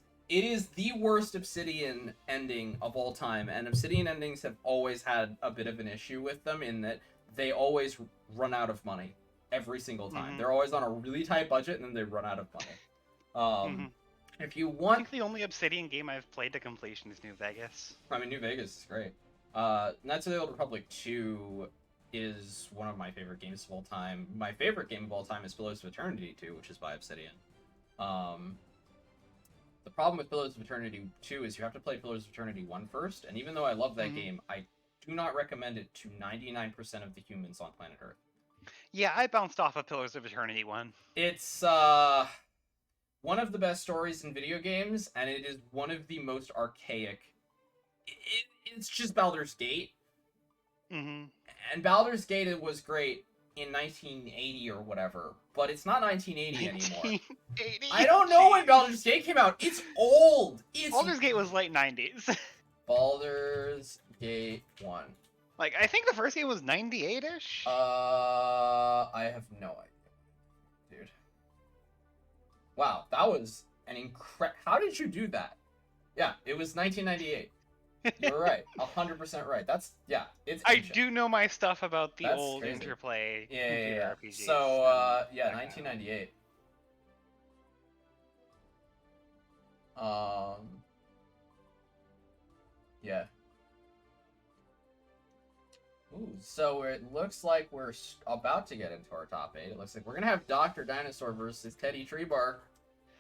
the worst Obsidian ending of all time, and Obsidian endings have always had a bit of an issue with them in that they always run out of money every single time. They're always on a really tight budget, and then they run out of money. If you want... I think the only Obsidian game I've played to completion is New Vegas. I mean, New Vegas is great. Knights of the Old Republic 2 is one of my favorite games of all time. My favorite game of all time is Pillars of Eternity 2, which is by Obsidian. The problem with Pillars of Eternity 2 is you have to play Pillars of Eternity 1 first, and even though I love that game, I do not recommend it to 99% of the humans on planet Earth. Yeah, I bounced off of Pillars of Eternity 1. It's one of the best stories in video games, and it is one of the most archaic. It's just Baldur's Gate. And Baldur's Gate was great in 1980 or whatever, but it's not 1980 anymore. I don't know when Baldur's Gate came out. It's old. Baldur's Gate was late 90s. Baldur's Gate 1. Like, I think the first game was 98-ish? I have no idea. Dude. Wow, that was an incredible... How did you do that? Yeah, it was 1998. You're right. 100% right. It's ancient. I do know my stuff about the old crazy. Interplay yeah. RPGs. So, 1998. Yeah. Ooh, so it looks like we're about to get into our top 8. It looks like we're gonna have Dr. Dinosaur versus Teddy Treebark.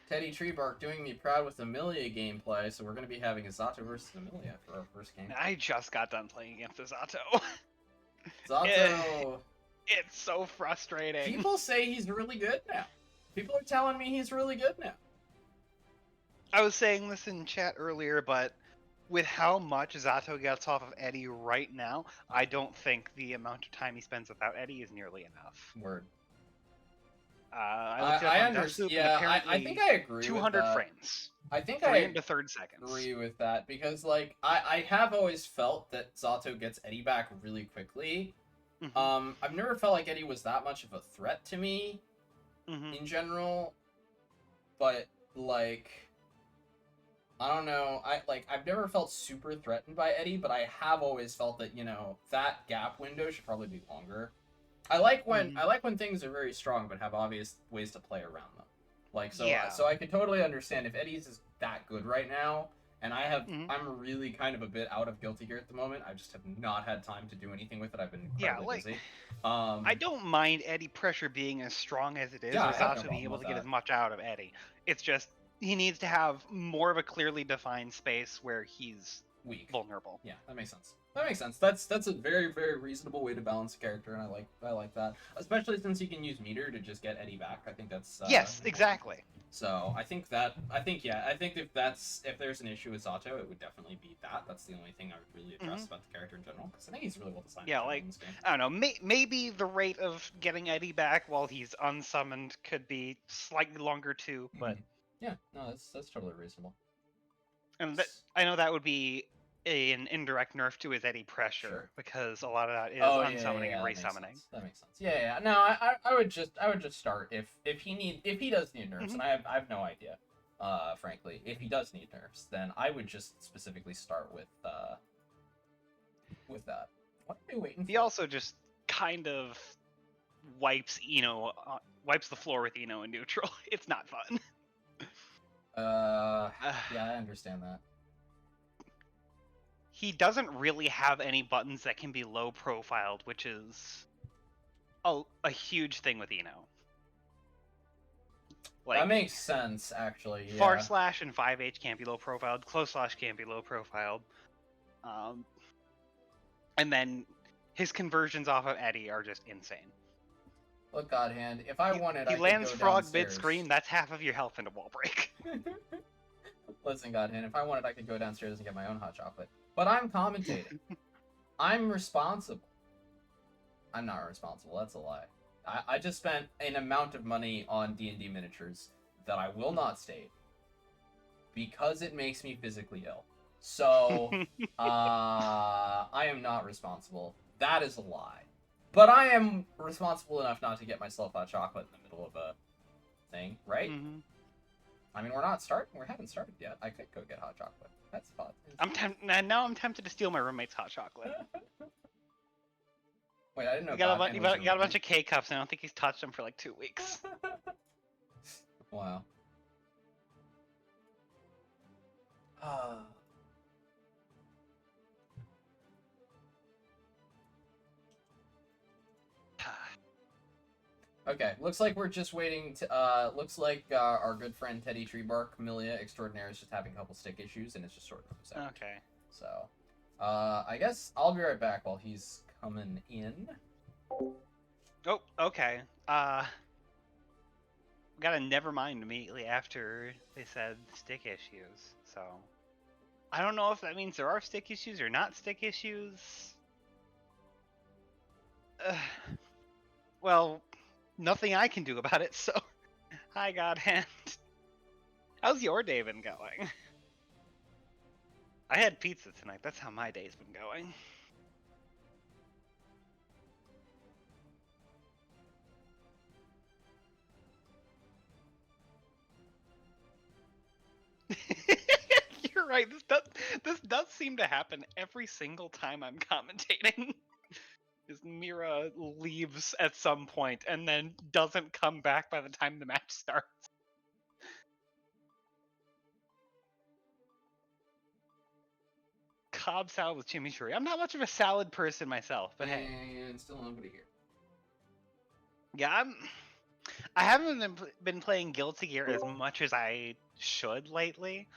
Teddy Treebark doing me proud with Amelia gameplay, so we're gonna be having Zato versus Amelia for our first game. I just got done playing against Zato. Zato... It's so frustrating. People say he's really good now. People are telling me he's really good now. I was saying this in chat earlier, but with how much Zato gets off of Eddie right now, I don't think the amount of time he spends without Eddie is nearly enough. Word. I understand. Yeah, I think I agree 200 with that. frames. I think 3 I into third seconds. agree with that, because, like, I have always felt that Zato gets Eddie back really quickly, I've never felt like Eddie was that much of a threat to me in general, but like, I don't know. I've never felt super threatened by Eddie, but I have always felt that, you know, that gap window should probably be longer. I like when things are very strong but have obvious ways to play around them. Like, so I could totally understand if Eddie's is that good right now, and I'm really kind of a bit out of Guilty Gear at the moment. I just have not had time to do anything with it. I've been incredibly busy. I don't mind Eddie Pressure being as strong as it is, or Zato being able to get as much out of Eddie. It's just he needs to have more of a clearly defined space where he's weak, vulnerable. Yeah, that makes sense. That makes sense. That's a very, very reasonable way to balance a character, and I like that. Especially since you can use meter to just get Eddie back. I think that's yes, exactly. So I think if there's an issue with Zato, it would definitely be that. That's the only thing I would really address about the character in general, because I think he's really well designed. Yeah, like, I don't know, maybe the rate of getting Eddie back while he's unsummoned could be slightly longer too, but yeah, no, that's totally reasonable. And I know that would be an indirect nerf to his Eddie Pressure, because a lot of that is unsummoning and resummoning. That makes sense. Yeah. No, I would just start if he does need nerfs, and I have no idea. Frankly, if he does need nerfs, then I would just specifically start with that. What are we waiting for? He also just kind of wipes the floor with Eno in neutral. It's not fun. Yeah, I understand that. He doesn't really have any buttons that can be low profiled, which is a huge thing with Eno. Like, that makes sense, actually. Yeah. Far slash and 5H can't be low profiled. Close slash can't be low profiled. And then his conversions off of Eddie are just insane. Look, God Hand, if I wanted, he lands frog mid screen. That's half of your health into wall break. Listen, God Hand, if I wanted, I could go downstairs and get my own hot chocolate. But I'm commentating. I'm responsible. I'm not responsible. That's a lie. I just spent an amount of money on D&D miniatures that I will not state because it makes me physically ill. So, I am not responsible. That is a lie. But I am responsible enough not to get myself hot chocolate in the middle of a thing, right? I mean, we haven't started yet. I could go get hot chocolate. That's fun. Now I'm tempted to steal my roommate's hot chocolate. Wait, I didn't know. You got a bunch of K-cups, and I don't think he's touched them for like 2 weeks. Wow. Okay, looks like we're just waiting to, looks like our good friend Teddy Treebark, Camellia Extraordinaire, is just having a couple stick issues, and it's just sorting those out. Okay. So, I guess I'll be right back while he's coming in. Oh, okay. Got a never mind immediately after they said stick issues, so... I don't know if that means there are stick issues or not stick issues. Well... Nothing I can do about it, so... Hi, God Hand. How's your day been going? I had pizza tonight. That's how my day's been going. You're right. This does seem to happen every single time I'm commentating. Is Mira leaves at some point and then doesn't come back by the time the match starts. Cobb salad with chimichurri. I'm not much of a salad person myself, but hey. And still nobody here. Yeah, I haven't been playing Guilty Gear as much as I should lately,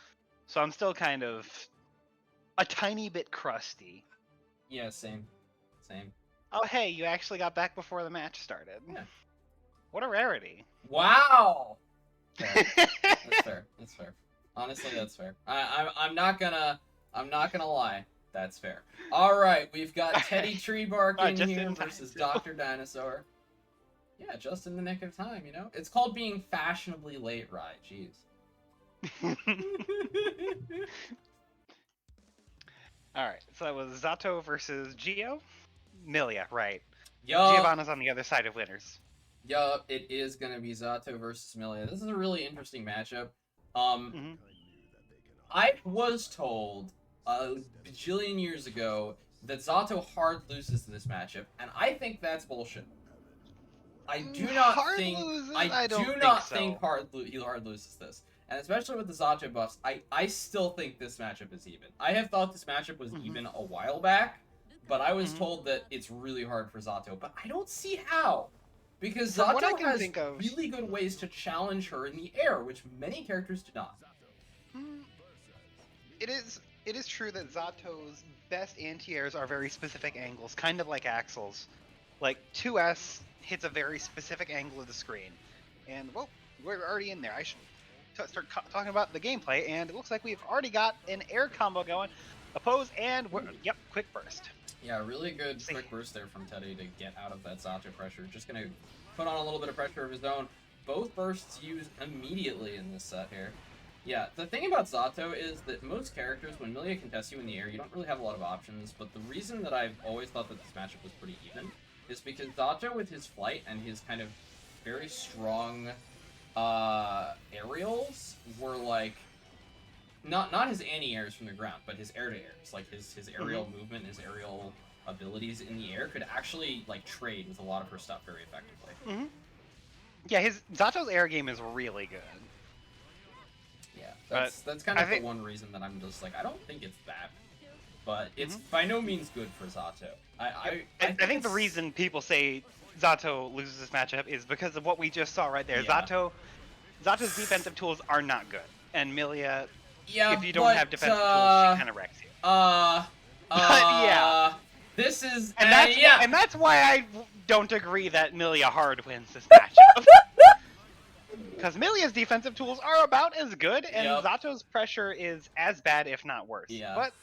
so I'm still kind of a tiny bit crusty. Yeah, same. Oh, hey, you actually got back before the match started. Yeah. What a rarity. Wow! Fair. That's fair. Honestly, that's fair. I'm not gonna lie. That's fair. Alright, we've got Teddy Treebark in here versus Dr. Dinosaur. Yeah, just in the nick of time, you know? It's called being fashionably late, Rye. Jeez. Alright, so that was Zato versus Gio? Milia, right. Yup. Giovanna's on the other side of winners. Yup, it is gonna be Zato versus Milia. This is a really interesting matchup. I was told a bajillion years ago that Zato hard loses this matchup, and I think that's bullshit. I do not Hard think loses? I don't do think not so. think he hard loses this. And especially with the Zato buffs, I still think this matchup is even. I have thought this matchup was even a while back, but I was told that it's really hard for Zato. But I don't see how. Because From what I Zato can has think of- really good ways to challenge her in the air, which many characters do not. It is true that Zato's best anti-airs are very specific angles, kind of like Axel's. Like 2S hits a very specific angle of the screen, and well, we're already in there. I should start talking about the gameplay, and it looks like we've already got an air combo going. Oppose and yep, quick burst. Yeah, really good quick burst there from Teddy to get out of that Zato pressure. Just gonna put on a little bit of pressure of his own. Both bursts used immediately in this set here. Yeah, the thing about Zato is that most characters, when Milia contests you in the air, you don't really have a lot of options, but the reason that I've always thought that this matchup was pretty even is because Zato, with his flight and his kind of very strong aerials, were like, not his anti-airs from the ground, but his air-to-airs, like his aerial movement, his aerial abilities in the air could actually like trade with a lot of her stuff very effectively. Yeah, Zato's air game is really good. Yeah, that's kind of the one reason that I'm just like, I don't think it's that, but it's by no means good for Zato. I think the reason people say Zato loses this matchup is because of what we just saw right there. Yeah. Zato's defensive tools are not good, and Milia, yeah, if you don't have defensive tools, she kind of wrecks you. Yeah, this is and that's yeah, and that's why I don't agree that Milia hard wins this matchup. Because Milia's defensive tools are about as good, and Zato's pressure is as bad, if not worse. Yeah. But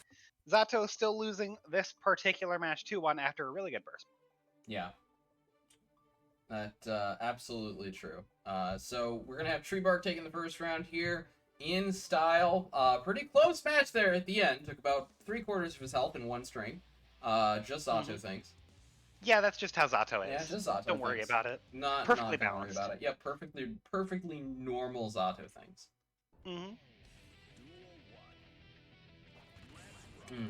Zato's still losing this particular match 2-1 after a really good burst. Yeah. That's absolutely true. So we're going to have Tree Bark taking the first round here in style. Pretty close match there at the end. Took about 3/4 of his health in one string. Just Zato things. Yeah, that's just how Zato is. Yeah, just Zato Don't worry things. about it. Not Perfectly don't worry balanced. about it. Yeah, perfectly normal Zato things.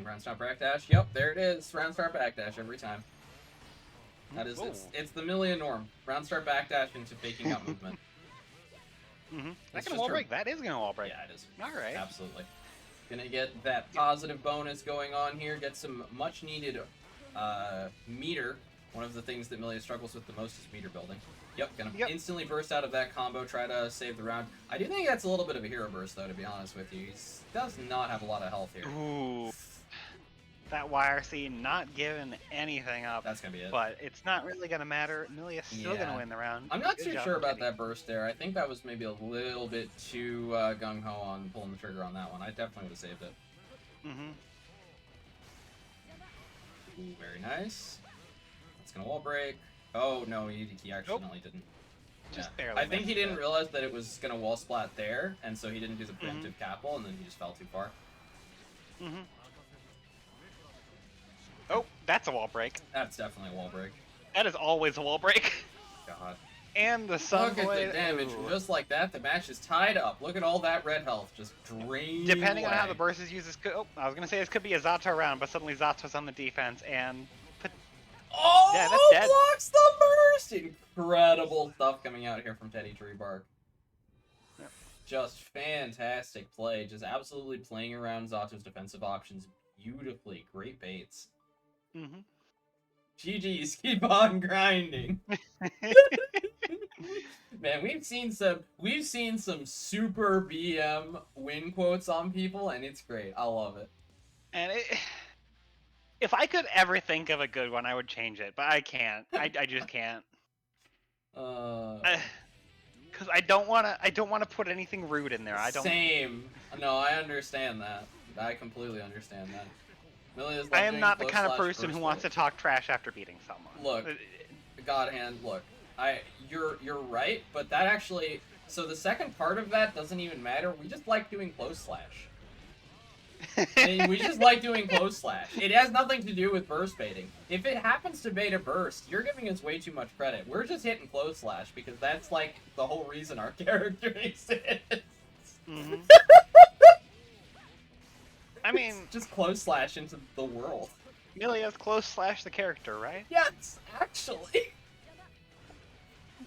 Round stop backdash. Yep, there it is. Round start backdash every time. That is, it's the Milia norm. Round start backdash into faking out movement. That's gonna wall break. That is gonna wall break. Yeah, it is. All right. Absolutely. Gonna get that positive bonus going on here. Get some much needed meter. One of the things that Milia struggles with the most is meter building. Yep, gonna instantly burst out of that combo, try to save the round. I do think that's a little bit of a hero burst, though, to be honest with you. He does not have a lot of health here. Ooh. That YRC not giving anything up. That's gonna be it. But it's not really gonna matter. Milia's still gonna win the round. I'm not Good too job, sure about Teddy. that burst there. I think that was maybe a little bit too gung-ho on pulling the trigger on that one. I definitely would have saved it. Ooh, very nice. It's gonna wall break. Oh no, he accidentally didn't. Just barely. I think he missed didn't it. realize that it was gonna wall splat there, and so he didn't do the preemptive capple, and then he just fell too far. Oh, that's a wall break. That's definitely a wall break. That is always a wall break. God. And the sun Look at the damage. Just like that, the match is tied up. Look at all that red health just drained Depending on how away. the burst is used, I was gonna say this could be a Zato round, but suddenly Zato's on the defense and. Oh, Yeah, that's dead. blocks the burst! Incredible stuff coming out here from Teddy Tree Bark. Yep. Just fantastic play. Just absolutely playing around Zato's defensive options beautifully. Great baits. GG's, keep on grinding. Man, we've seen some super BM win quotes on people, and it's great. I love it. And if I could ever think of a good one, I would change it, but I can't. I just can't. Because I don't wanna put anything rude in there. I don't. Same. No, I understand that. I completely understand that. Milia's I am not the kind of close/burst person who wants to talk trash after beating someone. Look, God hand, look. You're right, but that actually. So the second part of that doesn't even matter. We just like doing close slash. We just like doing close slash. It has nothing to do with burst baiting. If it happens to bait a burst, you're giving us way too much credit. We're just hitting close slash because that's like the whole reason our character exists. Mm-hmm. I mean, It's just close slash into the world. Milia's close slash the character, right? Yes, actually.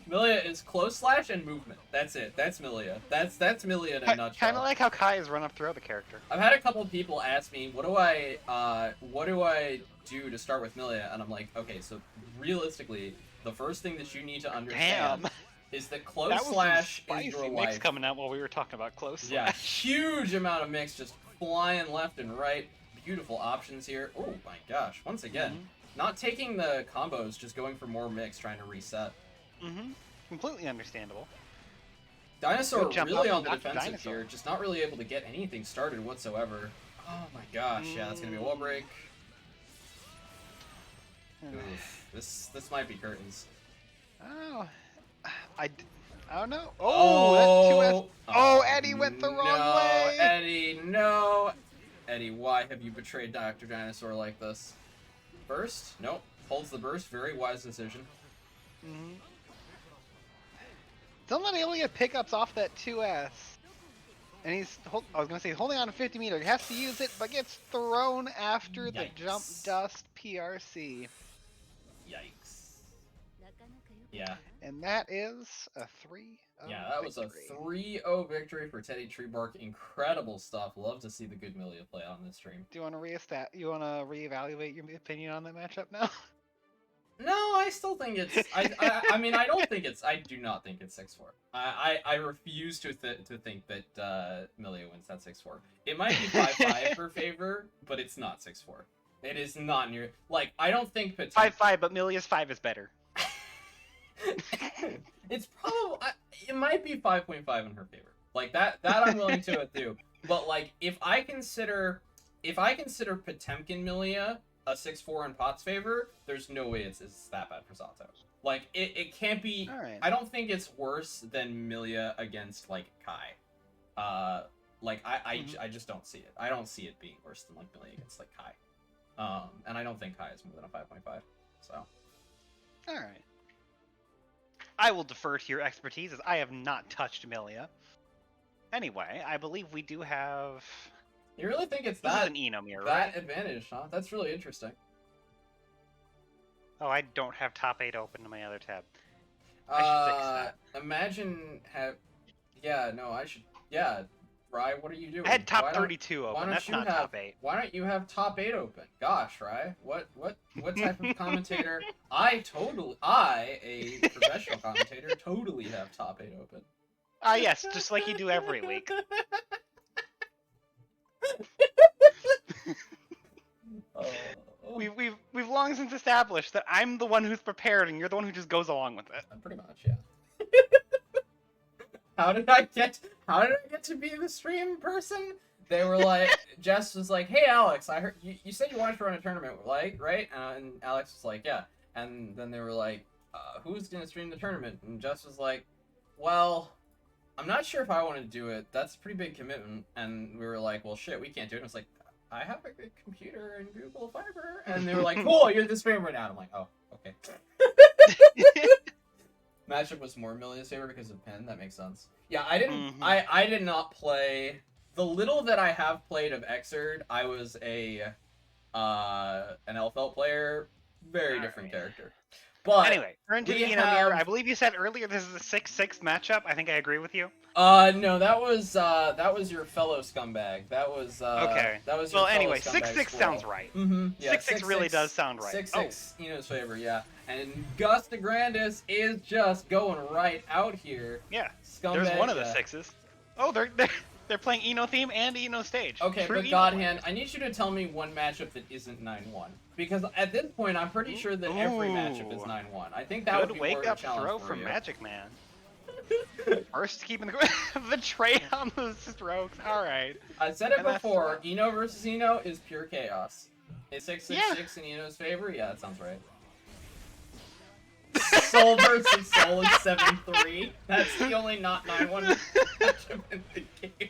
Milia is close slash and movement. That's it. That's Milia. That's Milia in a nutshell. Kind of like how Kai is run up throughout the character. I've had a couple of people ask me, what do I do to start with Milia? And I'm like, okay, so realistically, the first thing that you need to understand is that close That was slash some is your spicy mix life. coming out while we were talking about close slash. Yeah, huge amount of mix just flying left and right. Beautiful options here. Oh my gosh, once again, not taking the combos, just going for more mix, trying to reset. Mm-hmm. Completely understandable. Dinosaur Good jump really up on the and knock defensive Dinosaur. here, just not really able to get anything started whatsoever. Oh my gosh, yeah, that's gonna be a wall break. Oof, this might be curtains. Oh, I don't know. Oh, that 2S. Oh, Eddie went the wrong way. Eddie, no. Eddie, why have you betrayed Dr. Dinosaur like this? Burst? Nope. Holds the burst. Very wise decision. Mm-hmm. Somebody only get pickups off that 2S. And he's, I was going to say, holding on to 50 meters. He has to use it, but gets thrown after the jump dust PRC. Yikes. Yeah. And that is a 3-0 Yeah, that was a 3-0 victory for Teddy Treebark. Incredible stuff. Love to see the good Milia play on this stream. Do you want to reevaluate your opinion on that matchup now? No, I still think it's. I mean, I don't think it's. I do not think it's 6-4. I refuse to think that Milia wins that 6-4. It might be 5-5 for favor, but it's not 6-4. It is not near. Like, I don't think 5-5, but Milia's 5 is better. It's probably. It might be 5.5 in her favor. Like that I'm willing to do. But like, if I consider Potemkin Milia a 6-4 in Pot's favor, there's no way it's that bad for Sato. Like, it can't be. Right. I don't think it's worse than Milia against like Kai. Like I just don't see it. I don't see it being worse than like Milia against like Kai. And I don't think Kai is more than a 5.5. So. All right. I will defer to your expertise as I have not touched Milia. Anyway, I believe we do have. You really think it's This is that an Enomir, that right? advantage, huh? That's really interesting. Oh, I don't have top 8 open in my other tab. I should fix that. Imagine yeah, no, I should. Yeah, Rye, what are you doing? I had top Why don't- 32 why open. don't That's you not have- top 8. Why don't you have top 8 open? Gosh, Rye, what type of commentator? I, a professional commentator, totally have top 8 open. Ah, yes, just like you do every week. We've long since established that I'm the one who's prepared and you're the one who just goes along with it. Pretty much, yeah. How did I get to be the stream person? They were like, Jess was like, "Hey Alex, I heard you said you wanted to run a tournament, like, right?" And Alex was like, "Yeah." And then they were like, "Who's gonna stream the tournament?" And Jess was like, "Well, I'm not sure if I want to do it. That's a pretty big commitment." And we were like, "Well, shit, we can't do it." And I was like, "I have a good computer and Google Fiber." And they were like, "Cool, you're the streamer now." And I'm like, "Oh, okay." Matchup was more Milia's favor because of Pen. That makes sense. Yeah, I didn't. I did not play the little that I have played of Xrd. I was an Elfelt player. Very different character. But anyway, turn to the Enomir. I believe you said earlier this is a 6-6 matchup. I think I agree with you. No, that was your fellow scumbag. That was okay. That was your well, anyway, fellow 6-6 sounds right. Mm-hmm. Yeah, 6-6 really does sound right. 6-6, Eno's favor, yeah. And Gus DeGrandis is just going right out here. Yeah. Scumbag, there's one of the 6s. Oh, they're playing Eno theme and Eno stage. Okay, True but Eno Godhand, I need you to tell me one matchup that isn't 9-1. Because at this point, I'm pretty sure that every matchup is 9-1. I think that would be more of a wake-up challenge throw for from you. Magic Man. First keeping the trade on the strokes. All right. I said it before. Eno versus Eno is pure chaos. Is 6-6-6 in Eno's favor? Yeah, that sounds right. Soul versus Soul is 7-3. That's the only not 9-1 matchup in the game.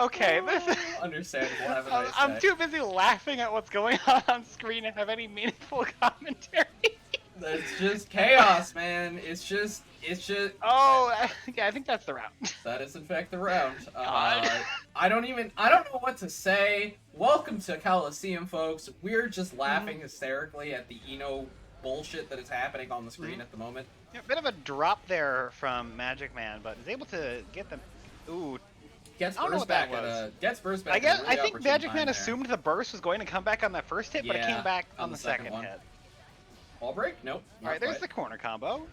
Okay, this. Understandable. Have a nice I'm day. too busy laughing at what's going on screen to have any meaningful commentary. It's just chaos, man. It's just. Oh, yeah, I think that's the route. That is in fact the round. God. I don't know what to say. Welcome to Cowlosseum, folks. We're just laughing hysterically at the bullshit that is happening on the screen at the moment. Yeah, bit of a drop there from Magic Man, but is able to get them. Ooh. Gets I don't know burst what that back was. Gets burst back. I guess at a really I think opportune Magic time Man there. assumed the burst was going to come back on that first hit, but it Yeah, came back on on the the second second one. hit. Wall break? Nope. All right, there's the corner combo.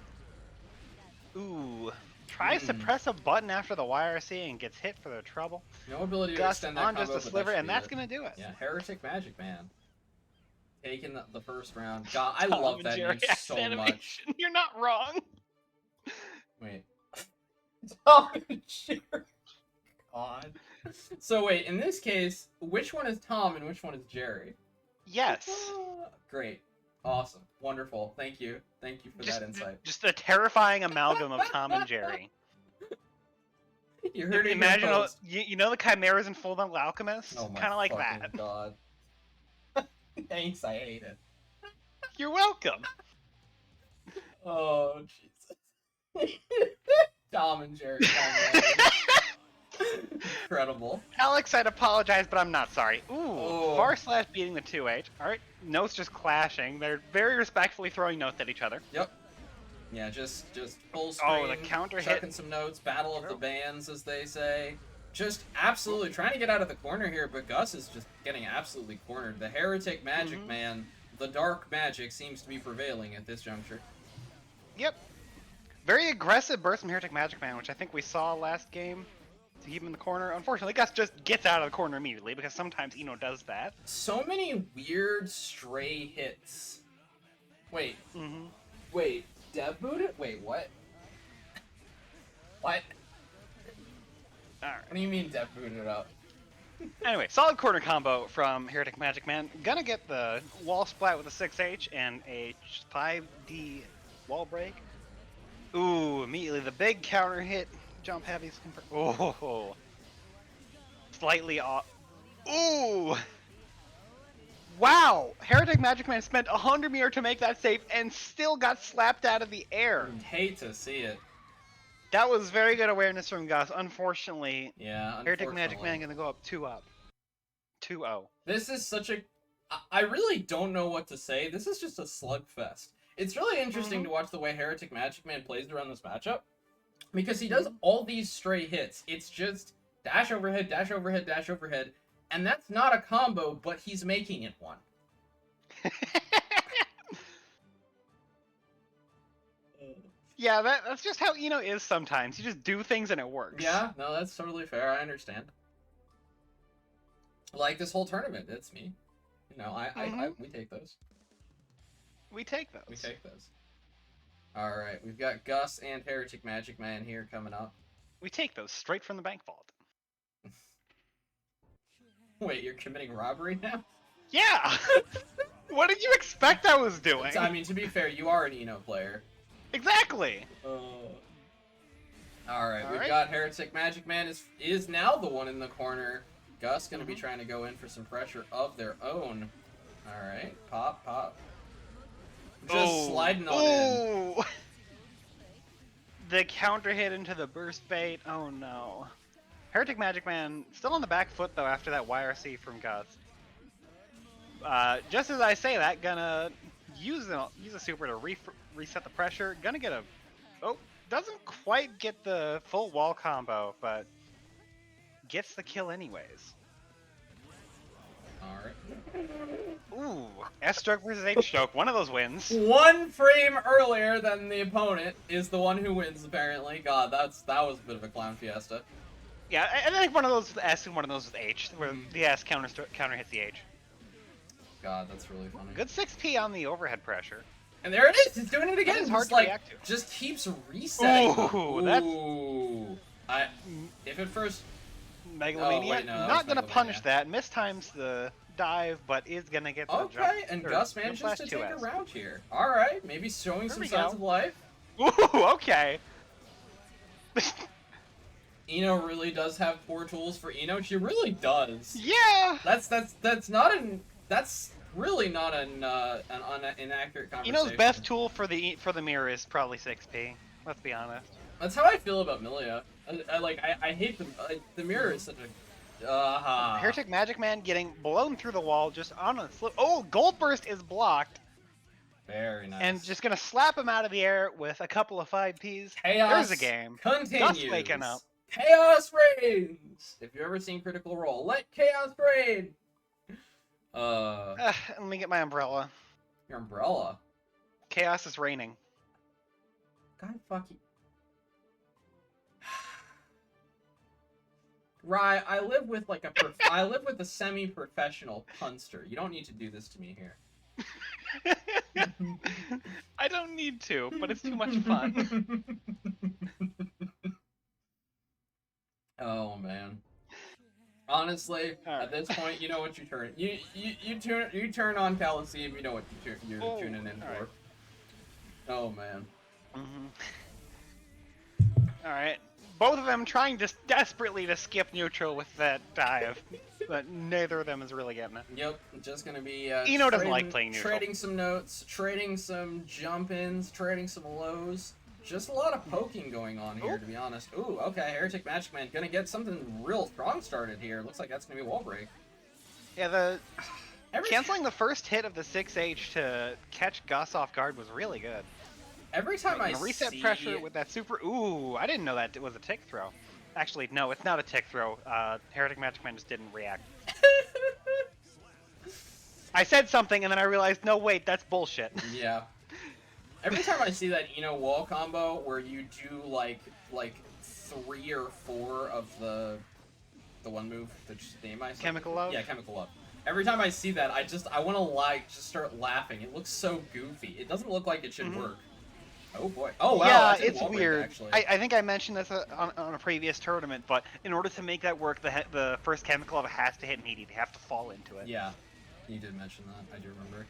Ooh. Tries to press a button after the YRC and gets hit for the trouble. No ability to Gus extend that on combo, just a but sliver, that and should that's be going to do it. Yeah, Heretic Magic Man. Taking the first round. God, I Tom love and that Jerry name ass so much. animation. You're not wrong. Wait. Tom and Jerry. God. So wait, in this case, which one is Tom and which one is Jerry? Yes. Great. Awesome. Wonderful. Thank you. Thank you for that insight. Just a terrifying amalgam of Tom and Jerry. You heard it. Imagine, you know the Chimeras in Full Metal Alchemist? Oh my kind of like fucking that. God. Thanks, I hate it. You're welcome. Oh, Jesus. Tom and Jerry. Incredible. Alex, I'd apologize, but I'm not sorry. Ooh, Oh. far slash beating the 2H. Alright, notes just clashing. They're very respectfully throwing notes at each other. Yep. Yeah, just full screen. Oh, the counter hit. Chucking some notes. Battle of the bands, as they say. Just absolutely trying to get out of the corner here, but Gus is just getting absolutely cornered. The Heretic Magic Man, the dark magic, seems to be prevailing at this juncture. Yep. Very aggressive burst from Heretic Magic Man, which I think we saw last game to keep him in the corner. Unfortunately, Gus just gets out of the corner immediately because sometimes Eno does that. So many weird stray hits. Wait. Wait. Dev booted? Wait, what? What? Alright. What do you mean Dev booted up? Anyway, solid corner combo from Heretic Magic Man. Gonna get the wall splat with a 6H and a 5D wall break. Ooh, immediately the big counter hit. Jump heavies. Oh. Slightly off. Ooh. Wow. Heretic Magic Man spent 100 meter to make that save and still got slapped out of the air. I'd hate to see it. That was very good awareness from Gus. Unfortunately, Yeah, Heretic Magic Man gonna go up 2-0. This is such a... I really don't know what to say. This is just a slugfest. It's really interesting to watch the way Heretic Magic Man plays around this matchup. Because he does all these stray hits. It's just dash overhead, dash overhead, dash overhead. And that's not a combo, but he's making it one. Yeah, that's just how Eno is sometimes. You just do things and it works. Yeah, no, that's totally fair. I understand. Like this whole tournament, it's me. You know, we take those. We take those. We take those. Alright, we've got Gus and Heretic Magic Man here coming up. We take those straight from the bank vault. Wait, you're committing robbery now? Yeah! What did you expect I was doing? I mean, to be fair, you are an Eno player. Exactly! Alright, we've got Heretic Magic Man is now the one in the corner. Gus gonna be trying to go in for some pressure of their own. Alright, pop. Just sliding on in. The counter hit into the burst bait. Oh no. Heretic Magic Man still on the back foot though after that YRC from Gus. Just as I say that, gonna use a super to reset the pressure. Gonna get a... Oh, doesn't quite get the full wall combo, but gets the kill anyways. Alright. Ooh, S-stroke versus H-stroke, one of those wins. One frame earlier than the opponent is the one who wins, apparently. God, that was a bit of a clown fiesta. Yeah, I think one of those with S and one of those with H, where the S counter hits the H. God, that's really funny. Good 6P on the overhead pressure. And there it is! He's doing it again! That is hard Just, to like, react to. just keeps resetting. Ooh, that's... If at first... Megalomania. Oh, wait, no, Not gonna Megalomania. punish that. Mistimes the dive, but is gonna get the jump. Okay, and or Gus manages slash to take 2S. a round here. Alright, maybe showing There some we signs go. of life. Ooh, okay. Eno really does have poor tools for Eno. She really does. Yeah. That's really not an inaccurate conversation. Eno's best tool for the mirror is probably 6P. Let's be honest. That's how I feel about Milia. I hate the mirror is such a Heretic Magic Man getting blown through the wall just on a slip. Oh, Gold Burst is blocked. Very nice. And just gonna slap him out of the air with a couple of 5Ps. Chaos There's a game. continues. Gus waking up. Chaos reigns. If you've ever seen Critical Role, let chaos reign. Let me get my umbrella. Your umbrella. Chaos is raining. God fuck you. Rye, I live with like I live with a semi-professional punster. You don't need to do this to me here. I don't need to, but it's too much fun. Oh man. Honestly, All at this point, you know what you turn. You turn on Cowlosseum. You know what you're tuning in for. Right. Oh man. All right. Both of them trying just desperately to skip neutral with that dive, but neither of them is really getting it. Yep, just gonna be. Eno doesn't like playing neutral. Trading some notes, trading some jump ins, trading some lows. Just a lot of poking going on here, to be honest. Ooh, okay, Heretic Magic Man gonna get something real strong started here. Looks like that's gonna be a wall break. Yeah, canceling the first hit of the 6H to catch Gus off guard was really good. Every time I reset see... pressure with that super. Ooh, I didn't know that it was a tick throw. Actually, no, it's not a tick throw. Heretic Magic Man just didn't react. I said something and then I realized, no, wait, that's bullshit. Yeah. Every time I see that Eno wall combo where you do like 3 or 4 of the one move, the name I said. Chemical Love? Yeah, Chemical Love. Every time I see that, I want to just start laughing. It looks so goofy. It doesn't look like it should work. Oh boy. Oh wow. Yeah, that's a it's wall break, weird. actually. I think I mentioned this on a previous tournament, but in order to make that work, the first Chemical Love has to hit meaty. They have to fall into it. Yeah, you did mention that. I do remember.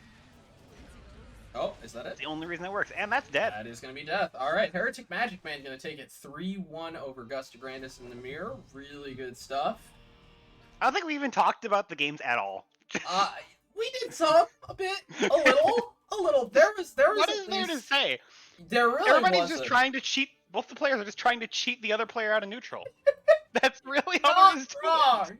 Oh, is that it? That's the only reason it works, and that's dead. That is going to be death. All right, Heretic Magic Man going to take it 3-1 over Gus Grandis in the mirror. Really good stuff. I don't think we even talked about the games at all. We did a bit, a little. There was. What is there to say? There really Everybody's wasn't. just trying to cheat. Both the players are just trying to cheat the other player out of neutral. That's really all there is to it.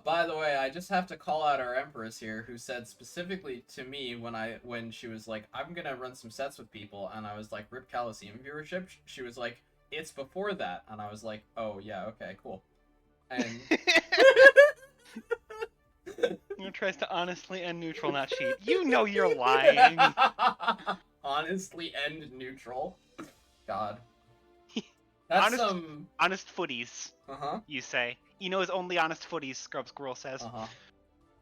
By the way, I just have to call out our Empress here, who said specifically to me when she was like, "I'm gonna run some sets with people," and I was like, "Rip Cowlosseum viewership." She was like, "It's before that," and I was like, "Oh yeah, okay, cool." And Who tries to honestly end neutral, not cheat? You know you're lying. Honestly end neutral. God. That's honest footies. You say. Eno is only honest footies, Scrub Squirrel says.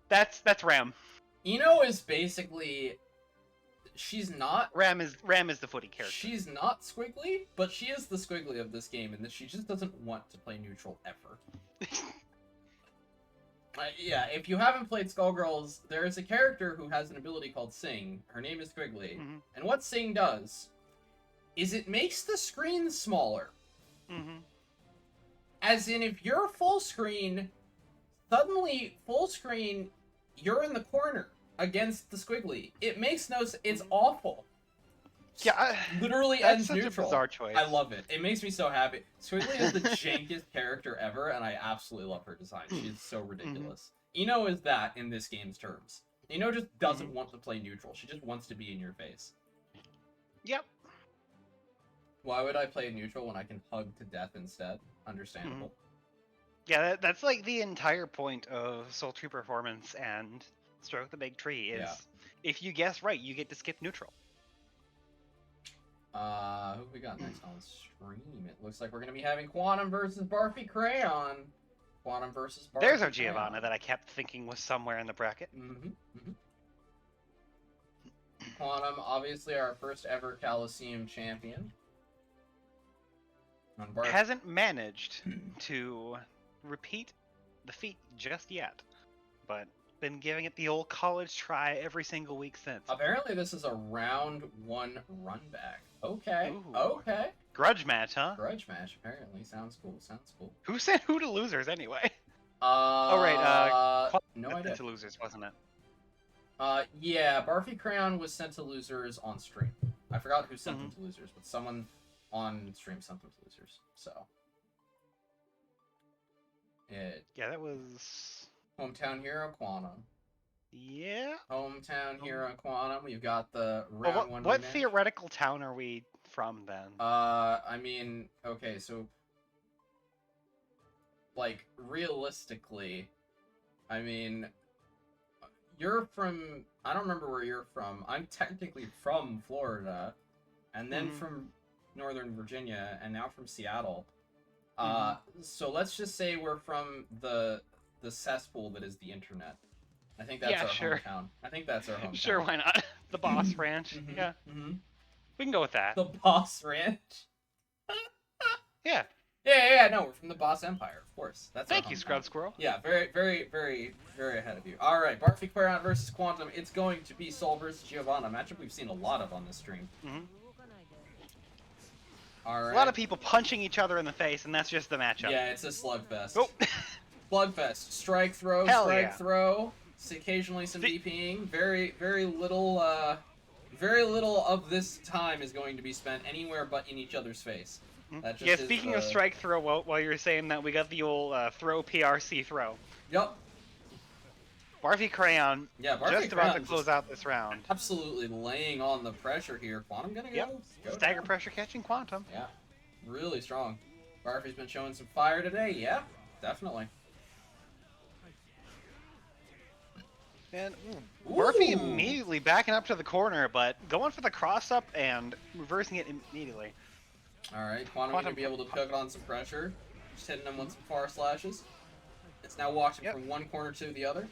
That's Ram. Eno is basically she's not Ram is the footy character. She's not squiggly, but she is the squiggly of this game in that she just doesn't want to play neutral ever. Yeah, if you haven't played Skullgirls, there is a character who has an ability called Sing. Her name is Squiggly. And what Sing does is it makes the screen smaller. As in, if you're full screen, suddenly full screen, you're in the corner against the Squiggly. It makes no sense. It's awful. Yeah, literally that's ends such neutral. A bizarre choice. I love it. It makes me so happy. Squiggly is the jankest character ever, and I absolutely love her design. She is so ridiculous. Eno is that in this game's terms. Eno just doesn't want to play neutral. She just wants to be in your face. Yep. Why would I play neutral when I can hug to death instead? Understandable. Yeah, that's like the entire point of Sultry Performance and Stroke the Big Tree is if you guess right, you get to skip neutral. Who we got next on stream? It looks like we're gonna be having Quantum versus Barfy Crayon. Quantum versus Barfy There's our Crayon. Giovanna that I kept thinking was somewhere in the bracket. Quantum, obviously our first ever Cowlosseum champion. Hasn't managed to repeat the feat just yet, but been giving it the old college try every single week since. Apparently, this is a round 1 run back. Okay. Ooh. Okay. Grudge match, huh? Grudge match, apparently. Sounds cool. Sounds cool. Who sent who to losers anyway? Oh, right. no Sent idea. to losers, wasn't it? Yeah, Barfy Crayon was sent to losers on stream. I forgot who sent them to losers, but someone on stream sent them to losers. So. Yeah, that was... Hometown Hero Quantum. Yeah? Hometown Hero Quantum. We've got the round 1 What rematch. theoretical town are we from then? I mean, okay, so like realistically, I mean, you're from, I don't remember where you're from. I'm technically from Florida, and then from Northern Virginia, and now from Seattle. So let's just say we're from the cesspool that is the internet. I think that's our hometown. I think that's our hometown. Sure, why not? The Boss Ranch. Yeah. We can go with that. The Boss Ranch. Yeah. Yeah, no, we're from the Boss Empire, of course. That's Thank you, Scrub Squirrel. Yeah, very, very, very, very ahead of you. All right, Barfy Clarion versus Quantum. It's going to be Soul versus Giovanna, a matchup we've seen a lot of on this stream. All right. A lot of people punching each other in the face, and that's just the matchup. Yeah, it's a slugfest. Oh. Slugfest. Strike, throw, Hell strike, yeah. throw. Occasionally some DPing. Very, very little of this time is going to be spent anywhere but in each other's face. That just Yeah, speaking of strike throw, while you're saying that, we got the old throw PRC throw. Yep. Barfy Crayon, Yeah, Barfy just about to Crayon close out this round. Absolutely laying on the pressure here. Quantum gonna go Stagger down. pressure catching Quantum. Yeah, really strong. Barfy's been showing some fire today. Yeah, definitely. And Barfy immediately backing up to the corner, but going for the cross up and reversing it immediately. All right, Quantum gonna be able to put on some pressure, just hitting him with some far slashes. It's now walking from one corner to the other.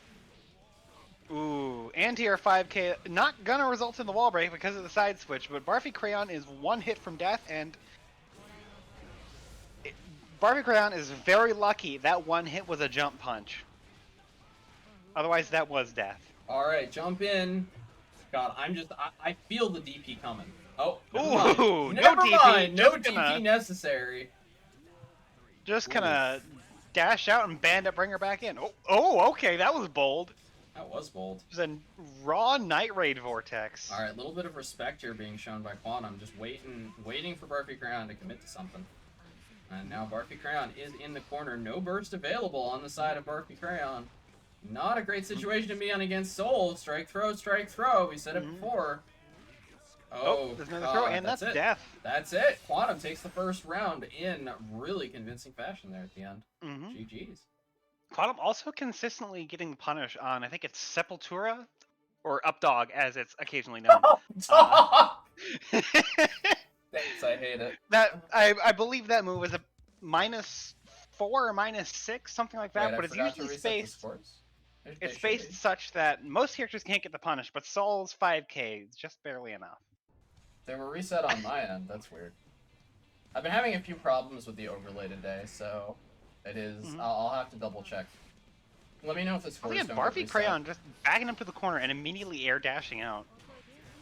Ooh, anti-air 5K, not gonna result in the wall break because of the side switch, but Barfy Crayon is one hit from death, and Barfy Crayon is very lucky that one hit was a jump punch. Otherwise, that was death. All right, jump in. God, I feel the DP coming. Oh, ooh, never no mind. DP. No DP necessary. Just gonna dash out and band up, bring her back in. Oh, okay, that was bold. That was bold. It was a raw Night Raid Vortex. All right, a little bit of respect here being shown by Quantum, just waiting for Barfy Crayon to commit to something. And now Barfy Crayon is in the corner. No burst available on the side of Barfy Crayon. Not a great situation to be on against Soul. Strike, throw, strike, throw. We said it before. Oh, there's another throw, and that's death. That's it. Quantum takes the first round in really convincing fashion there at the end. GG's. Quantum also consistently getting punished on, I think it's Sepultura, or Updog, as it's occasionally known. Thanks, I hate it. That I believe that move is a -4 or -6, something like that, Wait, but it's usually spaced. It's spaced such that most characters can't get the punish, but Soul's 5K is just barely enough. They were reset on my end. That's weird. I've been having a few problems with the overlay today, so it is. I'll have to double check. Let me know if the scores don't get Barfy reset. Crayon just backing up to the corner and immediately air dashing out.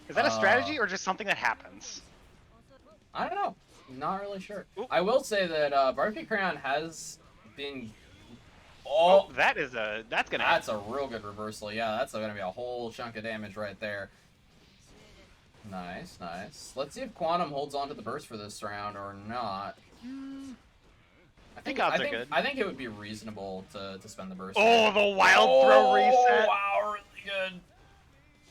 Is that a strategy or just something that happens? I don't know. Not really sure. I will say that Barfy Crayon has been. That's gonna. That's a real good reversal. Yeah, that's gonna be a whole chunk of damage right there. Nice, nice. Let's see if Quantum holds on to the burst for this round or not. I think good. I think it would be reasonable to spend the burst. Oh, the wild throw reset! Wow, really good.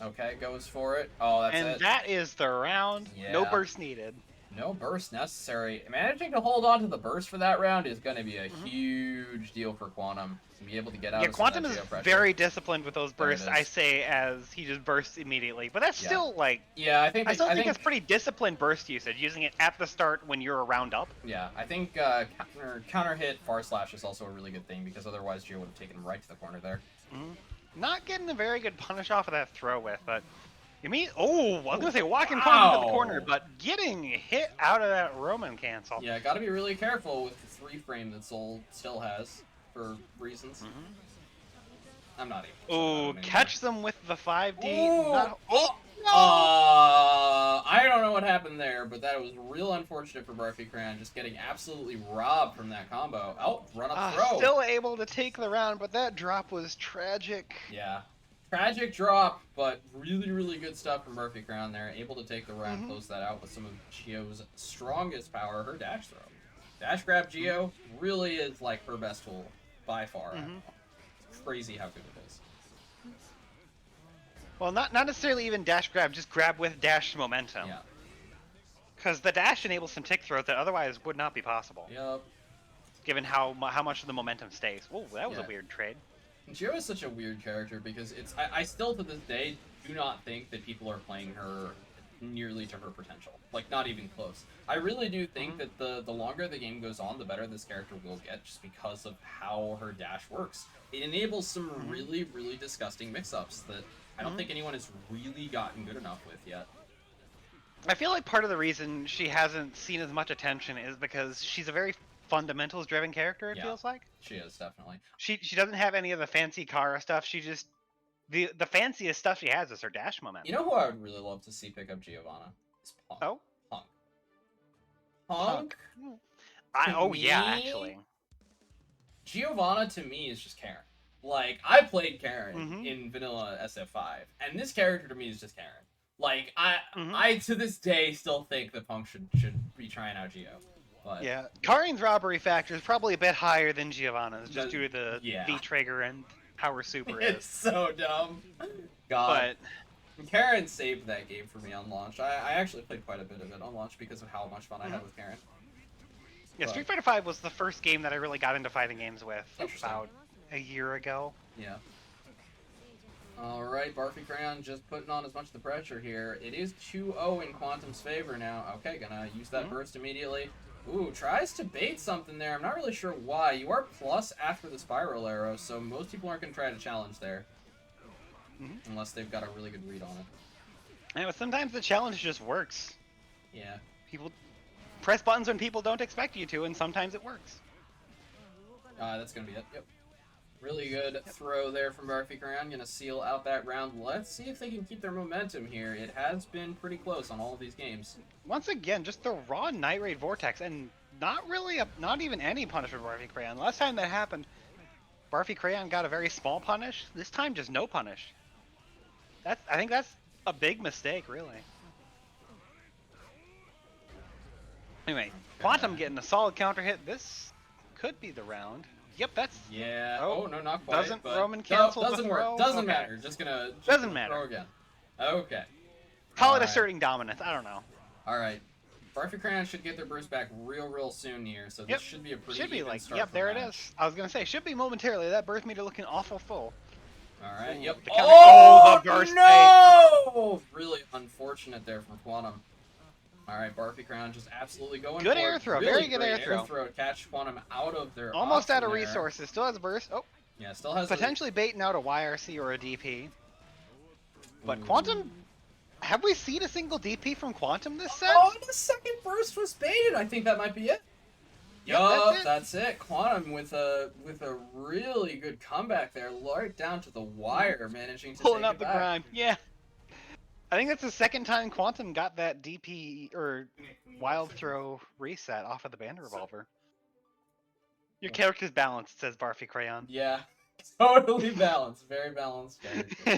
Okay, goes for it. Oh, that's it. And that is the round. Yeah. No burst needed. No burst necessary. Managing to hold on to the burst for that round is going to be a huge deal for Quantum to be able to get out of some of that Quantum is geopressure. very disciplined with those bursts, I say, as he just bursts immediately. But that's still, like... Yeah, I think it's pretty disciplined burst usage, using it at the start when you're a round up. Yeah, I think counter hit far slash is also a really good thing, because otherwise Gio would have taken him right to the corner there. Not getting a very good punish off of that throw with, but... I was gonna say walking Quantum to the corner, but getting hit out of that Roman cancel. Yeah, gotta be really careful with the 3 frame that Soul still has, for reasons. I'm not able to. Oh, catch them with the 5D. Ooh. Not... Oh, no! I don't know what happened there, but that was real unfortunate for Barfy Cran, just getting absolutely robbed from that combo. Oh, run up throw. Still able to take the round, but that drop was tragic. Yeah. Tragic drop, but really, really good stuff from Murphy Crown there. Able to take the round, close that out with some of Gio's strongest power, her dash throw. Dash grab Gio really is like her best tool by far. It's crazy how good it is. Well, not necessarily even dash grab, just grab with dash momentum. Yeah. Because the dash enables some tick throws that otherwise would not be possible. Yep. Given how much of the momentum stays. Oh, that was a weird trade. Gio is such a weird character because I still to this day do not think that people are playing her nearly to her potential. Like, not even close. I really do think that the longer the game goes on, the better this character will get just because of how her dash works. It enables some really, really disgusting mix-ups that I don't think anyone has really gotten good enough with yet. I feel like part of the reason she hasn't seen as much attention is because she's a very fundamentals-driven character, it feels like. She is, definitely. She doesn't have any of the fancy Kara stuff. She just... The fanciest stuff she has is her dash momentum. You know who I would really love to see pick up Giovanna? Is Punk. Oh? Punk? Yeah, actually. Giovanna, to me, is just Karen. Like, I played Karen in vanilla SF5, and this character to me is just Karen. Like, I to this day still think that Punk should be trying out Gio. But yeah, Karin's robbery factor is probably a bit higher than Giovanna's, just due to the V-trigger and how her super is. It's so dumb. God. But Karen saved that game for me on launch. I actually played quite a bit of it on launch because of how much fun I had with Karen. Yeah, Street Fighter V was the first game that I really got into fighting games with about a year ago. Yeah. Alright, Barfy Crayon just putting on as much of the pressure here. It is 2-0 in Quantum's favor now. Okay, gonna use that burst immediately. Ooh, tries to bait something there. I'm not really sure why. You are plus after the spiral arrow, so most people aren't gonna try to challenge there. Unless they've got a really good read on it. Yeah, but sometimes the challenge just works. Yeah. People press buttons when people don't expect you to, and sometimes it works. That's gonna be it. Yep. Really good throw there from Barfy Crayon. Gonna seal out that round. Let's see if they can keep their momentum here. It has been pretty close on all of these games. Once again, just the raw Night Raid Vortex, and not even any punish for Barfy Crayon. Last time that happened, Barfy Crayon got a very small punish. This time, just no punish. I think that's a big mistake, really. Anyway, Quantum getting a solid counter hit. This could be the round. Yep, that's... Yeah. Oh, no, not quite. Doesn't Roman cancel the doesn't throw? work. Doesn't matter. Just gonna throw again. Okay. Call it asserting dominance. I don't know. All right. Barfy Crayon should get their burst back real soon here, so this should be a pretty even start. Yep, there it is. I was gonna say, should be momentarily. That burst meter looking awful full. All right. Yep. Oh, the burst no! Really unfortunate there from Quantum. All right, Barfy Crown just absolutely going good for air it. throw, Really very good great air throw. Catch Quantum out of their almost out of there. resources. Still has a burst. Oh, yeah, still has potentially baiting out a YRC or a DP. But Quantum, have we seen a single DP from Quantum this set? Oh, the second burst was baited. I think that might be it. Yup, that's it. Quantum with a really good comeback there, right down to the wire, managing to pulling take up it the back. grind. Yeah. I think that's the second time Quantum got that DP or wild throw reset off of the Band Revolver. Your character's balanced, says Barfy Crayon. Yeah, totally balanced. Very balanced character.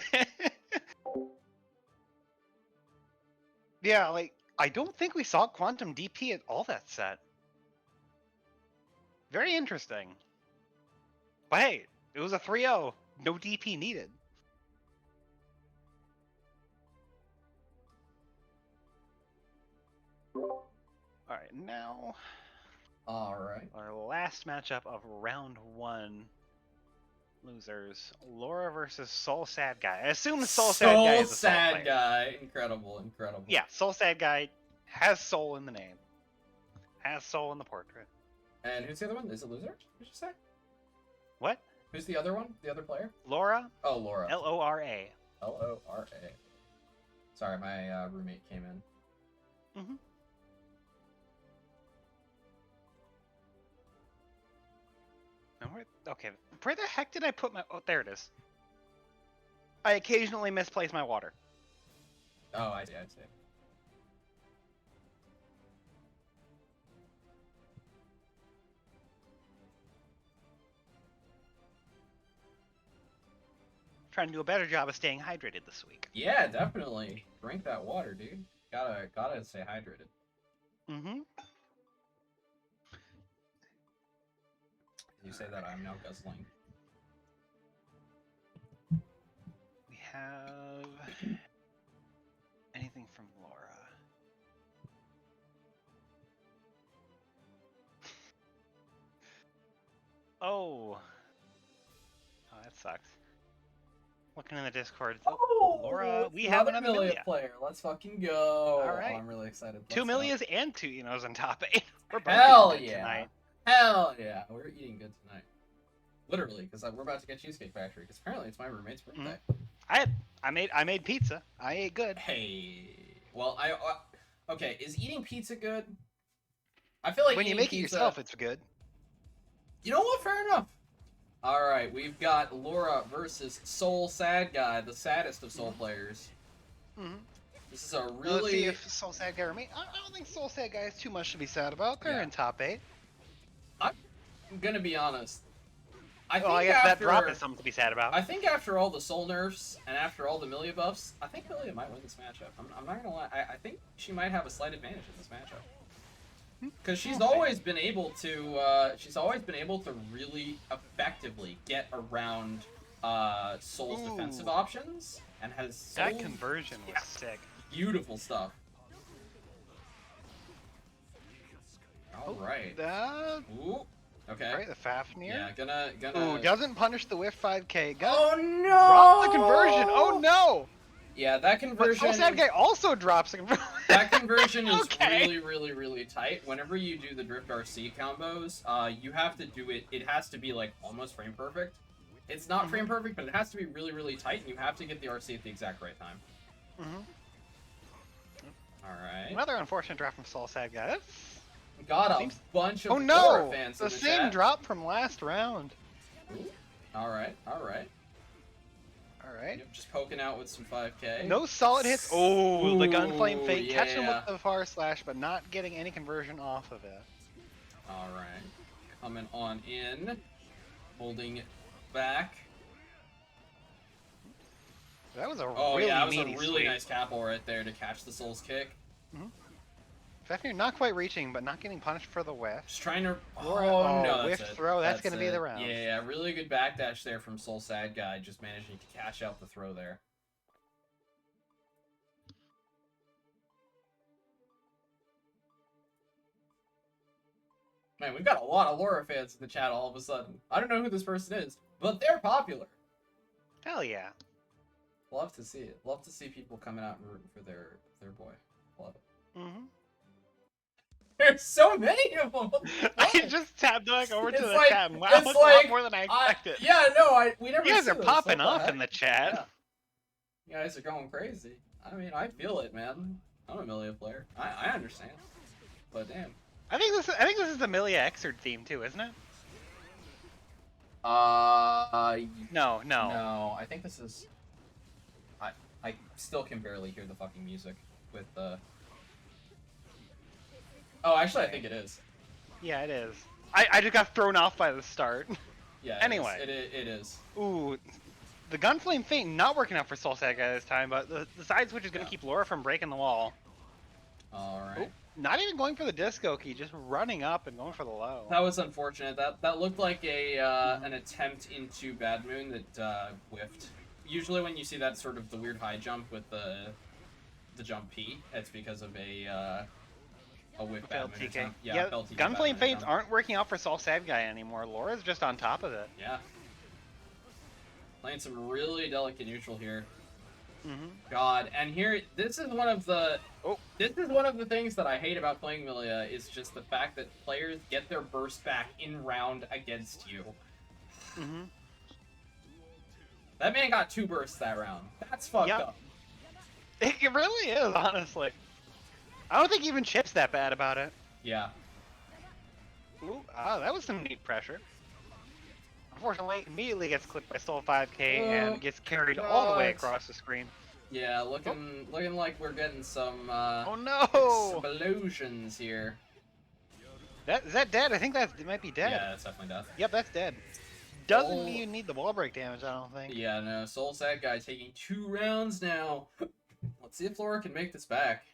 Yeah, like, I don't think we saw Quantum DP at all that set. Very interesting. But hey, it was a 3-0. No DP needed. Alright, now... Alright. Our last matchup of round 1. Losers. Laura versus Soul Sad Guy. I assume Soul Sad Guy is a Soul Sad player. Guy. Incredible. Yeah, Soul Sad Guy has soul in the name. Has soul in the portrait. And who's the other one? Is it Loser? Did you say? What? Who's the other one? The other player? Laura? Oh, Laura. L-O-R-A. L-O-R-A. Sorry, my roommate came in. Okay, where the heck did I put my... Oh, there it is. I occasionally misplace my water. Oh, I see. I see. Trying to do a better job of staying hydrated this week. Yeah, definitely. Drink that water, dude. Gotta stay hydrated. Mm-hmm. You say that, I'm now guzzling. We have anything from Laura? Oh, that sucks. Looking in the Discord. Oh, Laura, we have another Milia Milia. player. Let's fucking go. All right. Oh, I'm really excited. Two Let's go. Milias and two Enos on top 8. We're both Hell eating good yeah. tonight. Hell yeah. We're eating good tonight. Literally, because we're about to get Cheesecake Factory. Because apparently it's my roommate's birthday. I made pizza. I ate good. Hey. Well, okay. Is eating pizza good? I feel like When you eating make it pizza, yourself, it's good. You know what? Fair enough. All right, we've got Laura versus Soul Sad Guy, the saddest of Soul players. Mm-hmm. This is a Let's see really. if Soul Sad Guy remains. I don't think Soul Sad Guy is too much to be sad about. They're Yeah. in top 8. I'm gonna be honest. I Well, I think guess after, that drop is something to be sad about. I think after all the Soul nerfs and after all the Milia buffs, I think Milia might win this matchup. I'm not gonna lie. I think she might have a slight advantage in this matchup. Because she's always been able to really effectively get around Soul's defensive options and has that conversion was sick. beautiful stuff. All right. That. Ooh. Okay. Right, the Fafnir. Yeah, gonna. Ooh, doesn't punish the whiff 5k. Oh no! Drop the conversion. Oh no! Yeah, that But conversion. Soul Sad Guy also drops the conversion. That conversion is Okay. really tight. Whenever you do the Drift RC combos, you have to do it. It has to be like almost frame perfect. It's not frame perfect, but it has to be really tight, and you have to get the RC at the exact right time. All right. Another unfortunate drop from Soul Sad Guy. That's... Got a bunch of Oh horror no! fans The in the same chat. drop from last round. Ooh. All right. Alright. Yep, just poking out with some 5k. No solid hits. Oh, the Gunflame Fate. Ooh, Catching him yeah. with the Far Slash, but not getting any conversion off of it. All right. Coming on in. Holding back. That was a Oh really yeah, that was a meaty really sweep. nice capo right there to catch the Soul's kick. Fafnir not quite reaching, but not getting punished for the whiff. Just trying to. Laura- Oh oh, no, whiff that's it. throw, that's gonna be it. the round. Yeah, really good backdash there from Soul Sad Guy, just managing to catch out the throw there. Man, we've got a lot of Laura fans in the chat all of a sudden. I don't know who this person is, but they're popular. Hell yeah. Love to see it. Love to see people coming out and rooting for their boy. Love it. There's so many of them. I just tapped back over to It's the like- chat and wow, it's it's a like, lot more than I expected. Yeah, no, we never. You guys see are this. popping What the off heck? in the chat. Yeah. You guys are going crazy. I mean, I feel it, man. I'm a Milia player. I understand. But damn. I think this is the Milia Exerd theme too, isn't it? No. No, I think this is. I still can barely hear the fucking music with the. Oh, actually, I think it is. Yeah, it is. I just got thrown off by the start. Yeah. Anyway. It is. Ooh, the Gunflame Feint not working out for Soul Sad Guy this time, but the side switch is going to keep Laura from breaking the wall. All right. Not even going for the disco key, just running up and going for the low. That was unfortunate. That looked like a an attempt into Bad Moon that whiffed. Usually, when you see that sort of the weird high jump with the jump P, it's because of a whiff Bad Failed Moon TK. attempt. Yeah, failed TK Bad Gunflame Moon Feints attempt. aren't working out for Soul Sad Guy anymore. Laura's just on top of it. Yeah. Playing some really delicate neutral here. Mm-hmm. God, and here this is one of the things that I hate about playing Milia is just the fact that players get their burst back in round against you. Mm-hmm. That man got 2 bursts that round. That's fucked Yep. up. It really is, honestly. I don't think even Chip's that bad about it. Yeah. Ooh, that was some neat pressure. Unfortunately, immediately gets clipped by Soul 5K Oh, and gets carried all the way God. across the screen. Yeah, looking like we're getting some Oh no! explosions here. Is that dead? I think it might be dead. Yeah, that's definitely death. Yep, that's dead. Doesn't Soul- even need the wall break damage, I don't think. Yeah, no, Soul Sad Guy taking 2 rounds now. Let's see if Laura can make this back.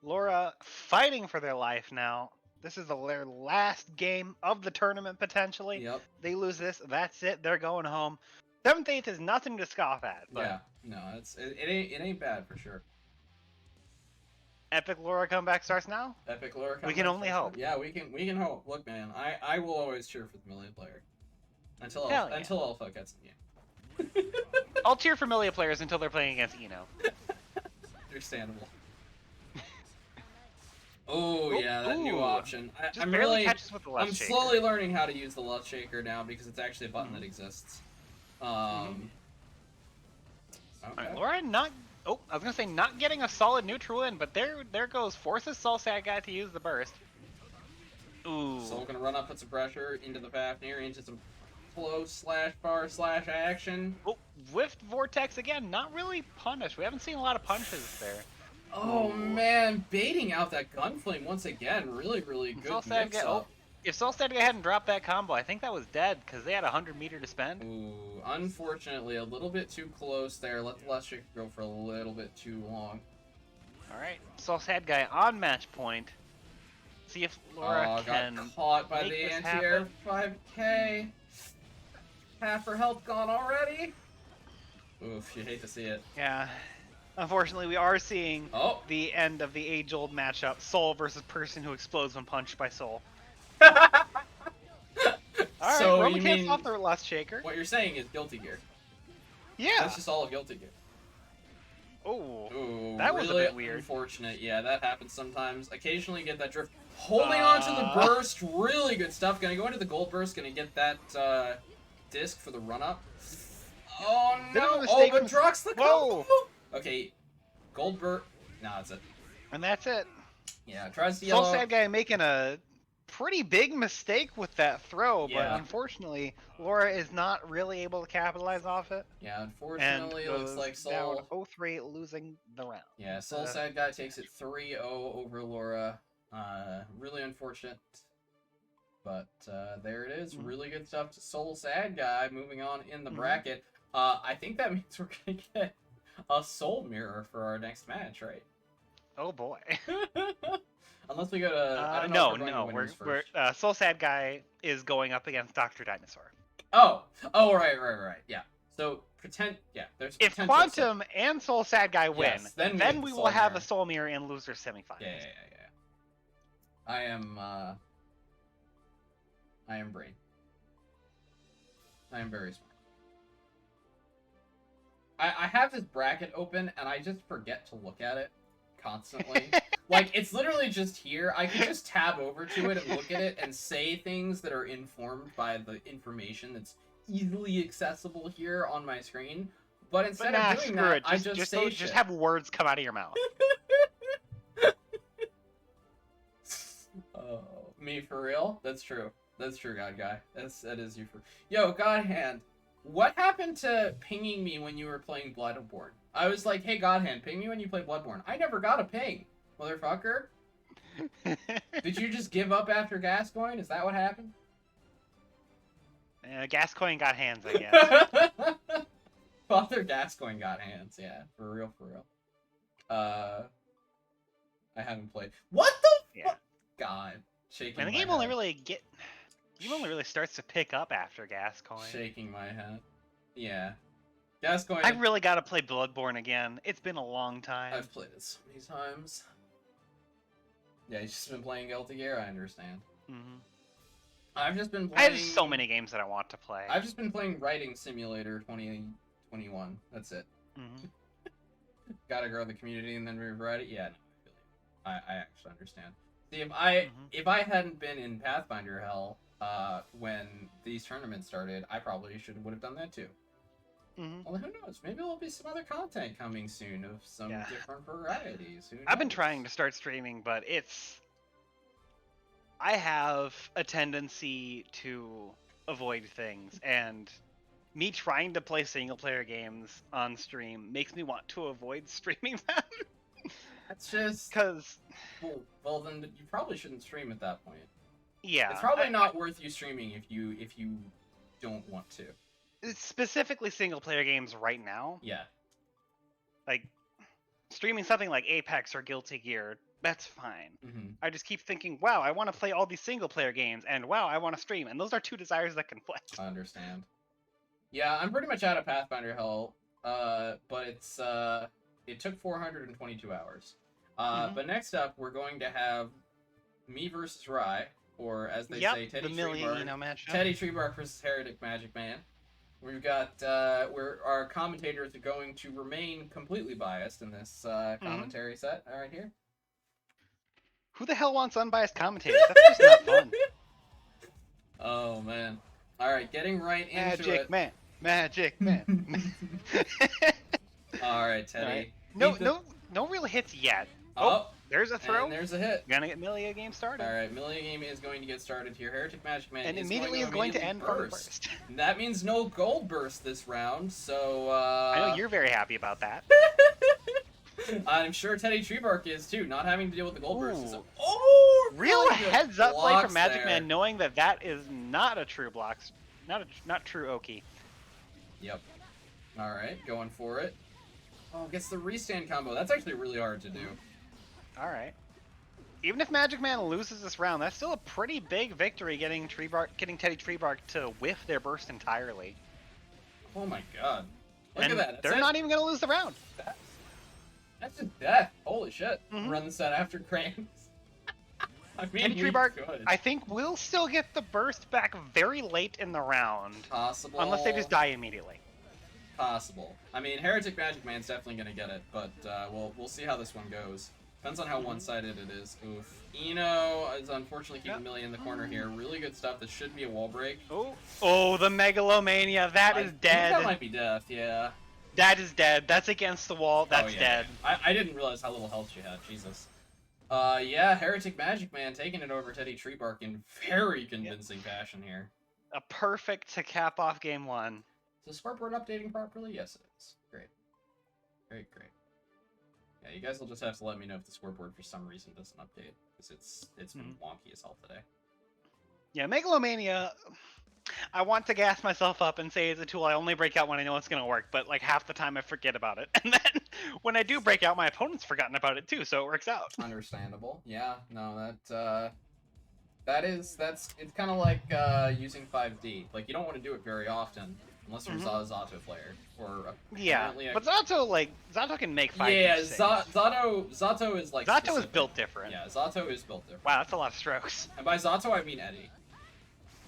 Laura fighting for their life now. This is their last game of the tournament, potentially. Yep. They lose this, that's it. They're going home. 7th, 8th is nothing to scoff at. But Yeah, no, it ain't bad for sure. epic Laura comeback starts now. Epic Laura. We can only hope. Yeah, we can hope. Look, man, I will always cheer for the Melee player until Hell yeah. until Alpha gets in the game. I'll cheer for Melee players until they're playing against Eno. Understandable. Oh yeah, that new Ooh. option. Just I'm barely really, catches with the left I'm shaker. slowly learning how to use the left shaker now because it's actually a button that exists. Okay. Alright, Laura not. Oh, I was gonna say not getting a solid neutral in, but there goes forces Soul Sad Guy to use the burst. Ooh. Soul gonna run up, put some pressure into the Fafnir, into some close /bar/ action. Oh, whiffed Vortex again. Not really punished. We haven't seen a lot of punches there. Oh man, baiting out that gunflame once again. Really good Soul Sad mix Guy. up. If Soul Sad Guy hadn't dropped that combo, I think that was dead because they had 100 meter to spend. Ooh, unfortunately, a little bit too close there. Let the left shaker go for a little bit too long. All right, Soul Sad Guy on match point. See if Laura can. Got caught by make the this anti-air happen. 5K. Half her health gone already. Oof, you hate to see it. Yeah. Unfortunately, we are seeing Oh. the end of the age-old matchup: Soul versus person who explodes when punched by Soul. All right, So Roman you can't mean stop the last shaker. what you're saying is Guilty Gear? Yeah. That's just all of Guilty Gear. Oh. Ooh, That was a really bit weird. unfortunate. Yeah, that happens sometimes. Occasionally get that drift. Holding on to the burst, really good stuff. Gonna go into the gold burst, gonna get that disc for the run up. Oh Bit of a no! Oh, mistake but from- Drox the Whoa! combo! Okay, gold burst. No, that's it. And that's it. Yeah, tries to Soul yellow. Sad Guy making a pretty big mistake with that throw, but Yeah. unfortunately, Laura is not really able to capitalize off it. Yeah, And unfortunately, it looks goes like Soul. down 0-3, losing the round. Yeah, Soul Sad Guy takes it 3-0 over Laura. Really unfortunate. But there it is. Really good stuff to Soul Sad Guy. Moving on in the bracket. I think that means we're going to get a Soul Mirror for our next match, right? Oh boy. Unless we go to... I don't know if no, we're going to we're winners first. Soul Sad Guy is going up against Dr. Dinosaur. Oh, right. Yeah. So, pretend... Yeah, there's If potential Quantum and Soul Sad Guy win, Yes, then then we we get will Soul have Mirror. a Soul Mirror in loser semifinals. Yeah. I am brain. I am very smart. I have this bracket open and I just forget to look at it constantly. Like, it's literally just here. I can just tab over to it and look at it and say things that are informed by the information that's easily accessible here on my screen. But instead of doing screw that, it. I just say shit. Just have words come out of your mouth. Oh, me for real? That's true. That's true, God Guy. That is you for. Yo, God Hand, what happened to pinging me when you were playing Bloodborne? I was like, hey, God Hand, ping me when you play Bloodborne. I never got a ping, motherfucker. Did you just give up after Gascoigne? Is that what happened? Gascoigne got hands, I guess. Father Gascoigne got hands, yeah, for real. I haven't played. What the fuck? God, shaking. And the my game head. only really starts to pick up after Gascoigne. Shaking my head. Yeah. Gascoigne. I really got to play Bloodborne again. It's been a long time. I've played it so many times. Yeah, you've just been playing Guilty Gear, I understand. I've just been I playing... have so many games that I want to play. I've just been playing Writing Simulator 2021. That's it. Gotta grow the community and then rewrite it? Yeah, no, I actually understand. See, if I hadn't been in Pathfinder Hell when these tournaments started, I probably would have done that too. Well, who knows? Maybe there'll be some other content coming soon of some different varieties. Who knows? I've been trying to start streaming, but I have a tendency to avoid things, and me trying to play single player games on stream makes me want to avoid streaming them. That's just Because, well, then you probably shouldn't stream at that point. yeah, It's probably not worth you streaming if you don't want to. specifically single player games right now. Yeah. Like streaming something like Apex or Guilty Gear, that's fine. Mm-hmm. I just keep thinking, wow, I want to play all these single player games, and wow, I want to stream, and those are two desires that conflict. I understand. Yeah, I'm pretty much out of Pathfinder Hell, but it took 422 hours. But next up, we're going to have me versus Rye, or as they say, Teddy the million Treebark. matchup. Teddy Treebark versus Heretic Magic Man. We've got where our commentators are going to remain completely biased in this commentary set. All right, here. Who the hell wants unbiased commentators? That's just not fun. Oh man! All right, getting right into it. Magic Man. All right, Teddy. All right. No real hits yet. Oh, there's a throw. And there's a hit. Gonna get Millia game started. All right, Millia game is going to get started here. Heretic Magic Man and is immediately going to end burst. That means no gold burst this round. So I know you're very happy about that. I'm sure Teddy Treebark is too. Not having to deal with the gold burst. Is real heads up play from Magic there. Man, knowing that that is not a true blocks, not true Oki. Yep. All right, going for it. Oh, gets the restand combo. That's actually really hard to do. All right. Even if Magic Man loses this round, that's still a pretty big victory, getting Teddy Treebark to whiff their burst entirely. Oh my god! Look at that. They're not even gonna lose the round. That's just death. Holy shit! Run the set after Cranes. I mean, Teddy Treebark, I think, will still get the burst back very late in the round. Possible. Unless they just die immediately. Possible. I mean, Heretic Magic Man's definitely gonna get it, but we'll see how this one goes. Depends on how one-sided it is. Oof. Eno is unfortunately keeping Millie in the corner here. Really good stuff. This should be a wall break. Oh, the Megalomania. That is dead. That might be death, yeah. That is dead. That's against the wall. That's dead. I didn't realize how little health she had. Jesus. Yeah, Heretic Magic Man taking it over Teddy Treebark in very convincing fashion here. A perfect to cap off game one. Is the scoreboard updating properly? Yes, it is. Great. Great. Yeah, you guys will just have to let me know if the scoreboard for some reason doesn't update, because it's been wonky as hell today. Yeah, Megalomania, I want to gas myself up and say it's a tool I only break out when I know it's going to work, but like half the time I forget about it. And then when I do break out, my opponent's forgotten about it too, so it works out. Understandable. Yeah, no, it's kind of like using 5D. Like, you don't want to do it very often, unless you're a Zato player, or but Zato can make 5D. Yeah, Zato is like Zato is built different. Yeah, Zato is built different. Wow, that's a lot of strokes. And by Zato, I mean Eddie.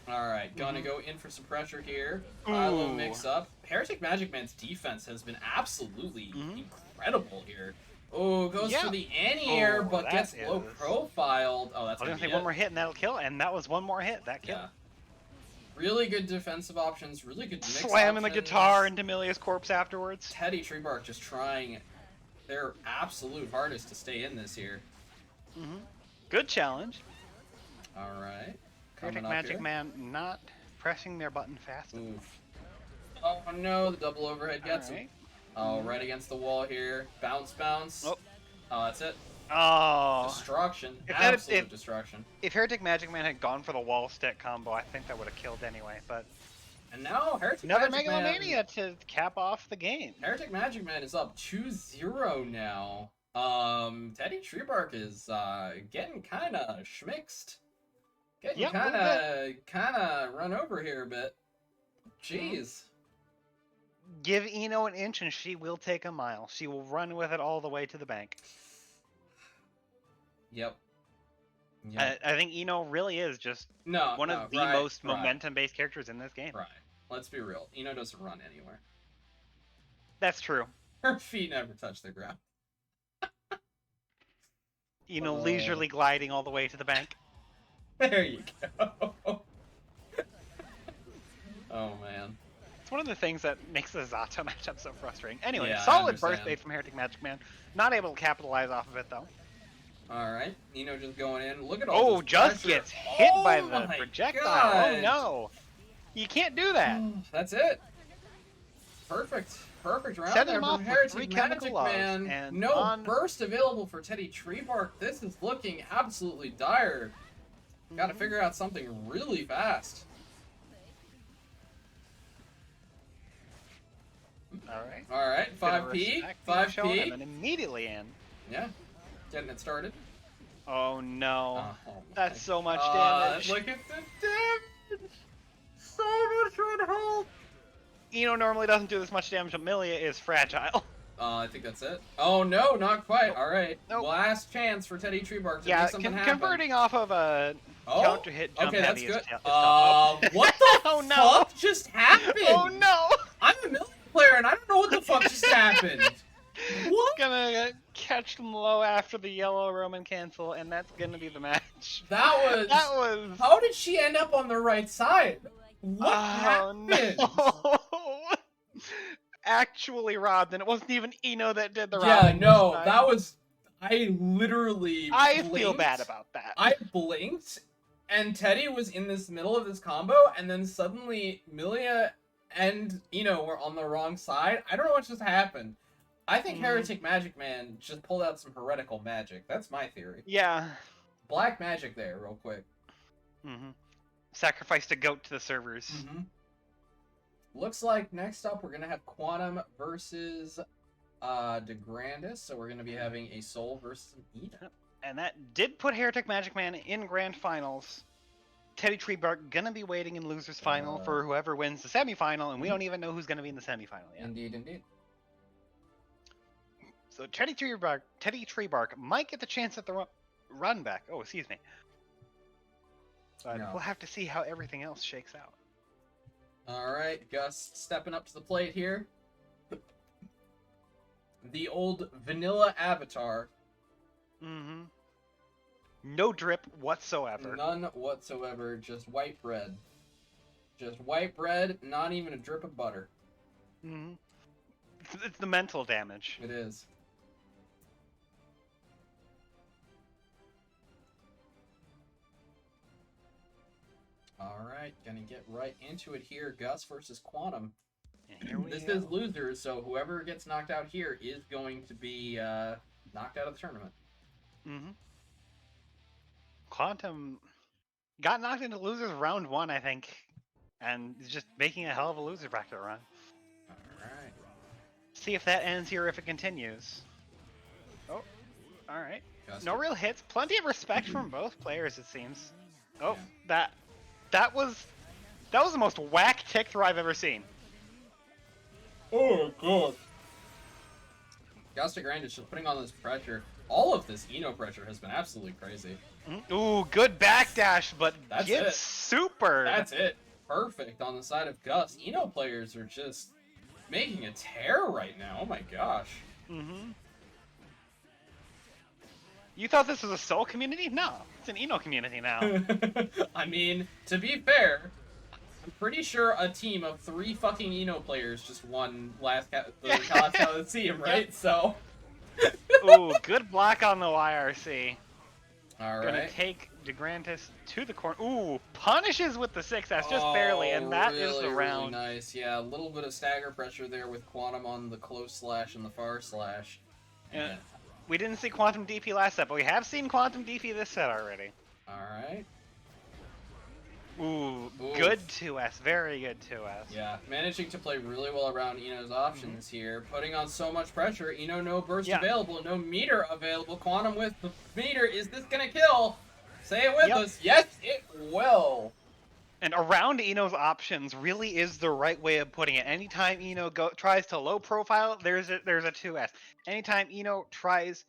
Alright, gonna go in for some pressure here. Milo mix up. Heretic Magic Man's defense has been absolutely incredible here. Oh, goes for the anti-air, but gets low profiled. Oh, that's gonna say one more hit and that'll kill, and that was one more hit. That killed. Yeah. Really good defensive options, really good mix Slamming the guitar into Milia's corpse afterwards. Teddy Treebark just trying their absolute hardest to stay in this here. Good challenge. Alright. Heretic Magic Man not pressing their button fast enough. Oh no, the double overhead gets him. Oh, right against the wall here. Bounce. Oh, that's it. Oh. Destruction. Absolute destruction. If Heretic Magic Man had gone for the wall stick combo, I think that would have killed anyway, but... And now Heretic Another Magic Megalomania Man... to cap off the game. Heretic Magic Man is up 2-0 now. Teddy Treebark is getting kind of schmixed. Getting kind of run over here a bit. Jeez. Give Eno an inch and she will take a mile. She will run with it all the way to the bank. Yep. I think Eno really is just one of the most momentum-based characters in this game. Right. Let's be real. Eno doesn't run anywhere. That's true. Her feet never touch the ground. Eno leisurely gliding all the way to the bank. There you go. Oh, man. It's one of the things that makes the Zato matchup so frustrating. Anyway, Yeah, solid birthday from Heretic Magic Man. Not able to capitalize off of it, though. Alright, Eno just going in. Look at all Oh, this just pressure. gets hit by Oh the my projectile. God. Oh no. You can't do that. That's it. Perfect. Perfect round Set there him from off with Heretic 3 chemical Magic loves, Man. and No on- burst available for Teddy Treebark. This is looking absolutely dire. Gotta figure out something really fast. Alright. Alright, 5P. 5P. And then immediately in. Yeah. Getting it started. Oh no. Oh, That's my so much God, damage. Look at the damage. So much red health. Eno normally doesn't do this much damage, but Milia is fragile. I think that's it. Oh no, not quite. Nope. All right, Nope. last chance for Teddy Treebark to Yeah, make something happen. converting off of a counter hit jump okay, that's heavy good. is tough. What the Oh, no. fuck just happened? Oh no! I'm a million player and I don't know what the fuck just happened. What? Gonna catch them low after the yellow Roman cancel, and that's gonna be the match. That was. How did she end up on the right side? What happened? No. Actually robbed, and it wasn't even Eno that did the robbing. Yeah, no, this time. that was. I literally. I blinked. feel bad about that. I blinked, and Teddy was in this middle of this combo, and then suddenly Milia and Eno were on the wrong side. I don't know what just happened. I think Heretic Magic Man just pulled out some heretical magic. That's my theory. Yeah. Black magic there, real quick. Sacrificed a goat to the servers. Looks like next up we're gonna have Quantum versus DeGrandis. So we're gonna be having a Soul versus an Eden. And that did put Heretic Magic Man in grand finals. Teddy Treebark gonna be waiting in losers final for whoever wins the semifinal, and we don't even know who's gonna be in the semifinal yet. Indeed, indeed. So Teddy Treebark might get the chance at the run back. Oh, excuse me. But we'll have to see how everything else shakes out. Alright, Gus stepping up to the plate here. The old vanilla avatar. No drip whatsoever. None whatsoever, just white bread. Just white bread, not even a drip of butter. It's the mental damage. It is. Alright, gonna get right into it here. Gus versus Quantum. And here we This go. is losers, so whoever gets knocked out here is going to be knocked out of the tournament. Quantum got knocked into losers round 1, I think. And is just making a hell of a loser bracket run. Alright. See if that ends here, if it continues. Oh, alright. Gus No did- real hits. Plenty of respect from both players, it seems. Oh, Yeah. that was the most whack tick throw I've ever seen. Oh god. Gus DeGrandis is just putting on this pressure. All of this Eno pressure has been absolutely crazy. Ooh, good backdash, but That's gets it. super. That's it. Perfect on the side of Gus. Eno players are just making a tear right now. Oh my gosh. You thought this was a Soul community? No, it's an Eno community now. I mean, to be fair, I'm pretty sure a team of 3 fucking Eno players just won the Cowlosseum, right? So. Ooh, good block on the YRC. Alright. Gonna take DeGrandis to the corner. Ooh, punishes with the 6S just barely, and that is the round. Really nice. Yeah, a little bit of stagger pressure there with Quantum on the close slash and the far slash. Yeah. We didn't see Quantum DP last set, but we have seen Quantum DP this set already. Alright. Ooh, good 2S. Very good 2S. Yeah, managing to play really well around Eno's options here. Putting on so much pressure. Eno, no burst available, no meter available. Quantum with the meter. Is this gonna kill? Say it with us. Yes, it will. And around Eno's options really is the right way of putting it. Anytime Eno tries to low profile, there's a 2S. Anytime Eno tries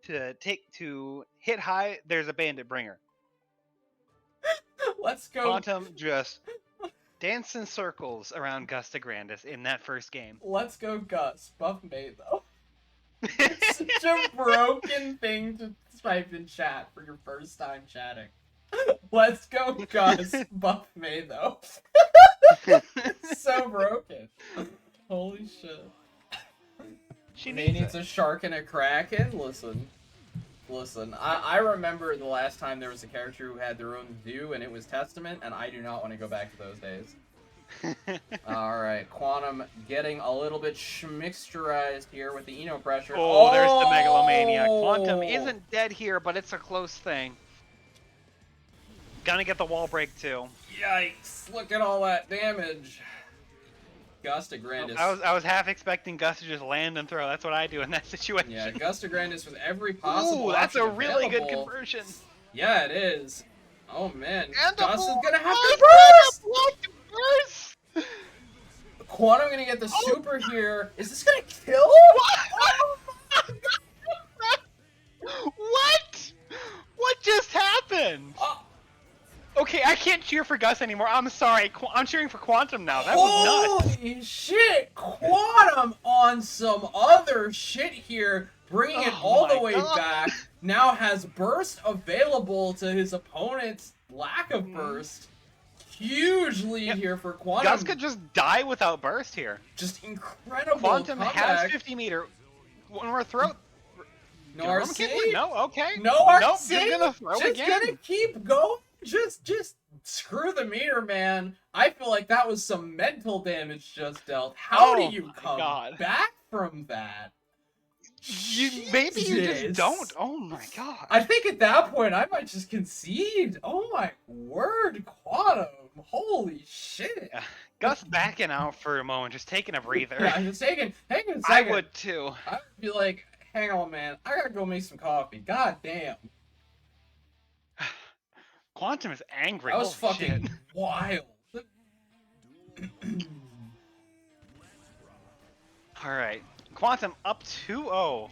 to hit high, there's a bandit bringer. Let's go. Quantum just dancing circles around Gus DeGrandis in that first game. Let's go, Gus. Buff May, though. It's such a broken thing to type in chat for your first time chatting. Let's go, Gus. Buff May, though. It's so broken. Holy shit. She May needs needs a shark and a kraken? Listen. Listen, I remember the last time there was a character who had their own view, and it was Testament, and I do not want to go back to those days. Alright, Quantum getting a little bit schmixturized here with the Eno pressure. Oh, there's the Megalomania. Quantum isn't dead here, but it's a close thing. Gonna get the wall break too. Yikes, look at all that damage. Gust Grandis. I was half expecting Gus to just land and throw. That's what I do in that situation. Yeah, Gust Grandis with every possible Ooh, that's a option really good available. conversion. Yeah, it is. Oh man, And Gus is gonna have Oh, to burst! burst! Quantum gonna get the super here. Is this gonna kill? What? What just happened? Okay, I can't cheer for Gus anymore. I'm sorry. I'm cheering for Quantum now. That was nuts. Holy shit! Quantum on some other shit here, bringing it all the way back. Now has burst available to his opponent's lack of burst. Huge lead here for Quantum. Gus could just die without burst here. Just incredible Quantum comeback. has 50 meter. One more throw. No RC? No, okay. No RC? Nope, you're gonna throw just again. gonna keep going. Just screw the meter, man. I feel like that was some mental damage just dealt. How do you come back from that? Maybe you just Jesus. don't. Oh my god. I think at that point I might just concede. Oh my word, Quantum. Holy shit. Yeah. Gus backing out for a moment, just taking a breather. Yeah, I'm just taking a second. I would too. I would be like, hang on, man. I gotta go make some coffee. God damn. Quantum is angry. That was Holy fucking shit. wild. Alright. Quantum up 2-0.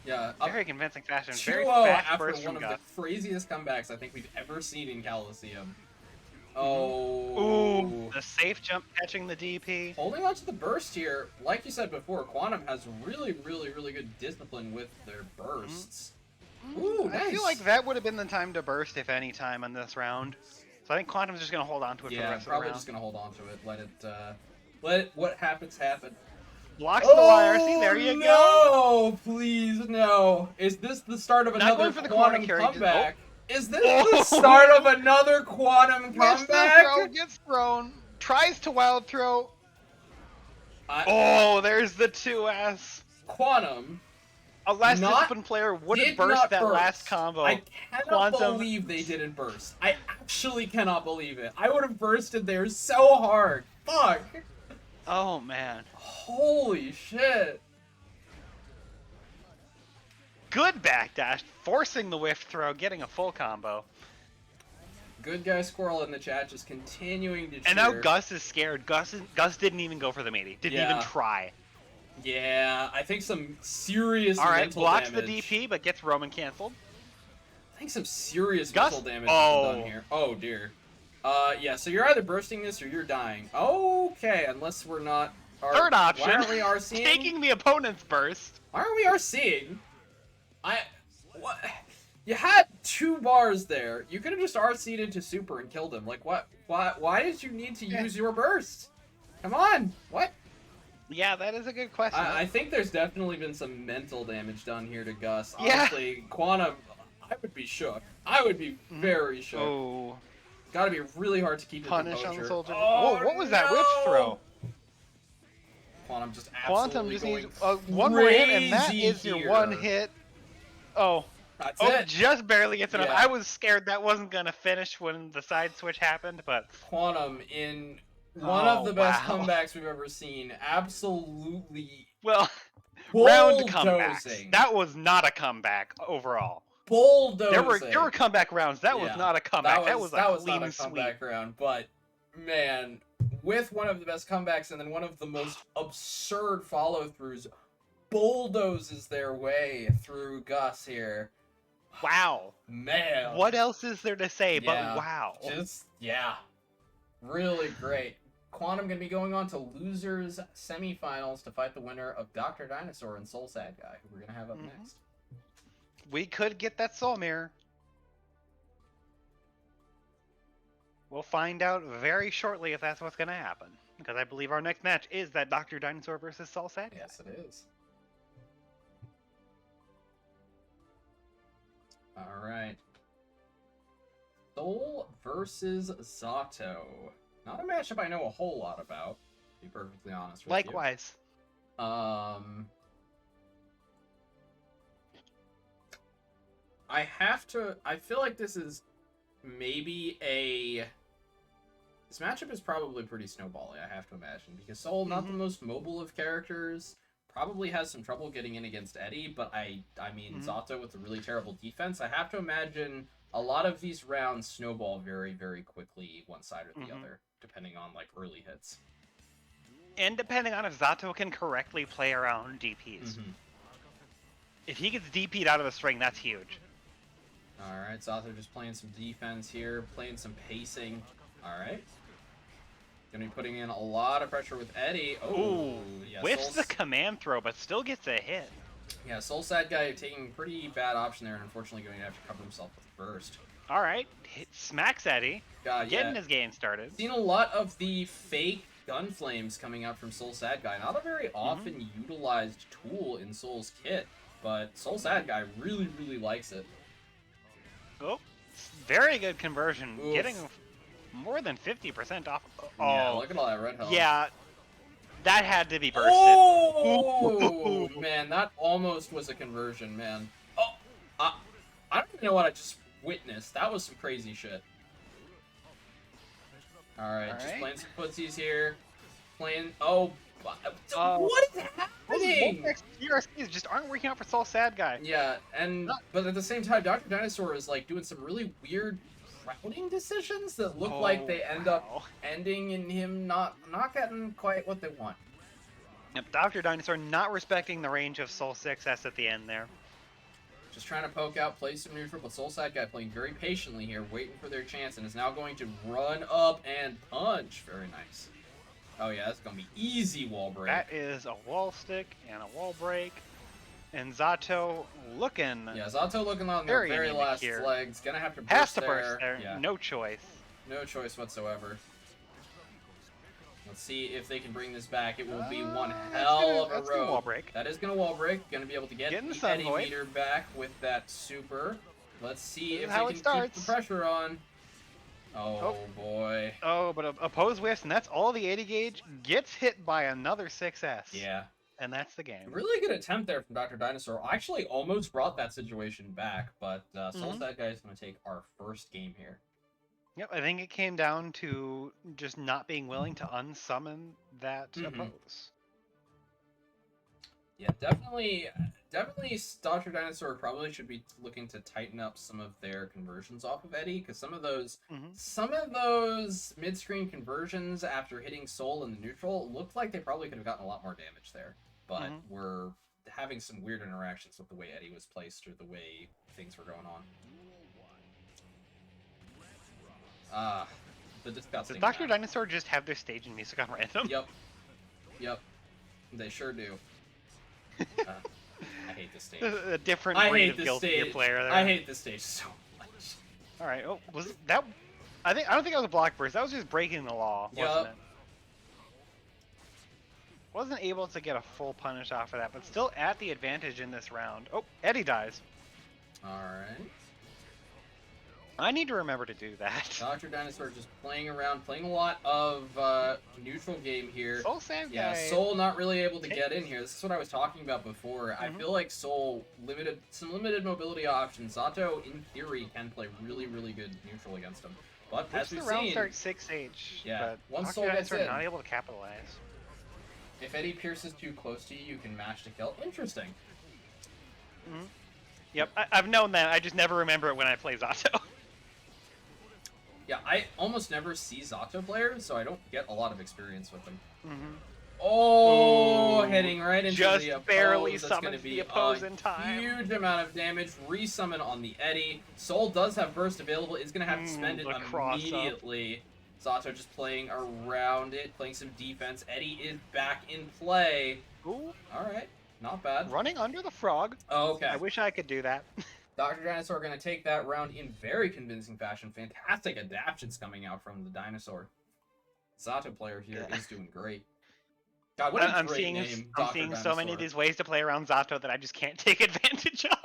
Yeah, Very convincing fashion. 2-0 Very fast after burst one from of Gus. the craziest comebacks I think we've ever seen in Cowlosseum. Oh. Ooh, the safe jump catching the DP. Holding on to the burst here, like you said before, Quantum has really good discipline with their bursts. Ooh, nice. I feel like that would have been the time to burst if any time on this round. So I think Quantum's just going to hold on to it for the rest of the round. Probably just going to hold on to it. Let it, what happens happen. Blocks the YRC, there you go. No, please, no. Is this the start of Not another going for the corner Quantum carry, comeback? Is this the start of another Quantum Missed the comeback? throw, gets thrown, tries to wild throw. I- There's the 2S. Quantum. A less Not- disciplined player would have did burst not that burst. last combo. I cannot Quantum- believe they didn't burst. I actually cannot believe it. I would have bursted there so hard. Fuck. Oh man. Holy shit. Good backdash, forcing the whiff throw, getting a full combo. Good guy Squirrel in the chat just continuing to cheer. And now Gus is scared. Gus didn't even go for the meaty. Didn't even try. Yeah, I think some serious Alright, mental blocks damage. the DP, but gets Roman canceled. I think some serious Gus- mental damage has been done here. Oh dear. Yeah, so you're either bursting this or you're dying. Okay, unless we're not... Third option. Why aren't we RCing? Taking the opponent's burst. Why aren't we RCing? What? You had 2 bars there. You could have just RC'd into super and killed him. Like, what? Why did you need to use your burst? Come on! What? Yeah, that is a good question. I think there's definitely been some mental damage done here to Gus. Yeah. Honestly, Quantum, I would be shook. I would be very shook. Oh. Gotta be really hard to keep his Punish on composure. the soldier. Oh, Whoa, what was that no! whip throw? Quantum just Quantum absolutely just going needs one more hit, and that crazy is your here. one hit. Oh. That's Oh, it. just barely gets enough. Yeah. I was scared that wasn't going to finish when the side switch happened, but... Quantum in one of the best wow. comebacks we've ever seen. Absolutely Well, round comebacks. bulldozing. That was not a comeback overall. Bulldozing. There were comeback rounds. That was Yeah. not a comeback. That was a clean not a sweep. comeback round, but man, with one of the best comebacks and then one of the most absurd follow-throughs, bulldozes their way through Gus here. Wow. Man. What else is there to say Yeah. but wow? Yeah. Really great. Quantum gonna be going on to losers semifinals to fight the winner of Dr. Dinosaur and Soul Sad Guy, who we're gonna have up next. We could get that soul mirror. We'll find out very shortly if that's what's going to happen. Because I believe our next match is that Dr. Dinosaur versus Soul Sad Guy. Yes, it is. versus Zato. Not a matchup I know a whole lot about, to be perfectly honest with Likewise. you. I feel like this is maybe this matchup is probably pretty snowbally, I have to imagine, because Soul, not the most mobile of characters, probably has some trouble getting in against Eddie, but I mean, Zato with a really terrible defense, I have to imagine a lot of these rounds snowball very, very quickly one side or the other, depending on, like, early hits. And depending on if Zato can correctly play around DPs. If he gets DP'd out of the string, that's huge. Alright, Zato just playing some defense here, playing some pacing. Alright. Gonna be putting in a lot of pressure with Eddie. Oh, yeah, whiffs the command throw, but still gets a hit. Yeah, Soul Sad Guy taking a pretty bad option there, and unfortunately going to have to cover himself with burst. Alright, smacks Eddie. God, getting his game started. Seen a lot of the fake gun flames coming out from Soul Sad Guy. Not a very often utilized tool in Soul's kit, but Soul Sad Guy really, really likes it. Oh, very good conversion. Oof. Getting more than 50% off. Yeah, look at all that red health. Yeah, that had to be bursted. Oh, man, that almost was a conversion, man. Oh, I don't even know what I just witnessed. That was some crazy shit. Alright, just playing some footsies here. Playing... Oh, what is happening? CRCs just aren't working out for Soul Sad Guy. Yeah, but at the same time, Dr. Dinosaur is like doing some really weird crowding decisions that look like they end up ending in him not getting quite what they want. Yep, Dr. Dinosaur not respecting the range of Soul 6S at the end there. Just trying to poke out, play some neutral, but Soul Sad Guy playing very patiently here, waiting for their chance, and is now going to run up and punch. Very nice. Oh yeah, that's going to be easy wall break. That is a wall stick and a wall break. And Zato looking... Yeah, Zato looking on their very last legs. Gonna have to burst has to burst there. Yeah. No choice. No choice whatsoever. Let's see if they can bring this back. It will be one hell of a road. Wall break. That is going to wall break. Going to be able to get the Eddie meter back with that super. Let's see if they can keep the pressure on. Oh, boy. Oh, but opposed whiffs, and that's all the 80 gauge. Gets hit by another 6S. Yeah. And that's the game. Really good attempt there from Dr. Dinosaur. I actually almost brought that situation back, but Soul Sad Guy is going to take our first game here. Yep, I think it came down to just not being willing to unsummon that oppose. Yeah, definitely Dr. Dinosaur probably should be looking to tighten up some of their conversions off of Eddie, because some of those mid-screen conversions after hitting Soul in the neutral looked like they probably could have gotten a lot more damage there. But we're having some weird interactions with the way Eddie was placed or the way things were going on. The disgusting. Does Dr. Dinosaur just have their staging music on random? Yep. They sure do. I hate this stage. A different breed of guilty player there. I hate this stage so much. Alright, was that... I don't think that was a block burst. That was just breaking the law, wasn't it? Wasn't able to get a full punish off of that, but still at the advantage in this round. Oh, Eddie dies. Alright. I need to remember to do that. Dr. Dinosaur just playing around, playing a lot of neutral game here. Soul Sad Guy. Yeah, Soul not really able to get in here. This is what I was talking about before. I feel like Soul some limited mobility options. Zato, in theory, can play really, really good neutral against him. But as we've the round seen, start 6H. Yeah, but once Soul gets in, not able to capitalize. If Eddie pierces too close to you, you can mash to kill. Interesting. Yep, I've known that. I just never remember it when I play Zato. Yeah, I almost never see Zato players, so I don't get a lot of experience with them. Oh, hitting right into just the oppose. Barely That's summons going to be the oppose in time. Huge amount of damage. Resummon on the Eddie. Soul does have burst available. Is going to have to spend it immediately. Zato just playing around it, playing some defense. Eddie is back in play. Ooh. All right, not bad. Running under the frog. Oh, okay. I wish I could do that. Dr. Dinosaur going to take that round in very convincing fashion. Fantastic adaptions coming out from the Dinosaur. Zato player here is doing great. God, what a great name, I'm seeing so many of these ways to play around Zato that I just can't take advantage of.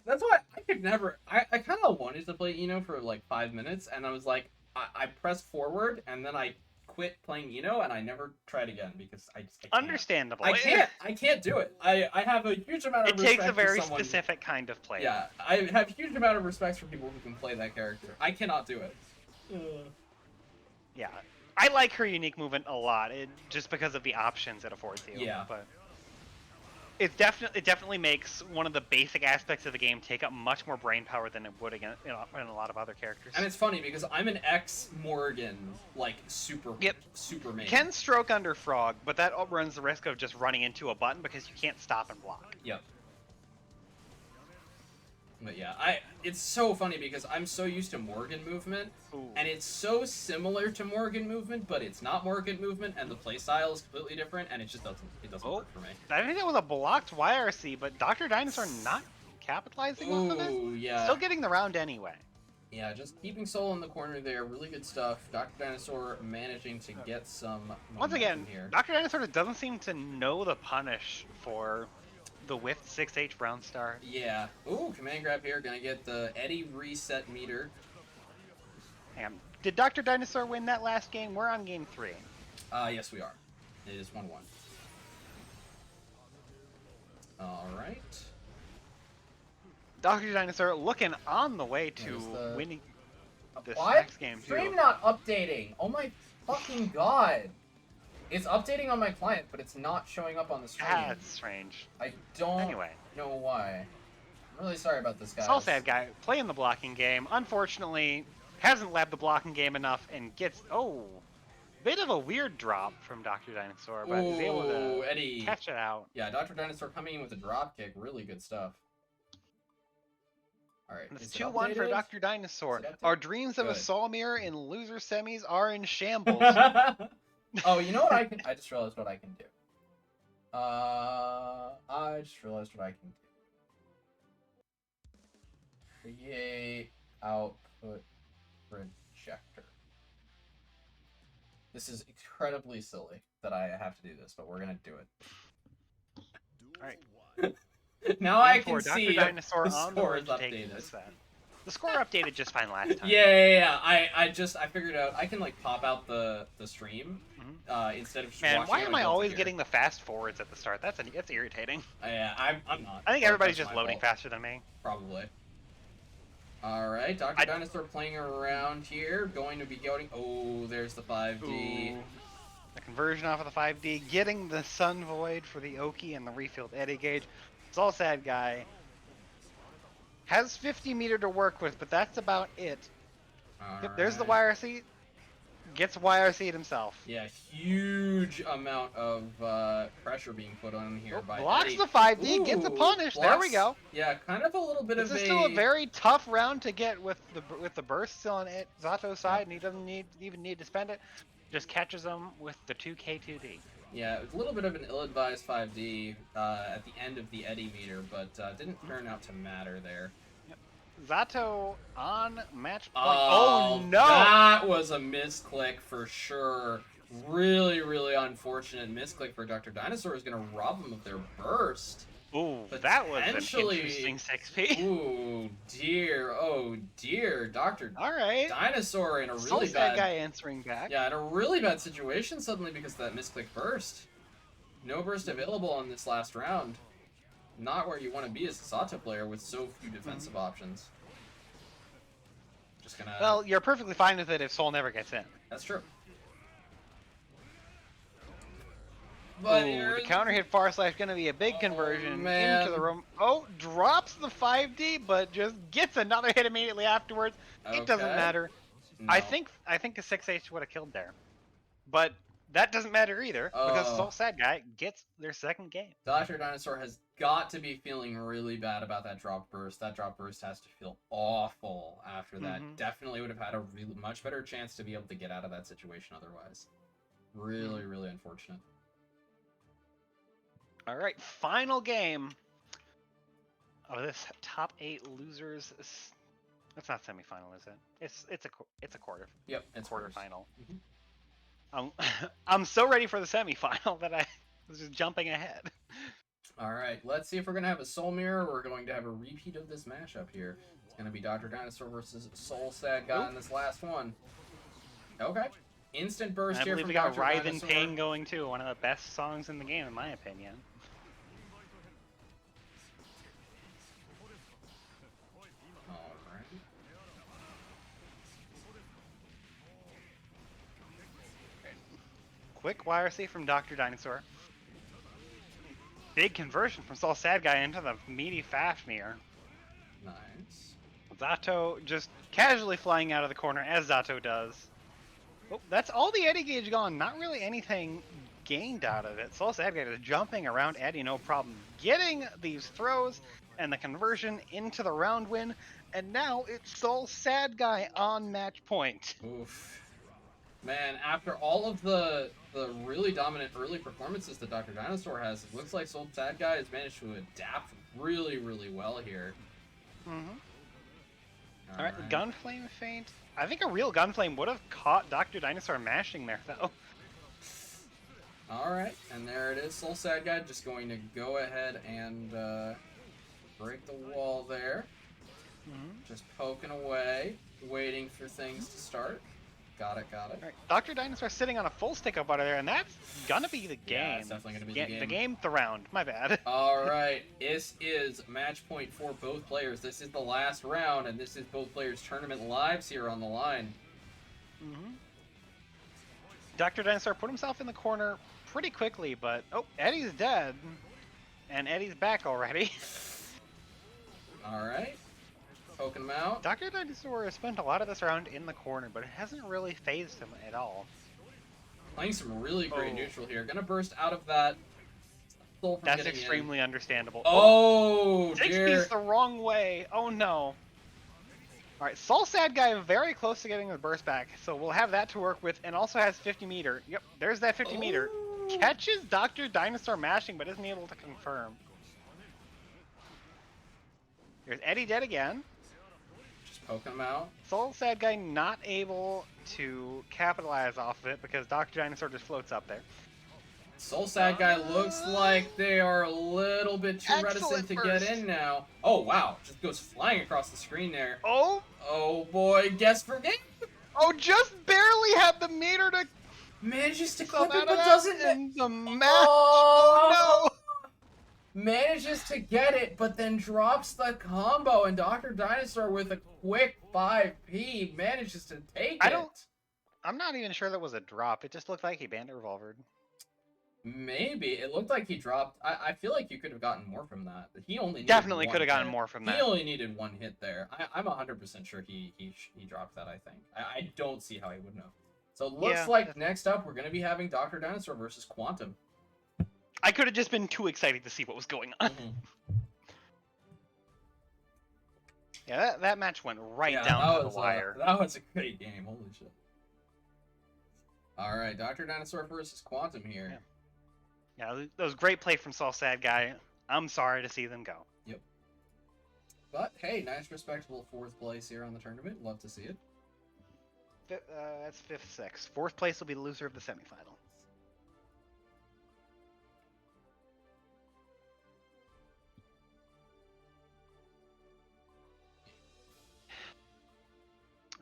That's why I could never. I kind of wanted to play Eno for like 5 minutes, and I was like, I pressed forward, and then I quit playing Eno, and I never tried again because I can't. Understandable. I can't do it. I have a huge amount of It respect takes a very for someone. specific kind of player. Yeah, I have a huge amount of respect for people who can play that character. I cannot do it. Yeah, I like her unique movement a lot, just because of the options it affords you. Yeah. But it definitely makes one of the basic aspects of the game take up much more brain power than it would in a lot of other characters. And it's funny because I'm an ex-Morgan, like, super main. You can stroke under Frog, but that runs the risk of just running into a button because you can't stop and block. Yep. But yeah, it's so funny because I'm so used to Morgan movement, and it's so similar to Morgan movement, but it's not Morgan movement, and the playstyle is completely different, and it just doesn't work for me. I think that was a blocked YRC, but Dr. Dinosaur not capitalizing off of it? Yeah. Still getting the round anyway. Yeah, just keeping Soul in the corner there, really good stuff. Dr. Dinosaur managing to get some Once again, here. Dr. Dinosaur doesn't seem to know the punish for the whiffed 6H Brown Star. Yeah. Ooh, command grab here, gonna get the Eddie reset meter. Damn. Did Dr. Dinosaur win that last game? We're on game 3. Yes we are. It is 1-1. Alright. Dr. Dinosaur looking on the way to winning this What? next game, too. Stream not updating! Oh my fucking god! It's updating on my client, but it's not showing up on the stream. That's strange. I don't Anyway. know why. I'm really sorry about this, guys. It's all sad guy playing the blocking game. Unfortunately, hasn't labbed the blocking game enough and gets bit of a weird drop from Dr. Dinosaur, but is able to Eddie. catch it out. Yeah, Dr. Dinosaur coming in with a drop kick, really good stuff. All right, It's 2-1 for Dr. Dinosaur. Is it Our dreams of a Good. Soul Mirror in loser semis are in shambles. Oh, you know what I can? I just realized what I can do. I just realized what I can do. Create output projector. This is incredibly silly that I have to do this, but we're gonna do it. All right. Now I For can Dr. see Dinosaur the on the score road is to taking updated. this set. The score updated just fine last time. Yeah. I figured out I can like pop out the stream instead of just Man, watching why it am on I always Delta getting the fast forwards at the start? That's irritating. Yeah, I'm not. I think But everybody's that's just my loading fault. faster than me. Probably. Alright, Dr. Dinosaur playing around here. Going to be going. Oh, there's the 5D. Ooh. The conversion off of the 5D, getting the Sun Void for the Oki and the refilled Eddie Gauge. It's all sad guy. Has 50 meter to work with, but that's about it. Yep, there's the YRC. Gets YRC'd himself. Yeah, huge amount of pressure being put on here by blocks Eddie. the 5D, gets a Ooh, punish. There we go. Yeah, kind of a little bit This of is still a very tough round to get with the burst still on Zato's side, and he doesn't even need to spend it. Just catches him with the 2K2D. Yeah, it was a little bit of an ill-advised 5D at the end of the Eddie meter, but didn't turn out to matter there. Yep. Zato on match point. Oh, no! That was a misclick for sure. Really, really unfortunate misclick for Dr. Dinosaur is going to rob him of their burst. Ooh, that was an Potentially- interesting 6P. Ooh, dear. Oh, dear. Dr. All right. Dinosaur in a Still really sad bad... guy answering back. Yeah, in a really bad situation suddenly because of that misclick burst. No burst available on this last round. Not where you want to be as a Sato player with so few defensive options. Just gonna... Well, you're perfectly fine with it if Soul never gets in. That's true. But Ooh, the counter hit far slash gonna be a big conversion man. into the room. Oh, drops the 5D, but just gets another hit immediately afterwards. It doesn't Okay. matter. No. I think a 6H would have killed there, but that doesn't matter either because Soul Sad Guy gets their second game. Dr. Dinosaur has got to be feeling really bad about that drop burst. That drop burst has to feel awful after that. Definitely would have had a much better chance to be able to get out of that situation otherwise. Really, really unfortunate. All right, final game of this top 8 losers. That's not semifinal, is it? It's a quarter. Yep, it's quarterfinal. Mhm. I'm so ready for the semifinal that I was just jumping ahead. All right, let's see if we're going to have a Soul Mirror or we're going to have a repeat of this mashup here. It's going to be Dr. Dinosaur versus Soul Sad Guy in this last one. Okay. Instant burst I here believe from we got Dr. Writhe in Dinosaur. Pain going too. One of the best songs in the game, in my opinion. All right. Quick YRC from Dr. Dinosaur. Big conversion from Soul Sad Guy into the meaty Fafnir. Nice. Zato just casually flying out of the corner, as Zato does. Oh, that's all the Eddie gauge gone. Not really anything gained out of it. Soul Sad Guy is jumping around Eddie, no problem. Getting these throws and the conversion into the round win. And now it's Soul Sad Guy on match point. Oof. Man, after all of the really dominant early performances that Dr. Dinosaur has, it looks like Soul Sad Guy has managed to adapt really, really well here. Mm-hmm. Alright, the Gunflame feint. I think a real Gunflame would have caught Dr. Dinosaur mashing there, though. Alright, and there it is. Soul Sad Guy just going to go ahead and break the wall there. Mm-hmm. Just poking away, waiting for things to start. Got it, got it. All right, Dr. Dinosaur sitting on a full stick of butter there, and that's gonna be the game. Yeah, it's definitely gonna be the game. The game, the round. My bad. Alright, this is match point for both players. This is the last round, and this is both players' tournament lives here on the line. Mm-hmm. Dr. Dinosaur put himself in the corner pretty quickly, but oh, Eddie's dead. And Eddie's back already. Alright. Poking him out. Dr. Dinosaur has spent a lot of this round in the corner, but it hasn't really phased him at all. Playing some really great neutral here. Gonna burst out of that. Soul from That's getting extremely understandable. Oh, takes dear. these the wrong way. Oh no. Alright, Soul Sad Guy very close to getting the burst back, so we'll have that to work with, and also has 50 meter. Yep, there's that 50 meter. Catches Dr. Dinosaur mashing, but isn't able to confirm. Here's Eddie dead again. Just poking him out. Soul Sad Guy not able to capitalize off of it because Dr. Dinosaur just floats up there. Soul Sad Guy looks like they are a little bit too reticent to get in now. Oh, wow. Just goes flying across the screen there. Oh! Oh, boy. Guess for game. Oh, just barely had the meter to Manages to come clip out it, of but that doesn't. in the match. Oh, Oh, no! Manages to get it, but then drops the combo, and Dr. Dinosaur with a quick 5P manages to take it. I'm not even sure that was a drop. It just looked like he bandit revolvered. Maybe. It looked like he dropped. I feel like you could have gotten more from that. He only needed Definitely one could have gotten hit. more from He that. only needed one hit there. I'm 100% sure he dropped that, I think. I don't see how he wouldn't have. So it looks like next up we're going to be having Dr. Dinosaur versus Quantum. I could have just been too excited to see what was going on. Yeah, that match went right down to the wire. That was a great game. Holy shit. All right, Dr. Dinosaur versus Quantum here. Yeah, that was great play from Soul Sad Guy. I'm sorry to see them go. Yep. But, hey, nice respectable 4th place here on the tournament. Love to see it. That's 5th, 6th. 4th place will be the loser of the semifinal.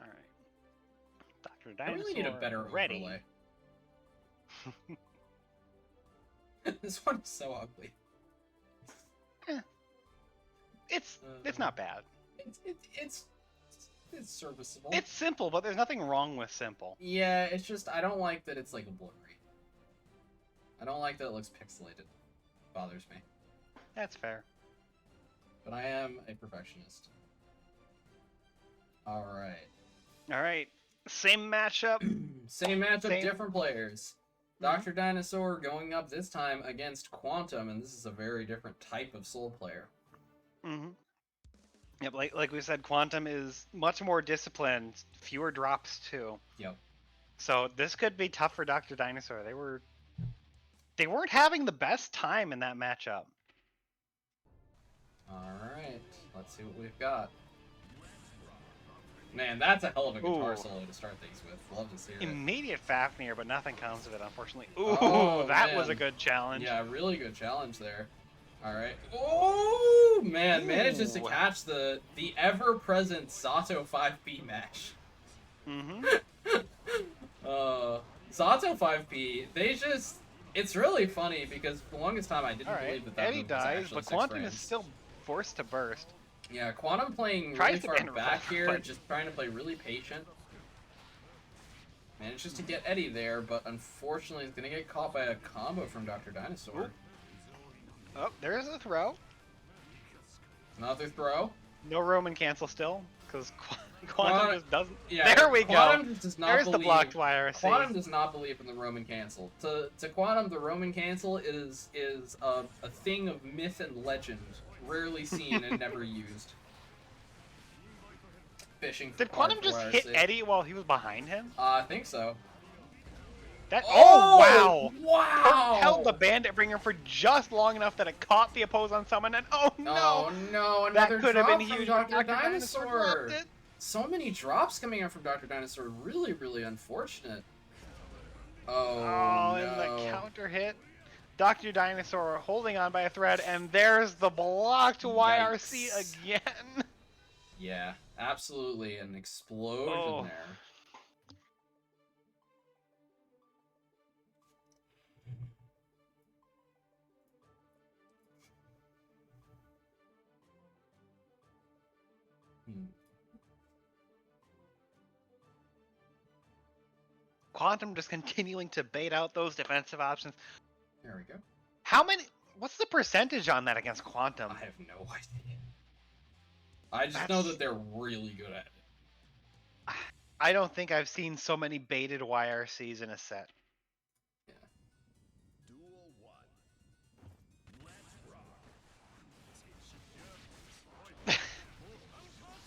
All right. Dr. Dinosaur I really need a better ready. overlay. This one is so ugly. It's not bad. It's serviceable. It's simple, but there's nothing wrong with simple. Yeah, it's just I don't like that it's like blurry. I don't like that it looks pixelated. It bothers me. That's fair. But I am a perfectionist. All right. All right. Same matchup. Same matchup, Same. different players. Dr. Dinosaur going up this time against Quantum, and this is a very different type of Soul player. Mm-hmm. Yep, like we said, Quantum is much more disciplined, fewer drops too. Yep. So this could be tough for Dr. Dinosaur. They weren't having the best time in that matchup. All right, let's see what we've got. Man, that's a hell of a guitar solo to start things with. Love to see it. Immediate Fafnir, but nothing comes of it, unfortunately. Ooh, Oh, that man. was a good challenge. Yeah, really good challenge there. Alright. Oh, man. Manages to Ooh. catch the ever-present Zato 5P match. Mm-hmm. Zato 5P, they just... It's really funny because for the longest time I didn't All right. believe that Eddie move was dies, actually but 6 Quantum frames. is still forced to burst. Yeah, Quantum playing Tries really to far ban back Revolver, here, but- just trying to play really patient. Manages to get Eddie there, but unfortunately he's going to get caught by a combo from Dr. Dinosaur. Oop. Oh, there's a throw. Another throw. No Roman cancel still, because Quantum just doesn't. Yeah, There we Quantum go. just does not There's believe, the blocked YRC. Quantum does not believe in the Roman cancel. To Quantum, the Roman cancel is a thing of myth and legend, rarely seen and never used. Fishing for Did Quantum card just for hit YRC. Eddie while he was behind him? I think so. That. Oh wow! Wow! Held the Bandit Bringer for just long enough that it caught the opposing summon, and oh no! Oh no! That Another could have drop been from huge. Dr. Dr. Dinosaur Dinosaur. dropped it. So many drops coming out from Dr. Dinosaur. Really, really unfortunate. Oh, Oh, no. and the counter hit. Dr. Dinosaur holding on by a thread, and there's the blocked YRC Yikes. again. Yeah, absolutely an explosion Oh. there. Hmm. Quantum just continuing to bait out those defensive options. There we go. How many? What's the percentage on that against Quantum? I have no idea. I just know that they're really good at it. I don't think I've seen so many baited YRCs in a set.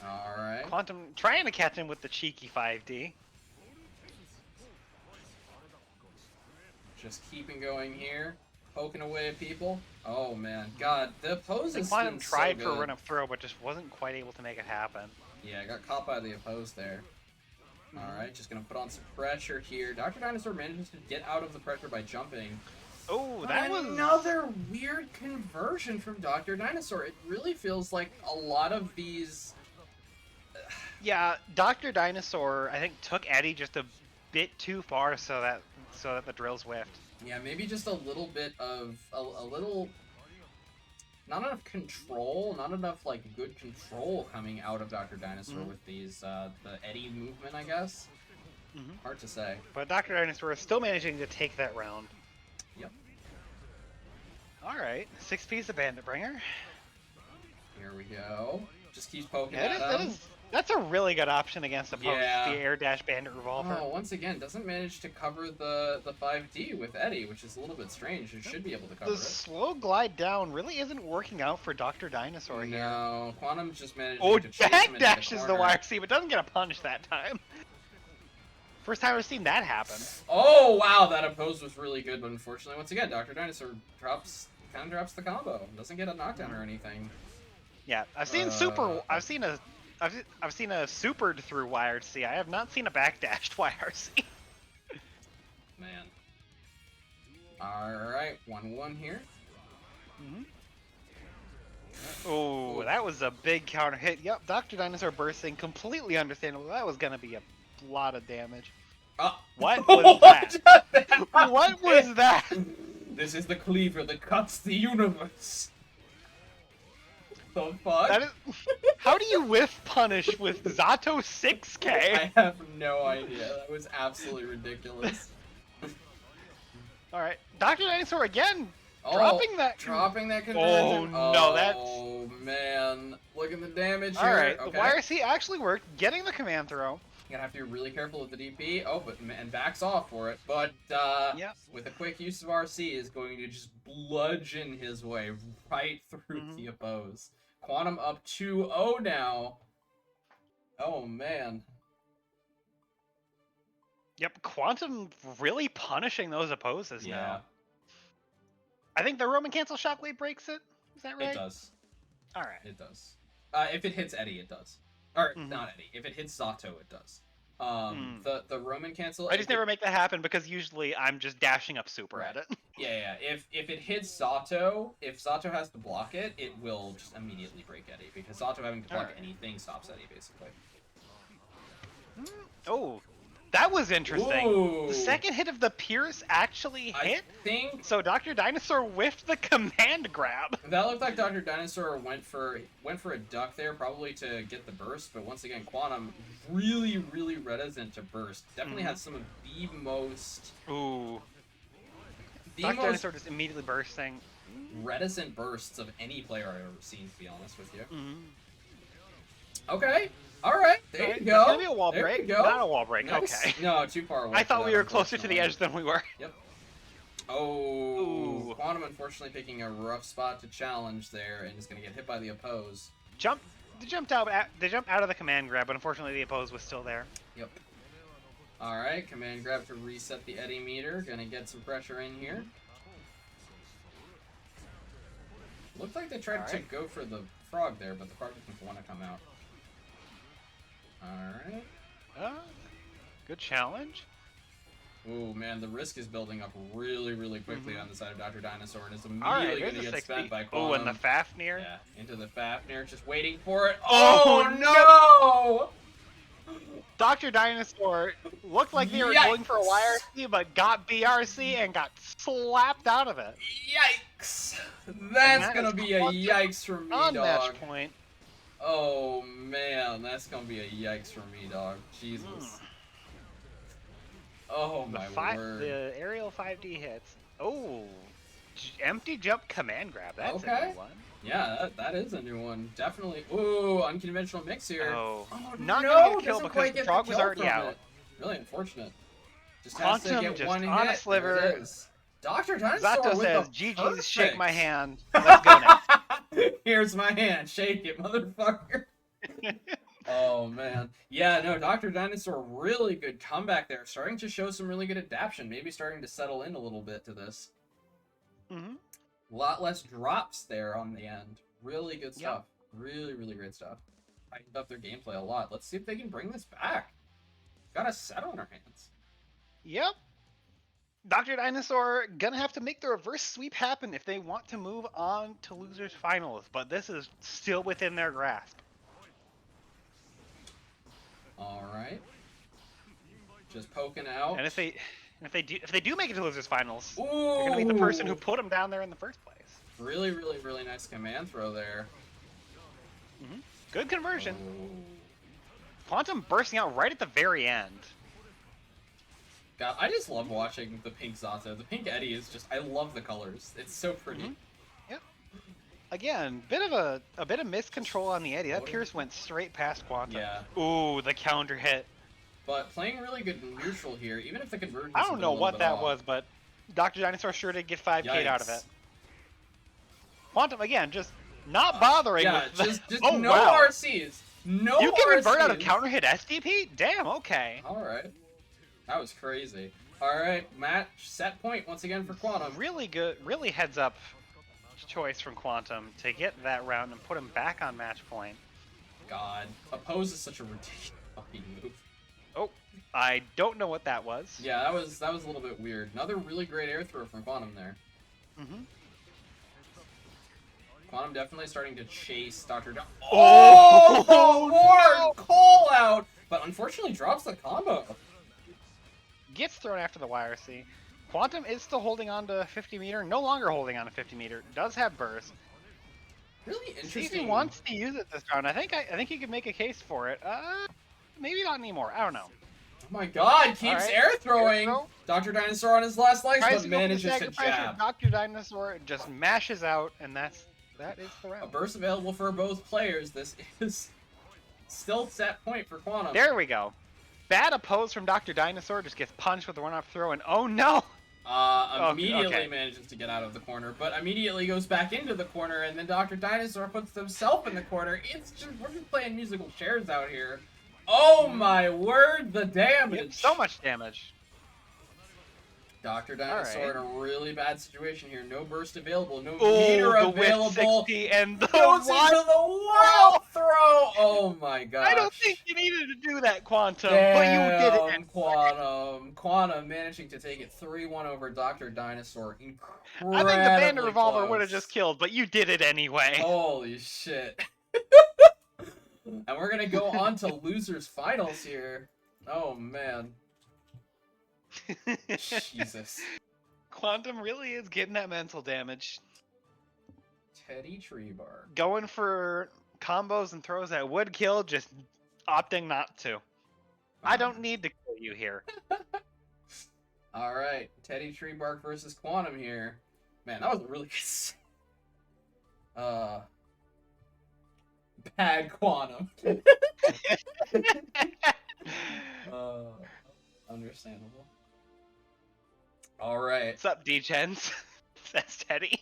Alright. Quantum trying to catch him with the cheeky 5D. Just keeping going here. Poking away at people. Oh man. God, the pose is Quantum tried so for a good. run up throw, but just wasn't quite able to make it happen. Yeah, got caught by the oppose there. Alright, just gonna put on some pressure here. Dr. Dinosaur manages to get out of the pressure by jumping. Oh, that was another weird conversion from Dr. Dinosaur. It really feels like a lot of these... Yeah, Dr. Dinosaur, I think, took Eddie just a bit too far so that the drills whiffed. Yeah, maybe just a little bit of... a little... Not enough control, not enough, like, good control coming out of Dr. Dinosaur with these, the Eddie movement, I guess. Hard to say. But Dr. Dinosaur is still managing to take that round. Yep. Alright, 6 piece of Bandit Bringer. Here we go. Just keeps poking at him. That's a really good option against opposed Yeah. the Air Dash Bandit Revolver. Oh, once again, doesn't manage to cover the 5D with Eddie, which is a little bit strange. It should be able to cover The it. slow glide down really isn't working out for Dr. Dinosaur here. No, Quantum just managed Oh, to chase him back into dashes the corner. YRC, but doesn't get a punish that time. First time I've seen that happen. Oh, wow, that oppose was really good, but unfortunately, once again, Dr. Dinosaur drops the combo. Doesn't get a knockdown or anything. Yeah, I've seen I've seen a supered through YRC. I have not seen a backdashed YRC. Man. Alright, 1-1 here. Oh, that was a big counter hit. Yep, Dr. Dinosaur bursting, completely understandable. That was gonna be a lot of damage. What was that? What was that? This is the cleaver that cuts the universe. The fuck? That is, how do you whiff punish with Zato 6K? I have no idea. That was absolutely ridiculous. Alright, Dr. Dinosaur again, Oh, dropping that conversion. Oh, no, that's... Oh, man. Look at the damage here. Alright, Okay. the YRC actually worked, getting the command throw. You're gonna have to be really careful with the DP. Oh, and backs off for it. But Yep. with a quick use of RC, is going to just bludgeon his way right through the oppose. Quantum up 2-0 now. Oh man. Yep, Quantum really punishing those opposes Yeah, now. I think the Roman Cancel Shockwave breaks it. Is that right? it does. Alright. It does. If it hits Eddie, it does. Or not Eddie. If it hits Zato, it does. The Roman cancel. I just never make that happen because usually I'm just dashing up super Right. at it. Yeah. If it hits Zato, if Zato has to block it, it will just immediately break Eddie because Zato having to block Alright. anything stops Eddie basically. Oh, that was interesting. Ooh. The second hit of the Pierce actually hit. I think So Dr. Dinosaur whiffed the command grab. that looked like Dr. Dinosaur went for a duck there, probably to get the burst, but once again, Quantum really reticent to burst. Definitely has some of the most Ooh. the Dr. most Dinosaur just immediately bursting. reticent bursts of any player I've ever seen, to be honest with you. Mm-hmm. Okay. Alright, there you go. It's gonna be a wall There break. you go. Not a wall break. Nice. Okay. No, too far away. I for thought that, we were closer to the unfortunately. edge than we were. Yep. Oh, Ooh. Quantum unfortunately picking a rough spot to challenge there, and is going to get hit by the oppose. They jumped out of the command grab, but unfortunately the oppose was still there. Yep. All right, command grab to reset the Eddie meter. Going to get some pressure in here. Looked like they tried to go for the frog there, but the frog didn't want to come out. All right. Good challenge. Ooh, man, the risk is building up really quickly on the side of Dr. Dinosaur, and is All immediately right, going there's to a get 60. spent by Quantum. Oh, and the Fafnir. Yeah, into the Fafnir, just waiting for it. Oh, no! Dr. Dinosaur looked like they were Yikes. going for a YRC, but got BRC and got slapped out of it. Yikes! That's that gonna is be a Quantum yikes for me, On dog. match point. Oh man, that's gonna be a yikes for me, dog. Jesus. Oh my word. The aerial 5D hits. Oh, empty jump command grab. That's a Okay. new one. Yeah, that is a new one. Definitely. Ooh, unconventional mix here. Oh, Oh, not no, gonna get a kill doesn't because quite the get frog was kill already from out. it. Really unfortunate. Just has to Quantum get just one on hit. a sliver. There it is. Dr. Dinosaur Zato with says, a GG's, shake perfect. my hand. Let's go next. Here's my hand. Shake it, motherfucker. Oh, man. Yeah, no, Dr. Dinosaur, really good comeback there. Starting to show some really good adaptation. Maybe starting to settle in a little bit to this. Mm-hmm. A lot less drops there on the end. Really good stuff. Really great stuff. Tightened up their gameplay a lot. Let's see if they can bring this back. Got a set on our hands. Yep. Dr. Dinosaur gonna have to make the reverse sweep happen if they want to move on to losers finals, but this is still within their grasp. All right. Just poking out. And if they do make it to losers finals, Ooh! they're gonna be the person who put them down there in the first place. Really nice command throw there. Mm-hmm. Good conversion. Ooh. Quantum bursting out right at the very end. God, I just love watching the pink Zato. The pink Eddie is just, I love the colors. It's so pretty. Mm-hmm. Yep. Again, bit of a bit of miscontrol on the Eddie. That Pierce went straight past Quantum. Yeah. Ooh, the counter hit. But playing really good neutral here, even if the conversion. I don't know what that was, but Dr. Dinosaur sure did get 5K out of it. Quantum again, just not bothering. Yeah, with just oh, no wow. RCs. No You can revert out of RCs. counter hit SDP? Damn, okay. Alright. That was crazy. Alright, match set point once again for Quantum. Really good, really heads up choice from Quantum to get that round and put him back on match point. God. Oppose is such a ridiculous fucking move. Oh, I don't know what that was. Yeah, that was a little bit weird. Another really great air throw from Quantum there. Mm-hmm. Quantum definitely starting to chase Dr. Oh, Lord! Call out! But unfortunately drops the combo. Gets thrown after the YRC. Quantum is still holding on to 50 meter, no longer holding on to 50 meter. Does have burst. Really See if interesting. he wants to use it this round. I think he could make a case for it. Maybe not anymore. I don't know. Oh my God! Keeps Alright, air throwing. air throw. Dr. Dinosaur on his last legs, Tries but to go for the manages to stagger pressure. jab. Dr. Dinosaur just mashes out, and that is the A round. burst available for both players. This is still set point for Quantum. There we go. Bad oppose from Dr. Dinosaur, just gets punched with a run-up throw, and oh no! Immediately okay. manages to get out of the corner, but immediately goes back into the corner, and then Dr. Dinosaur puts himself in the corner. It's just, we're just playing musical chairs out here. Oh my word, the damage! Yep, so much damage. Dr. Dinosaur in a really bad situation here. No burst available, no Oh, meter the available. whip 60 and the Goes into wild the wild throw! Oh Oh my gosh. I don't think you needed to do that, Quantum, but you did it. Damn, Quantum. Quantum managing to take it 3-1 over Dr. Dinosaur. I think the Band Revolver close. would have just killed, but you did it anyway. Holy shit. And we're gonna go on to losers finals here. Oh man. Jesus. Quantum really is getting that mental damage. Teddy Treebark. Going for combos and throws that would kill, just opting not to. I don't need to kill you here. Alright, Teddy Treebark versus Quantum here. Man, that was a really good... Bad Quantum. Understandable. Alright. What's up, D-Gens? That's Teddy.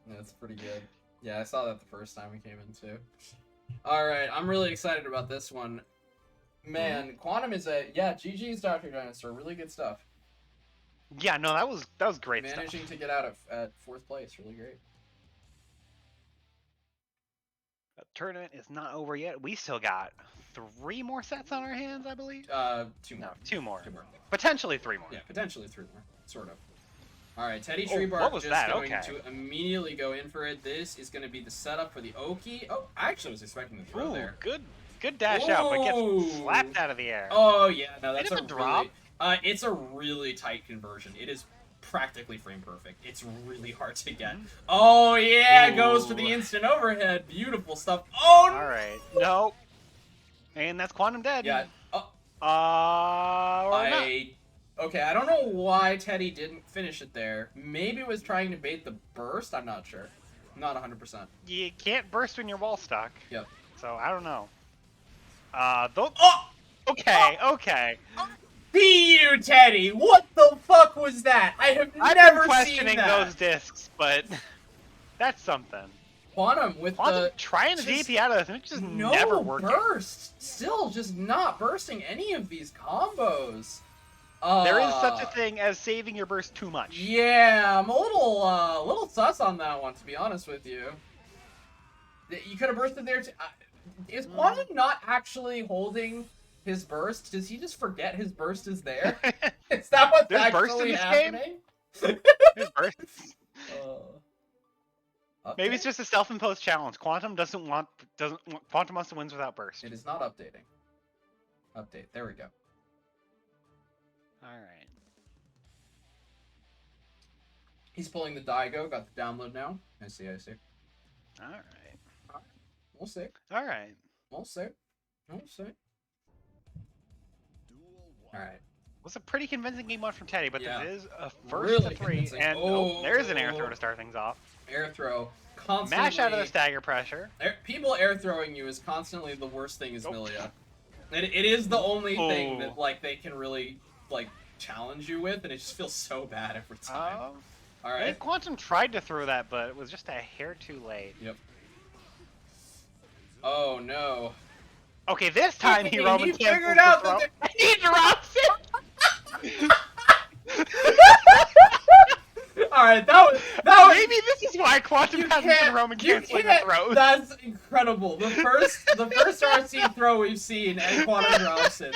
That's pretty good. Yeah, I saw that the first time we came in too. Alright, I'm really excited about this one. Man, Quantum is GG's Dr. Dinosaur. Really good stuff. Yeah, no, that was great stuff. Managing to get out at 4th place. Really great. The tournament is not over yet. We still got 3 more sets on our hands, I believe. 2 more. No, 2 more. 2 more. Potentially 3 more. Yeah, potentially 3 more. Sort of. Alright, Teddy Oh, Treebark what was just that? going Okay. to immediately go in for it. This is going to be the setup for the Oki. Oh, I actually was expecting the throw Ooh, there. good dash out, but Ooh. gets slapped out of the air. Oh, yeah. No, that's Bit a of a drop. really... it's a really tight conversion. It is practically frame perfect. It's really hard to get. Oh, yeah. It goes for the Ooh. instant overhead. Beautiful stuff. Oh, no. Alright. No. And that's Quantum dead. Yeah. Or not. Okay, I don't know why Teddy didn't finish it there. Maybe it was trying to bait the burst. I'm not sure. Not 100%. You can't burst when you're wall stuck. Yep. So I don't know. Oh! Okay, okay. Be you, Teddy! What the fuck was that? I have I've never been questioning seen that. those discs, but that's something. Quantum with Quantum the trying to just DP out of this, and it just no never working. burst. Still just not bursting any of these combos. There is such a thing as saving your burst too much. Yeah, I'm a little sus on that one, to be honest with you. You could have bursted there. Is Quantum not actually holding his burst? Does he just forget his burst is there? Is that what's There's burst actually in this happening? There's burst. Okay. Maybe it's just a self-imposed challenge. Quantum Quantum wants to wins without burst. It is not updating. Update. There we go. All right. He's pulling the Daigo. Got the download now. I see. All right. We'll see. All right. We'll see. We'll see. All right. Was a pretty convincing game one from Teddy, but Yeah. this is a first Really to 3, convincing. and there's an air throw to start things off. Air throw. Constantly. Mash out of the stagger pressure. People air throwing you is constantly the worst thing is Nope. Milia. It is the only thing Ooh. that like they can really like challenge you with, and it just feels so bad every time. All I right. think Quantum tried to throw that, but it was just a hair too late. Yep. Oh no. Okay, this time he Roman He canceled figured the out throw. that He drops it. All right, that was Maybe this is why Quantum hasn't been Roman canceling the throws. That's incredible. The first RC throw we've seen, and Quantum drops it.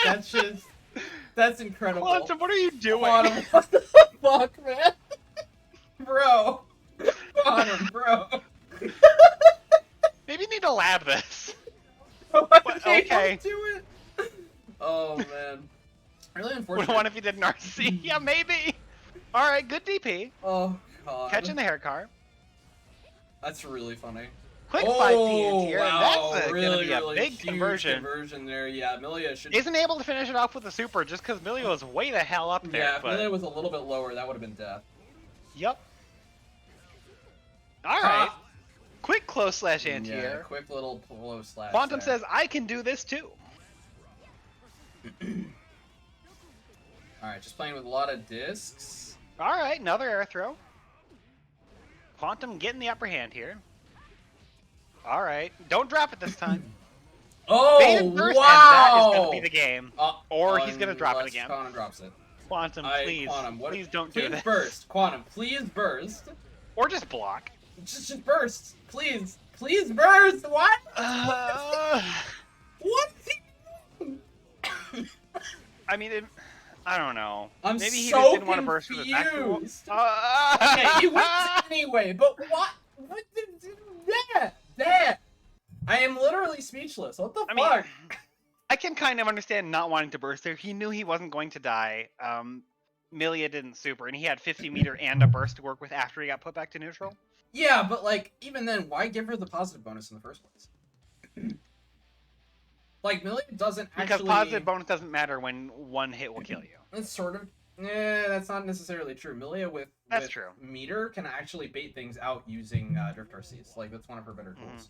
That's incredible. Quantum, what are you doing? Quantum, what the fuck, man? Bro. Quantum, bro. Maybe you need to lab this. Okay. Do it. Oh man. Really unfortunate. What if you did an RC? Yeah, maybe. All right, good DP. Oh god. Catching the hair car. That's really funny. Quick 5 PNT here, wow. and that's really, gonna be a really big huge conversion. there. Yeah, Milia should. Isn't able to finish it off with a super just because Milia was way the hell up there. Yeah, if but... Milia was a little bit lower, that would have been death. Yep. All right. Quick close slash anti Yeah, here. quick little close slash. Quantum there. says, I can do this too. Alright, just playing with a lot of discs. All right, another air throw. Quantum getting the upper hand here. All right, don't drop it this time. Oh, Baited first, wow! and that is going to be the game. Or he's going to drop it Unless again. Quantum drops it. Quantum, please. Quantum, Please don't do this. burst. Quantum, please burst. Or just block. Just burst. Please. Please burst. What? Uh, What? I mean, I don't know. I'm Maybe he so just didn't want to burst through the back door. confused. Okay, he wins anyway, but what? What did that? I am literally speechless. What the I mean, fuck? I can kind of understand not wanting to burst there. He knew he wasn't going to die. Milia didn't super, and he had 50 meter and a burst to work with after he got put back to neutral. Yeah, but like, even then, why give her the positive bonus in the first place? Like, Millie doesn't Because actually... positive bonus doesn't matter when one hit will kill you. It's sort of... that's not necessarily true. Milia with True. meter can actually bait things out using Drift RCs. Like, that's one of her better tools.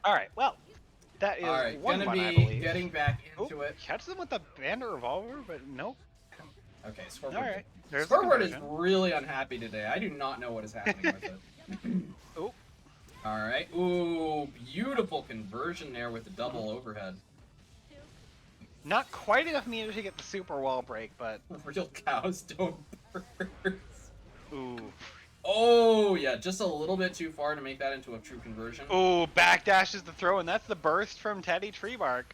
Alright, well, that is Alright, one gonna one, I be believe. getting back into it. Catches him with a bandit revolver, but nope. Okay, Scoreboard. Alright. There's the Scoreboard is conversion. really unhappy today. I do not know what is happening with it. Oh. Alright. Ooh, beautiful conversion there with the double overhead. Not quite enough meter to get the super wall break, but... Real cows don't burst. Ooh. Oh, yeah, just a little bit too far to make that into a true conversion. Ooh, backdashes the throw, and that's the burst from Teddy Treebark.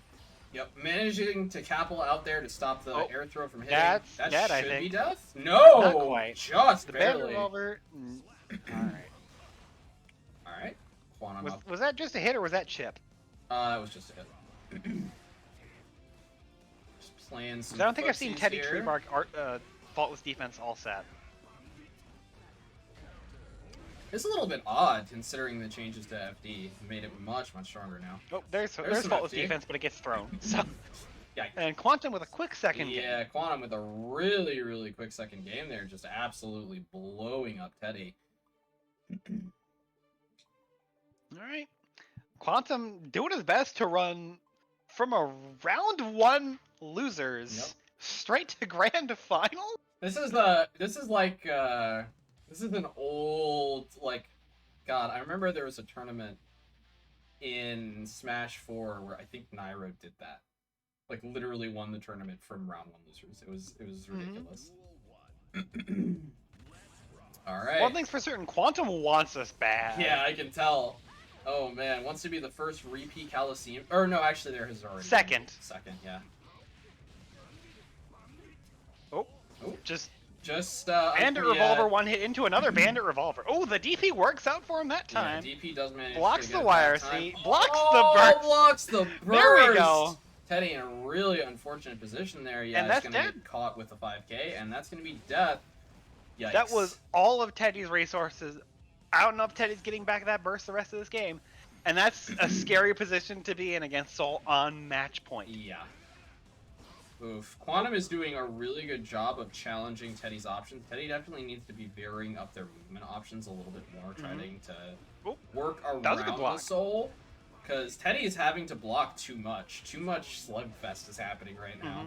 Yep, managing to Capel out there to stop the air throw from hitting. That's that dead, should I think. be death? No! Not quite. Just The bandit barely. revolver... Alright. Alright, Quantum up. Was that just a hit, or was that chip? That was just a hit. Just playing some I don't think I've seen footsies Teddy here. Treebark faultless defense all set. It's a little bit odd considering the changes to FD made it much, much stronger now. Oh, there's some faultless FD. defense, but it gets thrown. So, Yeah, and Quantum with a quick second game. yeah, Quantum with a really, really quick second game there, just absolutely blowing up Teddy. All right, Quantum doing his best to run from a round one losers straight to grand final. This is an old, like, God, I remember there was a tournament in Smash 4 where I think Nairo did that. Like, literally won the tournament from round one losers. It was ridiculous. Alright. One thing's for certain, Quantum wants us bad. Yeah, I can tell. Oh, man, wants to be the first repeat Cowlosseum. Or, no, actually, there has already Second. been. Second, yeah. Oh, Oh. just yeah, bandit revolver one hit into another bandit revolver. Oh, the DP works out for him that time. Yeah, DP does manage Blocks to the get it wire, that time. see? Blocks Oh, the burst. blocks the burst. There we go. Teddy in a really unfortunate position there. Yeah, And he's that's gonna dead. get caught with the 5K, and that's gonna be death. Yikes. That was all of Teddy's resources. I don't know if Teddy's getting back that burst the rest of this game. And that's a scary position to be in against Soul on match point. Yeah. Oof. Quantum is doing a really good job of challenging Teddy's options. Teddy definitely needs to be varying up their movement options a little bit more, trying to work That was a good around block. the Soul. Because Teddy is having to block too much. Too much slugfest is happening right now.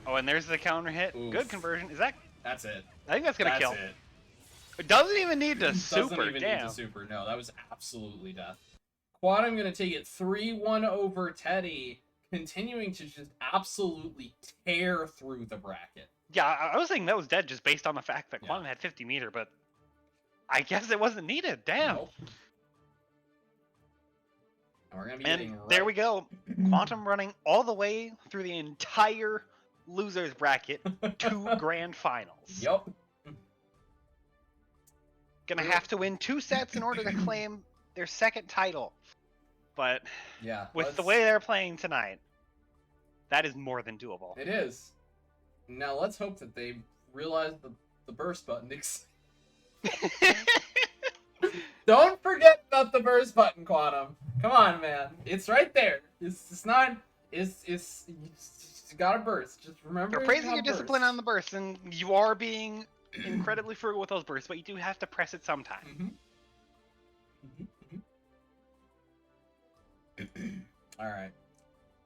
Oh, and there's the counter hit. Oof. Good conversion. Is that? That's it. I think that's gonna That's kill. it. It doesn't even need to Doesn't super. even Damn. need to super. No, that was absolutely death. Quantum gonna take it 3-1 over Teddy, continuing to just absolutely tear through the bracket. Yeah, I was thinking that was dead just based on the fact that Yeah. Quantum had 50 meter, but I guess it wasn't needed. Damn. Nope. And we're gonna be And getting there right- we go. Quantum running all the way through the entire losers bracket to grand finals. Yup. Gonna have to win 2 sets in order to claim their second title. But Yeah. with the let's- way they're playing tonight, that is more than doable. It is. Now let's hope that they realize the burst button. Don't forget about the burst button, Quantum. Come on, man. It's right there. It's not. It's you gotta burst. Just remember. They're praising your discipline on the burst, and you are being incredibly frugal with those bursts, but you do have to press it sometime. All right.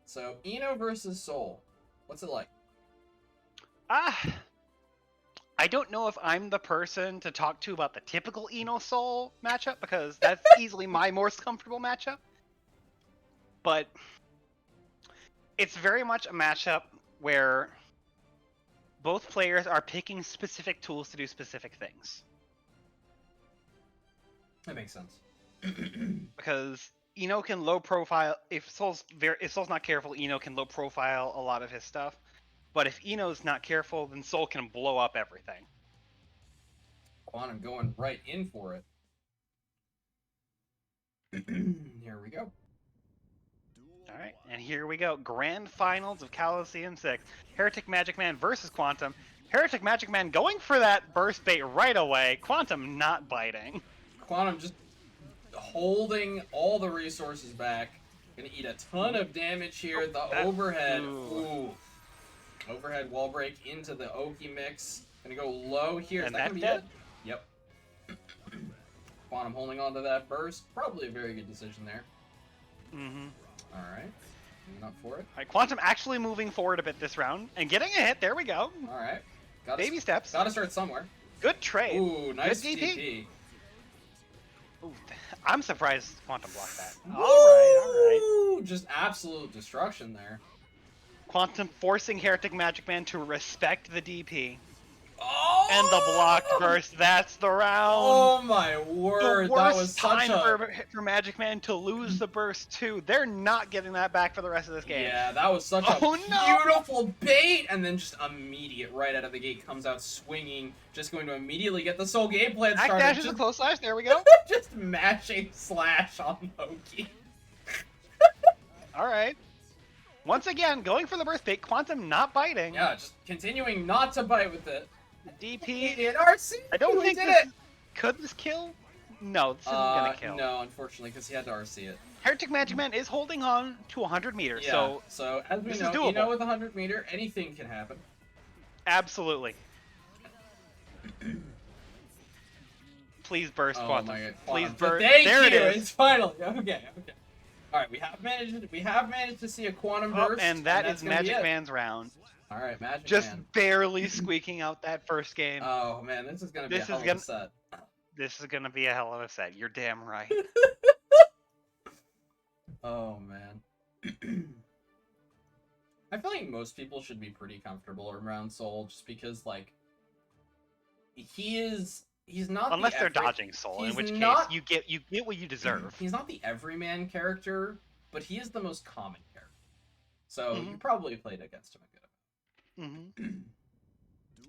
So Eno versus Soul. What's it like? I don't know if I'm the person to talk to about the typical Eno Soul matchup, because that's easily my most comfortable matchup. But it's very much a matchup where both players are picking specific tools to do specific things. That makes sense. Because Eno can low profile if Soul's not careful. Eno can low profile a lot of his stuff, but if Eno's not careful, then Soul can blow up everything. Quantum going right in for it. Here we go. All right, and here we go. Grand Finals of Cowlosseum 6. Heretic Magic Man versus Quantum. Heretic Magic Man going for that burst bait right away. Quantum not biting. Quantum just holding all the resources back. Gonna eat a ton of damage here. The overhead. Ooh. Overhead wall break into the Oki mix. Gonna go low here. Is that gonna be it? Yep. Quantum holding on to that burst. Probably a very good decision there. Mm-hmm. Alright. Moving up for it. Alright, Quantum actually moving forward a bit this round and getting a hit. There we go. Alright. Baby steps. Gotta start somewhere. Good trade. Ooh, nice Good DP. DP. Ooh, I'm surprised Quantum blocked that. Alright. Just absolute destruction there. Quantum forcing Heretic Magic Man to respect the DP. Oh! And the blocked burst. That's the round. Oh my word! The That worst was such time for Magic Man to lose the burst too. They're not getting that back for the rest of this game. Yeah, that was such a beautiful bait, and then just immediate right out of the gate comes out swinging, just going to immediately get the soul game plan started. Backdash is a close slash. There we go. Just mashing slash on Loki. All right. Once again, going for the burst bait. Quantum not biting. Yeah, just continuing not to bite with it. DP. In RC. I don't think this could this kill? No, this isn't gonna kill. No, unfortunately, because he had to RC it. Heretic Magic Man is holding on to 100 meters, Yeah, so as we this know, is doable. with 100 meter, anything can happen. Absolutely. Please burst, Oh Quantum. my God, Please Quantum. burst. Thank There you. it is. It's finally okay. All right, we have managed to see a quantum burst, and that that's is gonna be Magic it. Man's round. All right, Magic Just Man. barely squeaking out that first game. Oh man, this is gonna be This a is hell of a set. This is gonna be a hell of a set. You're damn right. Oh man. I feel like most people should be pretty comfortable around Soul, just because like he's not Unless they're dodging Soul, in which case you get what you deserve. He's not the everyman character, but he is the most common character. So you probably played against him a good amount.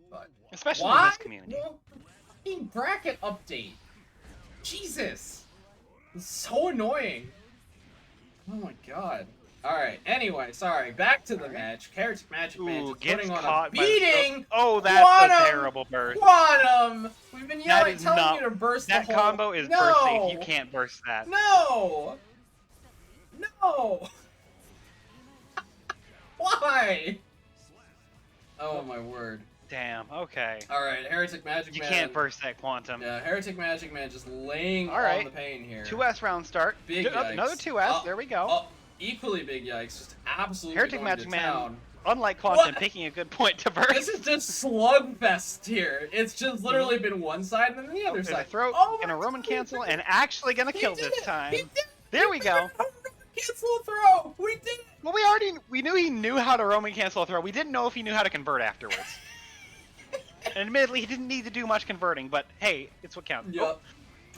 But especially in this community. Well, fucking bracket update. Jesus, it's so annoying. Oh my god. All right. Anyway, sorry. Back to the match. Heretic Magic Man just gets putting on caught a beating. Oh, that's Quantum! a terrible burst. Quantum! We've been telling not, you to burst that the whole... combo is no! burst safe. You can't burst that. No! No! Why? Oh my word. Damn, okay. Alright, Heretic Magic Man. You can't burst that Quantum. Yeah, Heretic Magic Man just laying All right. on the pain here. 2S round start. Big yikes. Another 2S, there we go. Equally big yikes, just absolutely Heretic going Magic to Man, town. unlike Quantum, What? picking a good point to burst. This is just slugfest here. It's just literally been one side and then the other There's side. a throat, Oh and a my Roman God. cancel, and actually gonna He kill did this it. time. He did it. There we go. Cancel a throw. We did it. Well, we knew he knew how to Roman cancel a throw. We didn't know if he knew how to convert afterwards. And admittedly, he didn't need to do much converting, but hey, it's what counts. Yep.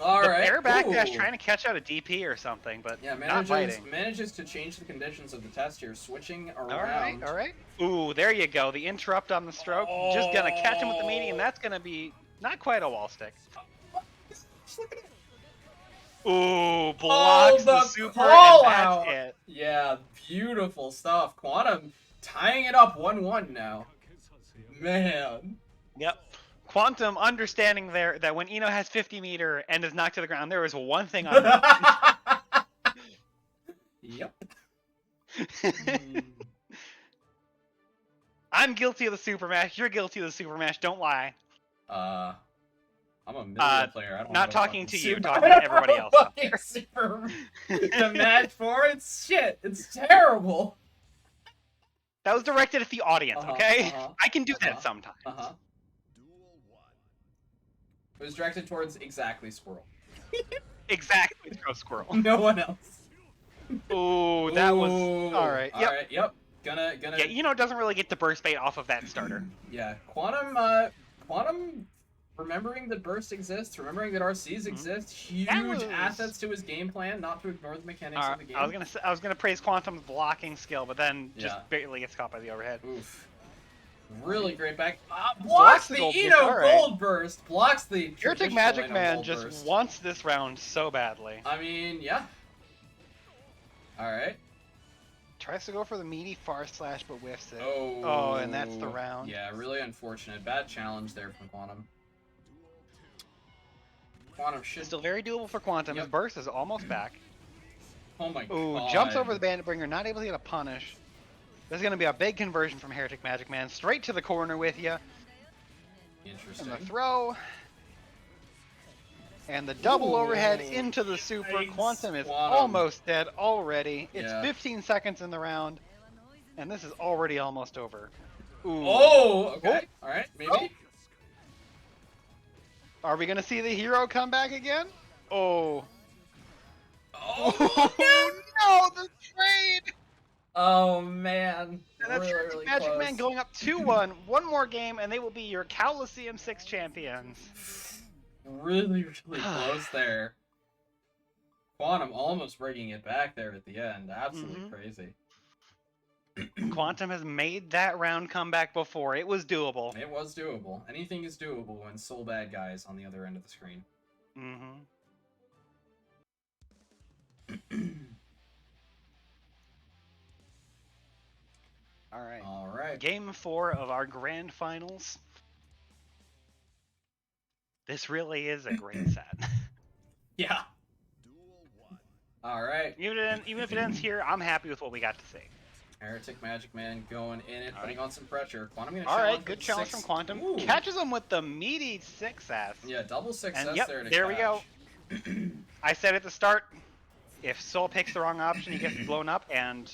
All the right. air backdash Ooh. trying to catch out a DP or something, but Yeah, not biting. manages to change the conditions of the test here, switching around. All right. Ooh, there you go. The interrupt on the stroke. Just gonna catch him with the meaty, and that's gonna be not quite a wall stick. Just look at it. Ooh, blocks the the super, call and out. that's it. Yeah, beautiful stuff. Quantum tying it up 1-1 now. Man. Yep. Quantum understanding there that when Eno has 50 meter and is knocked to the ground, there is one thing on Yep. I'm guilty of the super mash. You're guilty of the super mash. Don't lie. I'm a million player. I don't Not have a talking fucking to you, super- talking to everybody I don't else have a out fucking there. super the match for it's shit. It's terrible. That was directed at the audience, okay? I can do that Uh-huh. sometimes. It was directed towards exactly Squirrel. Exactly, throw squirrel. No one else. Ooh, that was all right. Yep. Alright, yep. Gonna. Yeah, Eno doesn't really get the burst bait off of that starter. Yeah, Quantum. Quantum remembering that Burst exists, remembering that RCs exist, huge was- assets to his game plan, not to ignore the mechanics of the game. I was gonna praise Quantum's blocking skill, but then just Yeah. barely gets caught by the overhead. Oof. Really great back. Blocks Blocks the the gold Eno burst, alright. gold burst. Blocks the Heretic traditional Magic Eno Man gold just burst. wants this round so badly. I mean, yeah. Alright. Tries to go for the meaty far slash, but whiffs it. Oh. Oh, and that's the round. Yeah, really unfortunate. Bad challenge there from Quantum. Quantum should. Still very doable for Quantum. His Yep. burst is almost back. Oh my Ooh, god. jumps over the Bandit Bringer, not able to get a punish. There's going to be a big conversion from Heretic Magic Man. Straight to the corner with you. Interesting. And the throw. And the double Ooh, overhead into the super. yikes, Quantum is Quantum. almost dead already. It's Yeah. 15 seconds in the round. And this is already almost over. Ooh. Oh, okay. Alright, maybe. Oh. Are we going to see the hero come back again? Oh. Oh, Oh no, the trade! oh man. And that's really, Heretic really Magic close. Man going up 2-1. One more game, and they will be your Cowlosseum 6 champions. Really, really close there. Quantum almost bringing it back there at the end. Absolutely Mhm. crazy. Quantum has made that round comeback before. It was doable. It was doable. Anything is doable when Soul Bad Guy is on the other end of the screen. Mm-hmm. All right. All right. Game 4 of our grand finals. This really is a great set. Yeah. All right. Even if it ends here, I'm happy with what we got to see. Heretic Magic Man going in it, All putting right. on some pressure. Quantum gonna All challenge right, with good the challenge six. from Quantum. Ooh. Catches him with the meaty 6S. Yeah, double 6S And yep, there to there we go. catch. I said at the start, if Soul picks the wrong option, he gets blown up and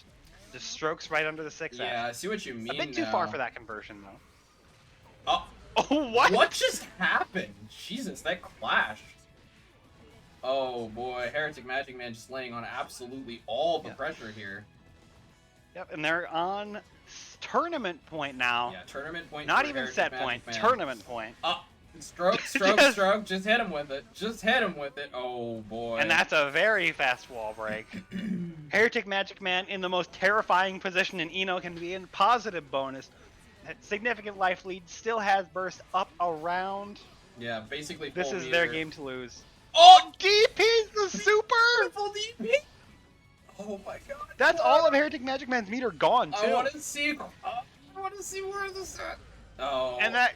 just strokes right under the 6S. Yeah, I see what you mean. A bit too far for that conversion, though. Oh, Oh, what? what just happened? Jesus, that clashed. Oh boy, Heretic Magic Man just laying on absolutely all the Yeah. pressure here. Yep, and they're on tournament point now. Yeah, tournament point. Not for even Heretic set Magic point, Man. tournament point. Stroke, stroke, Just- stroke. Just hit him with it. Just hit him with it. Oh boy. And that's a very fast wall break. Heretic Magic Man in the most terrifying position an Eno can be in. Positive bonus. Significant life lead. Still has burst up around. Yeah, basically. This full is their meter. game to lose. Oh, DP's the super! full DP. Oh my god. That's all of Heretic Magic Man's meter gone, too. I want to see. I want to see where this at. Oh. And that...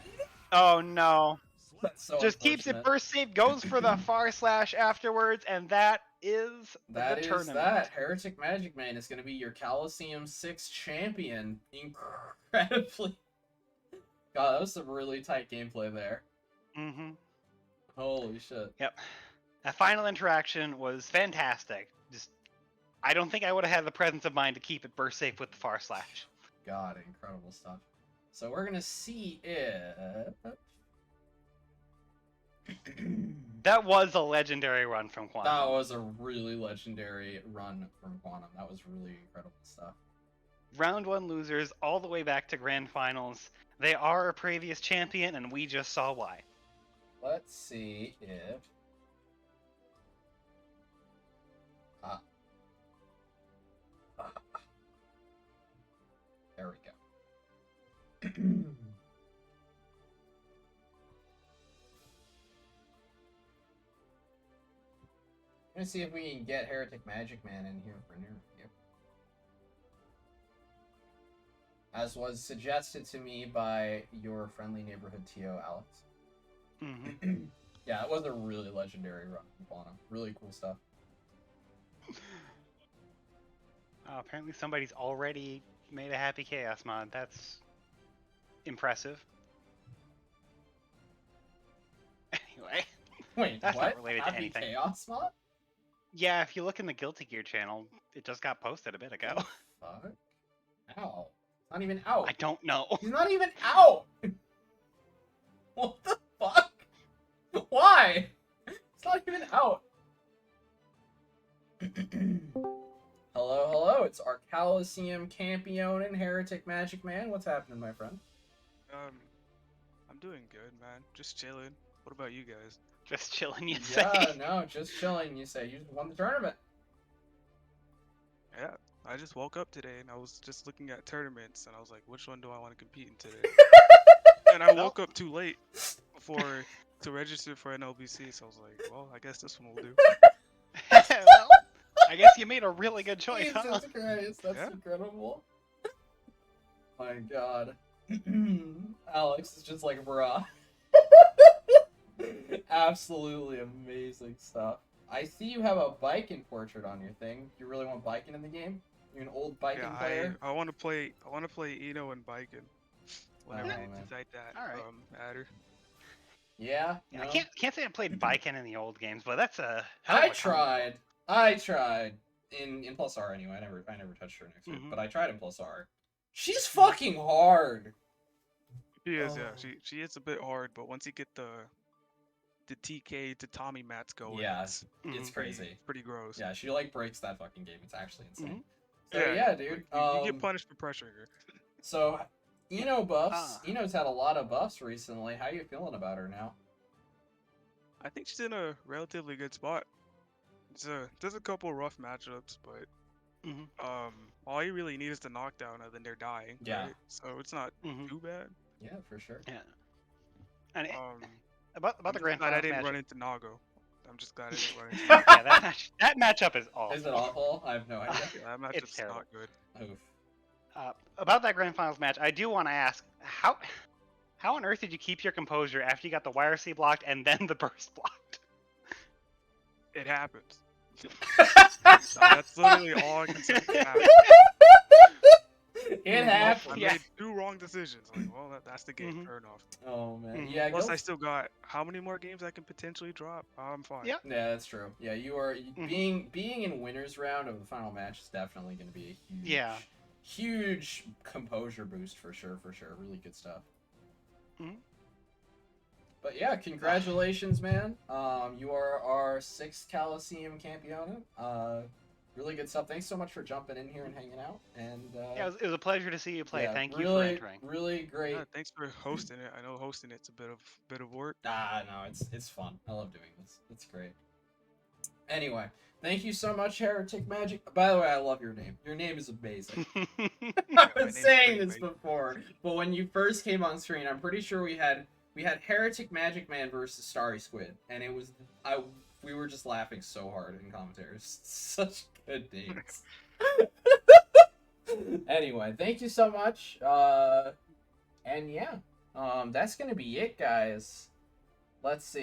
Oh, no. That's so Just keeps it unfortunate. burst safe, goes for the far slash afterwards, and that is That the is tournament. that. Heretic Magic Man is going to be your Cowlosseum 6 champion. Incredibly. God, that was some really tight gameplay there. Mm-hmm. Holy shit. Yep. That final interaction was fantastic. Just, I don't think I would have had the presence of mind to keep it burst safe with the far slash. God, incredible stuff. So we're going to see if... That was a legendary run from Quantum. That was a really legendary run from Quantum. That was really incredible stuff. Round 1 losers all the way back to grand finals. They are a previous champion, and we just saw why. Let's see if... There we go. I'm gonna see if we can get Heretic Magic Man in here for an interview. As was suggested to me by your friendly neighborhood TO, Alex. Mm-hmm. Yeah, it was a really legendary run from Quantum. Really cool stuff. Apparently somebody's already made a Happy Chaos mod. That's impressive. Anyway. Wait, That's what? not related to Happy anything. Chaos mod? Yeah, if you look in the Guilty Gear channel, it just got posted a bit ago. Fuck. Ow. It's not even out. I don't know. He's not even out! What the fuck? Why? It's not even out. Hello, hello. It's our Cowlosseum Campion and Heretic Magic Man. What's happening, my friend? I'm doing good, man. Just chilling. What about you guys? Just chilling, you Yeah, say? no, just chilling. You say you won the tournament. Yeah, I just woke up today and I was just looking at tournaments and I was like, which one do I want to compete in today? And I woke up too late to register for NLBC, so I was like, well, I guess this one will do. Well, I guess you made a really good choice, huh? Jesus Christ, that's Yeah. incredible. My God. Alex is just like, bruh. Absolutely amazing stuff. I see you have a biking portrait on your thing. You really want biking in the game? You're an old biking Yeah, player? I want to play Eno and Biken. Whenever Oh, they man. decide that, Alright. adder. Yeah? Yeah, No? I can't say I played Biken in the old games, but that's a hell of I a combo. tried. I tried. In Plus R anyway. I never touched her next week, Mhm. but I tried in Plus R. She's fucking hard. She is, yeah. Oh. She is a bit hard, but once you get the TK to Tommy mats going, Yeah, it's it's crazy. pretty gross. Yeah, she like breaks that fucking game. It's actually insane. Mhm. So yeah, dude. like, you get punished for pressuring her. So Eno buffs. Ah. Eno's had a lot of buffs recently. How you feeling about her now? I think she's in a relatively good spot. There's a couple rough matchups, but Mhm. all you really need is the knockdown, and then they're dying. Yeah. Right? So it's not Mhm. too bad. Yeah, for sure. Yeah. And Um, about I'm the grand glad I finals didn't match. run into Nago. I'm just glad I didn't run into. Yeah, that matchup is awful. Is it awful? I have no idea. Yeah, that It's matchup's terrible. not good. Oof. About that grand finals match, I do want to ask how on earth did you keep your composure after you got the YRC blocked and then the burst blocked? It happens. That's literally all I can say. It happens. It I happened. Yeah. made 2 wrong decisions. Like, well, that's the game. Mhm. Fair enough. Oh man. Mhm. Yeah. Plus, go I still got how many more games I can potentially drop? I'm fine. Yep. Yeah, that's true. Yeah, you are Mhm. being in winners round of the final match is definitely going to be a Yeah. huge composure boost for sure. Really good stuff. Mhm. But yeah, congratulations, man. You are our 6th Cowlosseum Campione. Really good stuff. Thanks so much for jumping in here and hanging out. And Yeah, it was a pleasure to see you play. yeah, Thank you for really, entering. really great. Yeah, thanks for hosting it. I know hosting it's a bit of work. Ah, no, it's fun. I love doing this. It's great. Anyway, thank you so much, Heretic Magic. By the way, I love your name. Your name is amazing. I my was name's saying pretty this big. before, but when you first came on screen, I'm pretty sure we had Heretic Magic Man versus Starry Squid, and it was we were just laughing so hard in commentaries. Such good names. Anyway, thank you so much. And yeah, that's gonna be it, guys. Let's see.